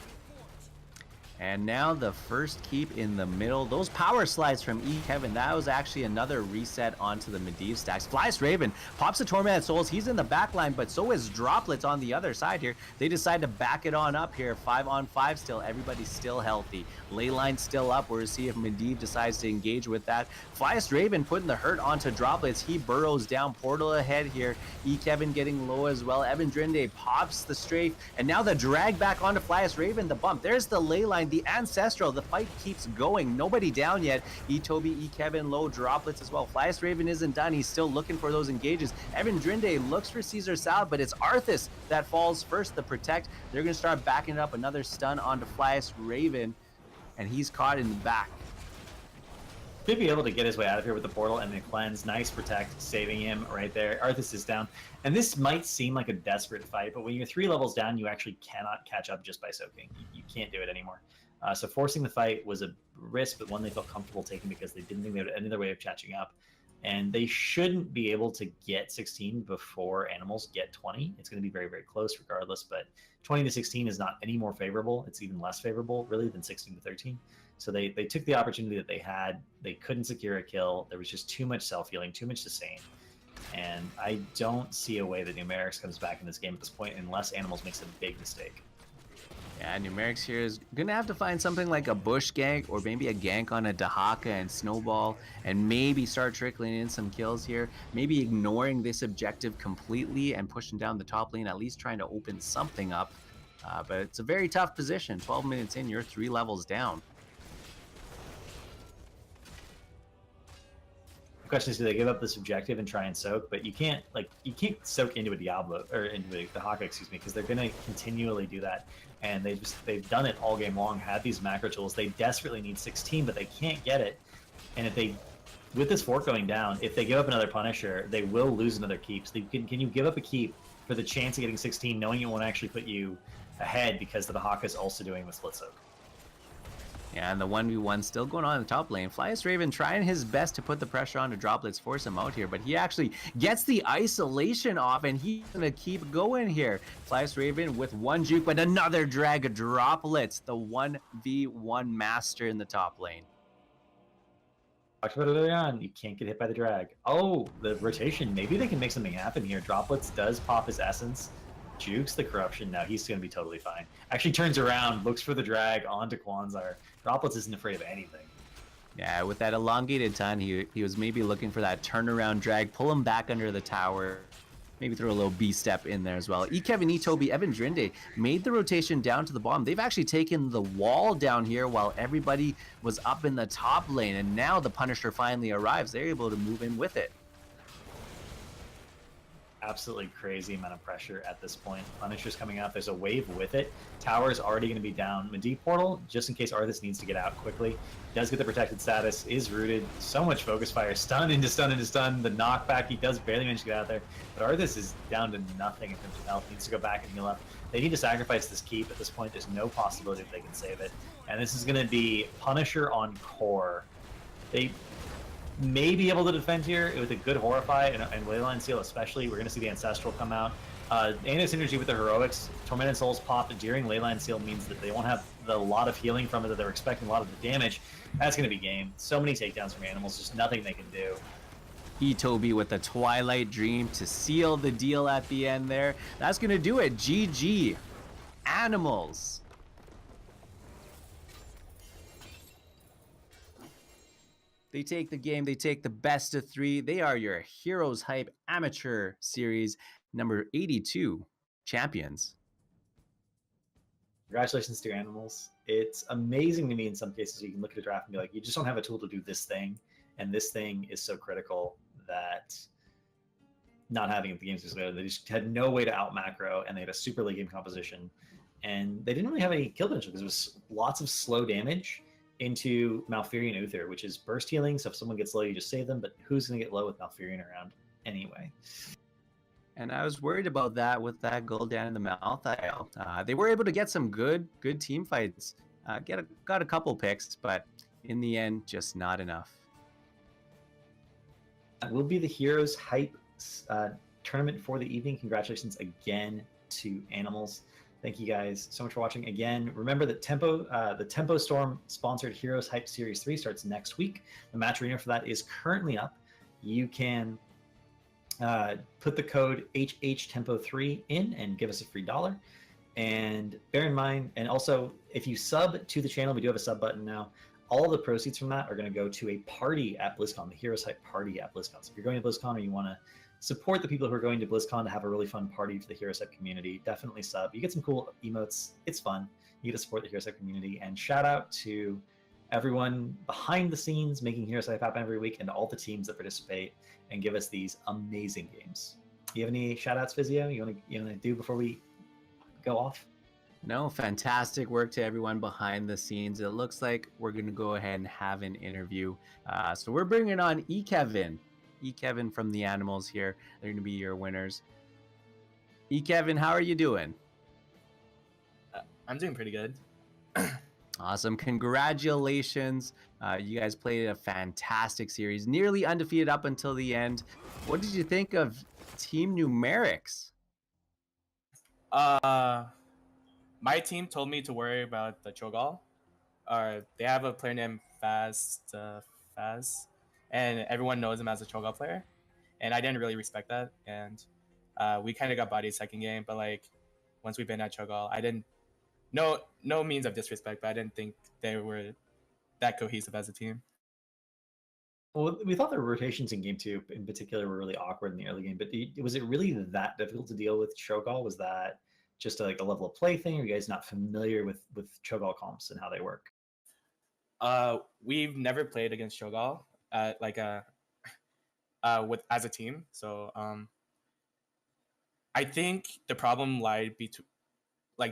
And now the first keep in the middle. Those power slides from Kevin, that was actually another reset onto the Medivh stacks. Flyest Raven pops the Tormented Souls. He's in the back line, but so is Droplets on the other side here. They decide to back it on up here. 5-on-5 still. Everybody's still healthy. Leyline still up. We're to see if Medivh decides to engage with that. Flyest Raven putting the hurt onto Droplets. He burrows down. Portal ahead here. Kevin getting low as well. Evan Drinde pops the strafe. And now the drag back onto Flyest Raven. The bump. There's the Leyline. The Ancestral, the fight keeps going. Nobody down yet. Toby, Kevin, low Droplets as well. Flyest Raven isn't done. He's still looking for those engages. Evan Drinde looks for Caesar Salad, but it's Arthas that falls first. The Protect. They're going to start backing it up. Another stun onto Flyest Raven, and he's caught in the back. Should be able to get his way out of here with the portal and the cleanse. Nice Protect, saving him right there. Arthas is down. And this might seem like a desperate fight, but when you're 3 levels down, you actually cannot catch up just by soaking. You can't do it anymore. So forcing the fight was a risk, but one they felt comfortable taking because they didn't think they had any other way of catching up. And they shouldn't be able to get 16 before animals get 20. It's going to be very, very close regardless, but 20 to 16 is not any more favorable. It's even less favorable, really, than 16 to 13. So they took the opportunity that they had. They couldn't secure a kill. There was just too much self-healing, too much sustain. And I don't see a way that Numerics comes back in this game at this point unless Animals makes a big mistake. Yeah, Numerics here is going to have to find something like a bush gank or maybe a gank on a Dahaka and Snowball and maybe start trickling in some kills here. Maybe ignoring this objective completely and pushing down the top lane, at least trying to open something up. But it's a very tough position. 12 minutes in, you're 3 levels down. The question is, do they give up this objective and try and soak? But you can't soak into a Diablo or into a Dahaka, excuse me, because they're going to continually do that. And they've done it all game long, had these macro tools. They desperately need 16, but they can't get it. And if they, with this fork going down, if they give up another Punisher, they will lose another keep. So can you give up a keep for the chance of getting 16, knowing it won't actually put you ahead because the Dahaka is also doing the split soak? Yeah, and the 1v1 still going on in the top lane. Flyest Raven trying his best to put the pressure on to Droplets, force him out here, but he actually gets the isolation off, and he's going to keep going here. Flyest Raven with one juke, but another drag Droplets, the 1v1 master in the top lane. Talked about it earlier on, you can't get hit by the drag. Oh, the rotation, maybe they can make something happen here. Droplets does pop his essence. Jukes the corruption. Now he's going to be totally fine. Actually turns around, looks for the drag onto Kwanzaa. Droplets isn't afraid of anything. Yeah, with that elongated ton, he was maybe looking for that turnaround drag, pull him back under the tower, maybe throw a little B-step in there as well. Kevin, Toby, Evan Drinde made the rotation down to the bottom. They've actually taken the wall down here while everybody was up in the top lane, and now the Punisher finally arrives. They're able to move in with it. Absolutely crazy amount of pressure at this point. Punisher's coming out. There's a wave with it. Tower's already going to be down. Medivh portal, just in case Arthas needs to get out quickly. Does get the protected status, is rooted. So much focus fire. Stun into stun into stun. The knockback, he does barely manage to get out there. But Arthas is down to nothing in terms of health. Needs to go back and heal up. They need to sacrifice this keep at this point. There's no possibility that they can save it. And this is going to be Punisher on core. They may be able to defend here with a good Horrify and Leyline Seal especially. We're going to see the Ancestral come out. Anna synergy with the Heroics. Tormented Souls pop during Leyline Seal means that they won't have the lot of healing from it that they're expecting, a lot of the damage. That's going to be game. So many takedowns from Animals, just nothing they can do. Toby with the Twilight Dream to seal the deal at the end there. That's going to do it. GG. Animals. They take the game. They take the best of 3. They are your HeroesHype Amateur Series number 82 champions. Congratulations to your Animals. It's amazing to me in some cases you can look at a draft and be like, you just don't have a tool to do this thing. And this thing is so critical that not having it the games was good. They just had no way to out macro, and they had a super late game composition. And they didn't really have any kill potential because it was lots of slow damage into Malfurion Uther, which is burst healing, so if someone gets low, you just save them, but who's going to get low with Malfurion around anyway? And I was worried about that with that gold down in the mouth aisle. They were able to get some good team fights, got a couple picks, but in the end, just not enough. That will be the HeroesHype tournament for the evening. Congratulations again to Animals. Thank you guys so much for watching. Again, remember that the Tempo Storm sponsored Heroes Hype Series 3 starts next week. The match arena for that is currently up. You can put the code HHTempo3 in and give us a free $1. And bear in mind, and also if you sub to the channel, we do have a sub button now. All of the proceeds from that are going to go to a party at BlizzCon, the Heroes Hype party at BlizzCon. So if you're going to BlizzCon or you want to support the people who are going to BlizzCon to have a really fun party for the Heroes Hype community, definitely sub. You get some cool emotes. It's fun. You get to support the Heroes Hype community. And shout out to everyone behind the scenes making Heroes Hype happen every week and all the teams that participate and give us these amazing games. Do you have any shout outs, Physio, you want to do before we go off? No, fantastic work to everyone behind the scenes. It looks like we're going to go ahead and have an interview. So we're bringing on Kevin from the Animals here. They're going to be your winners. Kevin, how are you doing? I'm doing pretty good. Awesome. Congratulations. You guys played a fantastic series, nearly undefeated up until the end. What did you think of Team Numerics? My team told me to worry about the Cho'Gall. They have a player named Faz, and everyone knows him as a Cho'Gall player. And I didn't really respect that. And we kind of got bodied second game, but like once we've been at Cho'Gall, I didn't. No means of disrespect, but I didn't think they were that cohesive as a team. Well, we thought the rotations in game 2 in particular were really awkward in the early game, but was it really that difficult to deal with Cho'Gall? Was that just a level of play thing? Or are you guys not familiar with Cho'Gall comps and how they work? We've never played against Cho'Gall as a team, so I think the problem lied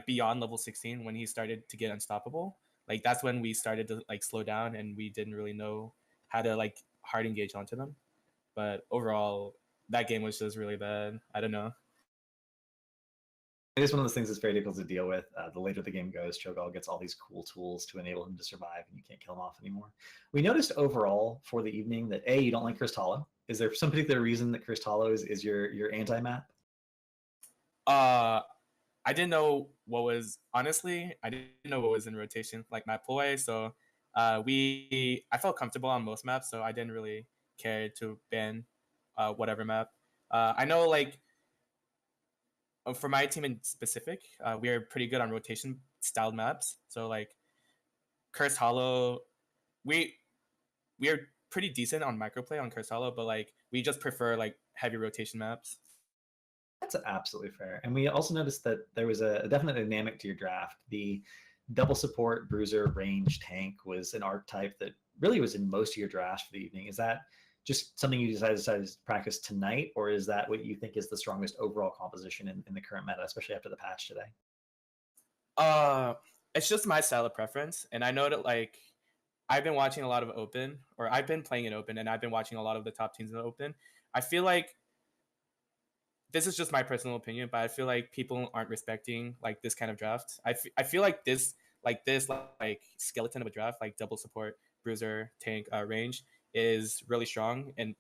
beyond level 16 when he started to get unstoppable. Like that's when we started to slow down and we didn't really know how to hard engage onto them. But overall, that game was just really bad. I don't know. It is one of those things that's very difficult to deal with. The later the game goes, Cho'Gall gets all these cool tools to enable him to survive, and you can't kill him off anymore. We noticed overall for the evening that you don't like Crystallo. Is there some particular reason that Crystallo is your anti-map? I didn't know what was I didn't know what was in rotation like map play. So I felt comfortable on most maps, so I didn't really care to ban whatever map. I know for my team in specific, we are pretty good on rotation styled maps. So Cursed Hollow, we are pretty decent on microplay on Cursed Hollow, but we just prefer heavy rotation maps. That's absolutely fair. And we also noticed that there was a definite dynamic to your draft. The double support, bruiser, range, tank was an archetype that really was in most of your drafts for the evening. Is that just something you decided to practice tonight, or is that what you think is the strongest overall composition in the current meta, especially after the patch today? It's just my style of preference, and I know that I've been watching a lot of Open, or I've been playing in Open, and I've been watching a lot of the top teams in Open. I feel this is just my personal opinion, but I feel people aren't respecting this kind of draft. I feel this skeleton of a draft, double support, bruiser, tank, range, is really strong and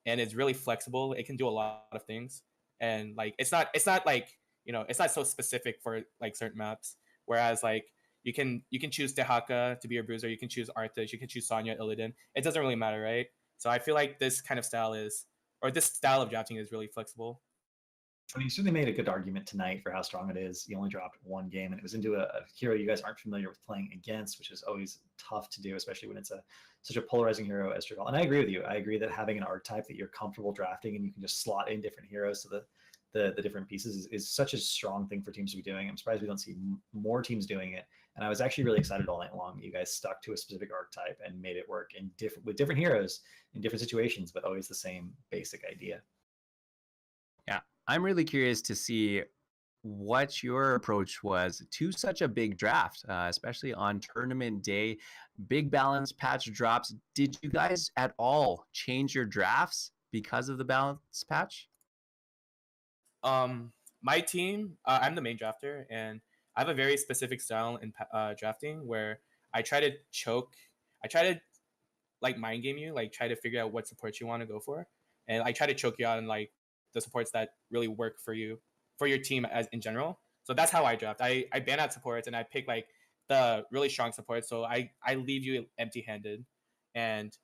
it's really flexible. It can do a lot of things, and it's not it's not so specific for certain maps. Whereas you can choose Dehaka to be your bruiser, you can choose Arthas, you can choose Sonya, Illidan. It doesn't really matter, right? So I feel this kind of style this style of drafting is really flexible. I mean, you certainly made a good argument tonight for how strong it is. You only dropped one game, and it was into a hero you guys aren't familiar with playing against, which is always tough to do, especially when it's such a polarizing hero as Cho'Gall. And I agree with you. I agree that having an archetype that you're comfortable drafting and you can just slot in different heroes to the different pieces is such a strong thing for teams to be doing. I'm surprised we don't see more teams doing it. And I was actually really excited all night long that you guys stuck to a specific archetype and made it work with different heroes in different situations, but always the same basic idea. Yeah, I'm really curious to see what your approach was to such a big draft, especially on tournament day. Big balance patch drops. Did you guys at all change your drafts because of the balance patch? My team, I'm the main drafter, and I have a very specific style in drafting where I try to choke. I try to mind game you, try to figure out what supports you want to go for, and I try to choke you out in the supports that really work for you, for your team as in general. So that's how I draft. I ban out supports and I pick like the really strong supports. So I leave you empty-handed. And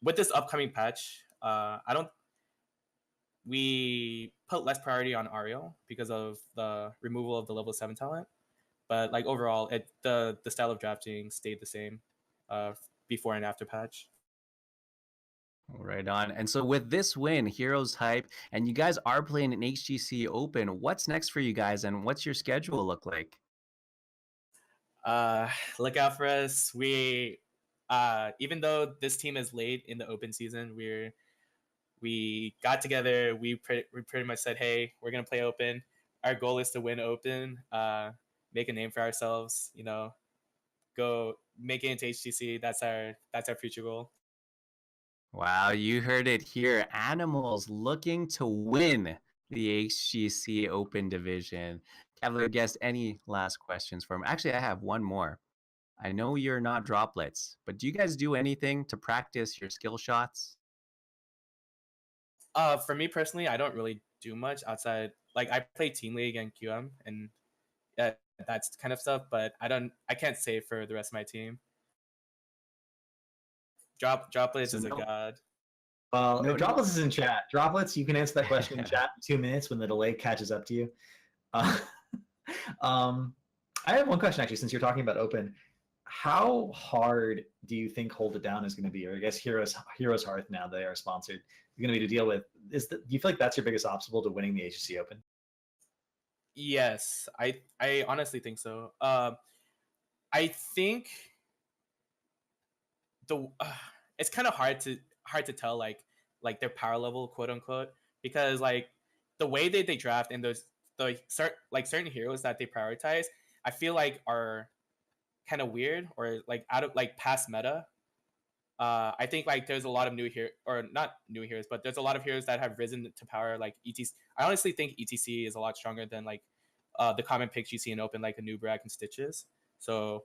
with this upcoming patch, I don't we put less priority on Ariel because of the removal of the level 7 talent. But like overall, the style of drafting stayed the same before and after patch. Right on. And so with this win, Heroes Hype, and you guys are playing an HGC Open, what's next for you guys and what's your schedule look like? Look out for us. We even though this team is late in the open season, we got together. We pretty much said, hey, we're gonna play open. Our goal is to win open, make a name for ourselves. You know, go make it into HGC. That's our future goal. Wow, you heard it here. Animals looking to win the HGC Open division. Cavalier guest, any last questions for him? Actually, I have one more. I know you're not droplets, but do you guys do anything to practice your skill shots? For me personally, I don't really do much outside. Like I play Team League and QM, and that's kind of stuff. But I can't say for the rest of my team. Droplets is a god. Well, no, Droplets is in chat. Droplets, you can answer that question in chat in 2 minutes when the delay catches up to you. I have one question actually, since you're talking about open. How hard do you think Hold It Down is going to be? Or I guess Heroes Hearth, now they are sponsored, going to be to deal with. Do you feel like that's your biggest obstacle to winning the HGC Open? Yes, I honestly think so. I think it's kind of hard to tell like their power level, quote unquote, because like the way they draft and certain heroes that they prioritize, I feel like are kind of weird or like out of like past meta. I think like there's a lot of new here or not new heroes, but there's a lot of heroes that have risen to power like ETC. I honestly think ETC is a lot stronger than like the common picks you see in open like a Numerics and Stitches. So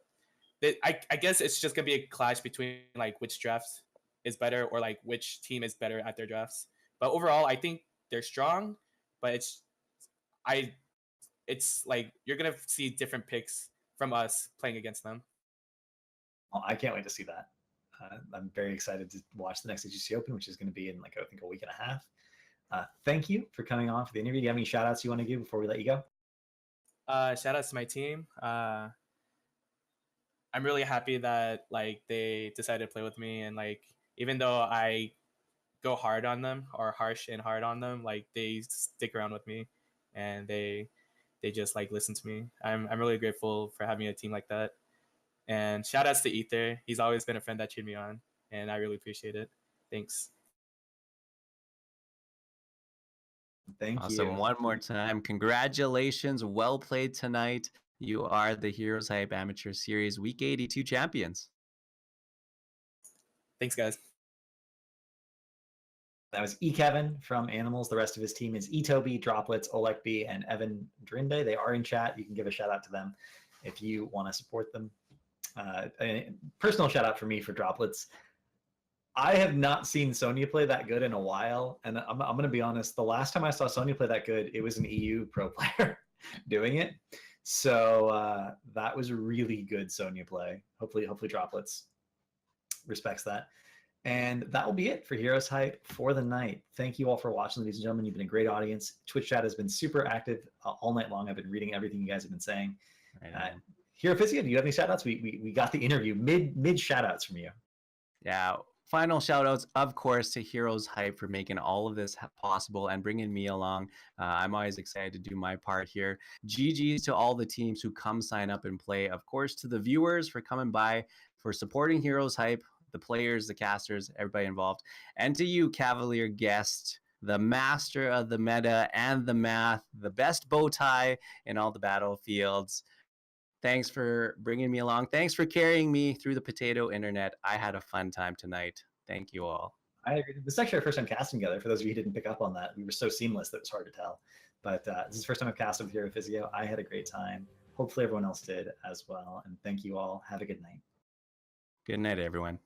I guess it's just gonna be a clash between like which drafts is better or like which team is better at their drafts. But overall, I think they're strong, but it's like you're gonna see different picks from us playing against them. Well, I can't wait to see that. I'm very excited to watch the next HGC Open, which is going to be in like I think a week and a half. Thank you for coming on for the interview. Do you have any shout outs you want to give before we let you go? Shout outs to my team. I'm really happy that like they decided to play with me, and like even though I go hard on them or harsh and hard on them, like they stick around with me and they just like listen to me. I'm really grateful for having a team like that. And shout outs to Ether. He's always been a friend that cheered me on, and I really appreciate it. Thanks. Thank Awesome. you. One more time. Congratulations. Well played tonight. You are the Heroes Hype Amateur Series Week 82 champions. Thanks, guys. That was Kevin from Animals. The rest of his team is Toby, Droplets, Oleg B, and Evan Drinde. They are in chat. You can give a shout out to them if you want to support them. A personal shout out for me for Droplets. I have not seen Sonya play that good in a while, and I'm going to be honest. The last time I saw Sonya play that good, it was an EU pro player doing it. So that was really good Sonya play. Hopefully Droplets respects that. And that will be it for Heroes Hype for the night. Thank you all for watching, ladies and gentlemen. You've been a great audience. Twitch chat has been super active all night long. I've been reading everything you guys have been saying. Hero Physio, do you have any shout outs? We got the interview mid shout outs from you. Yeah. Final shout outs, of course, to Heroes Hype for making all of this possible and bringing me along. I'm always excited to do my part here. GG's to all the teams who come sign up and play. Of course, to the viewers for coming by, for supporting Heroes Hype, the players, the casters, everybody involved. And to you, Cavalier guest, the master of the meta and the math, the best bow tie in all the battlefields. Thanks for bringing me along. Thanks for carrying me through the potato internet. I had a fun time tonight. Thank you all. I agree. This is actually our first time casting together. For those of you who didn't pick up on that, we were so seamless that it was hard to tell. But this is the first time I've casted with Hero Physio. I had a great time. Hopefully everyone else did as well. And thank you all. Have a good night. Good night, everyone.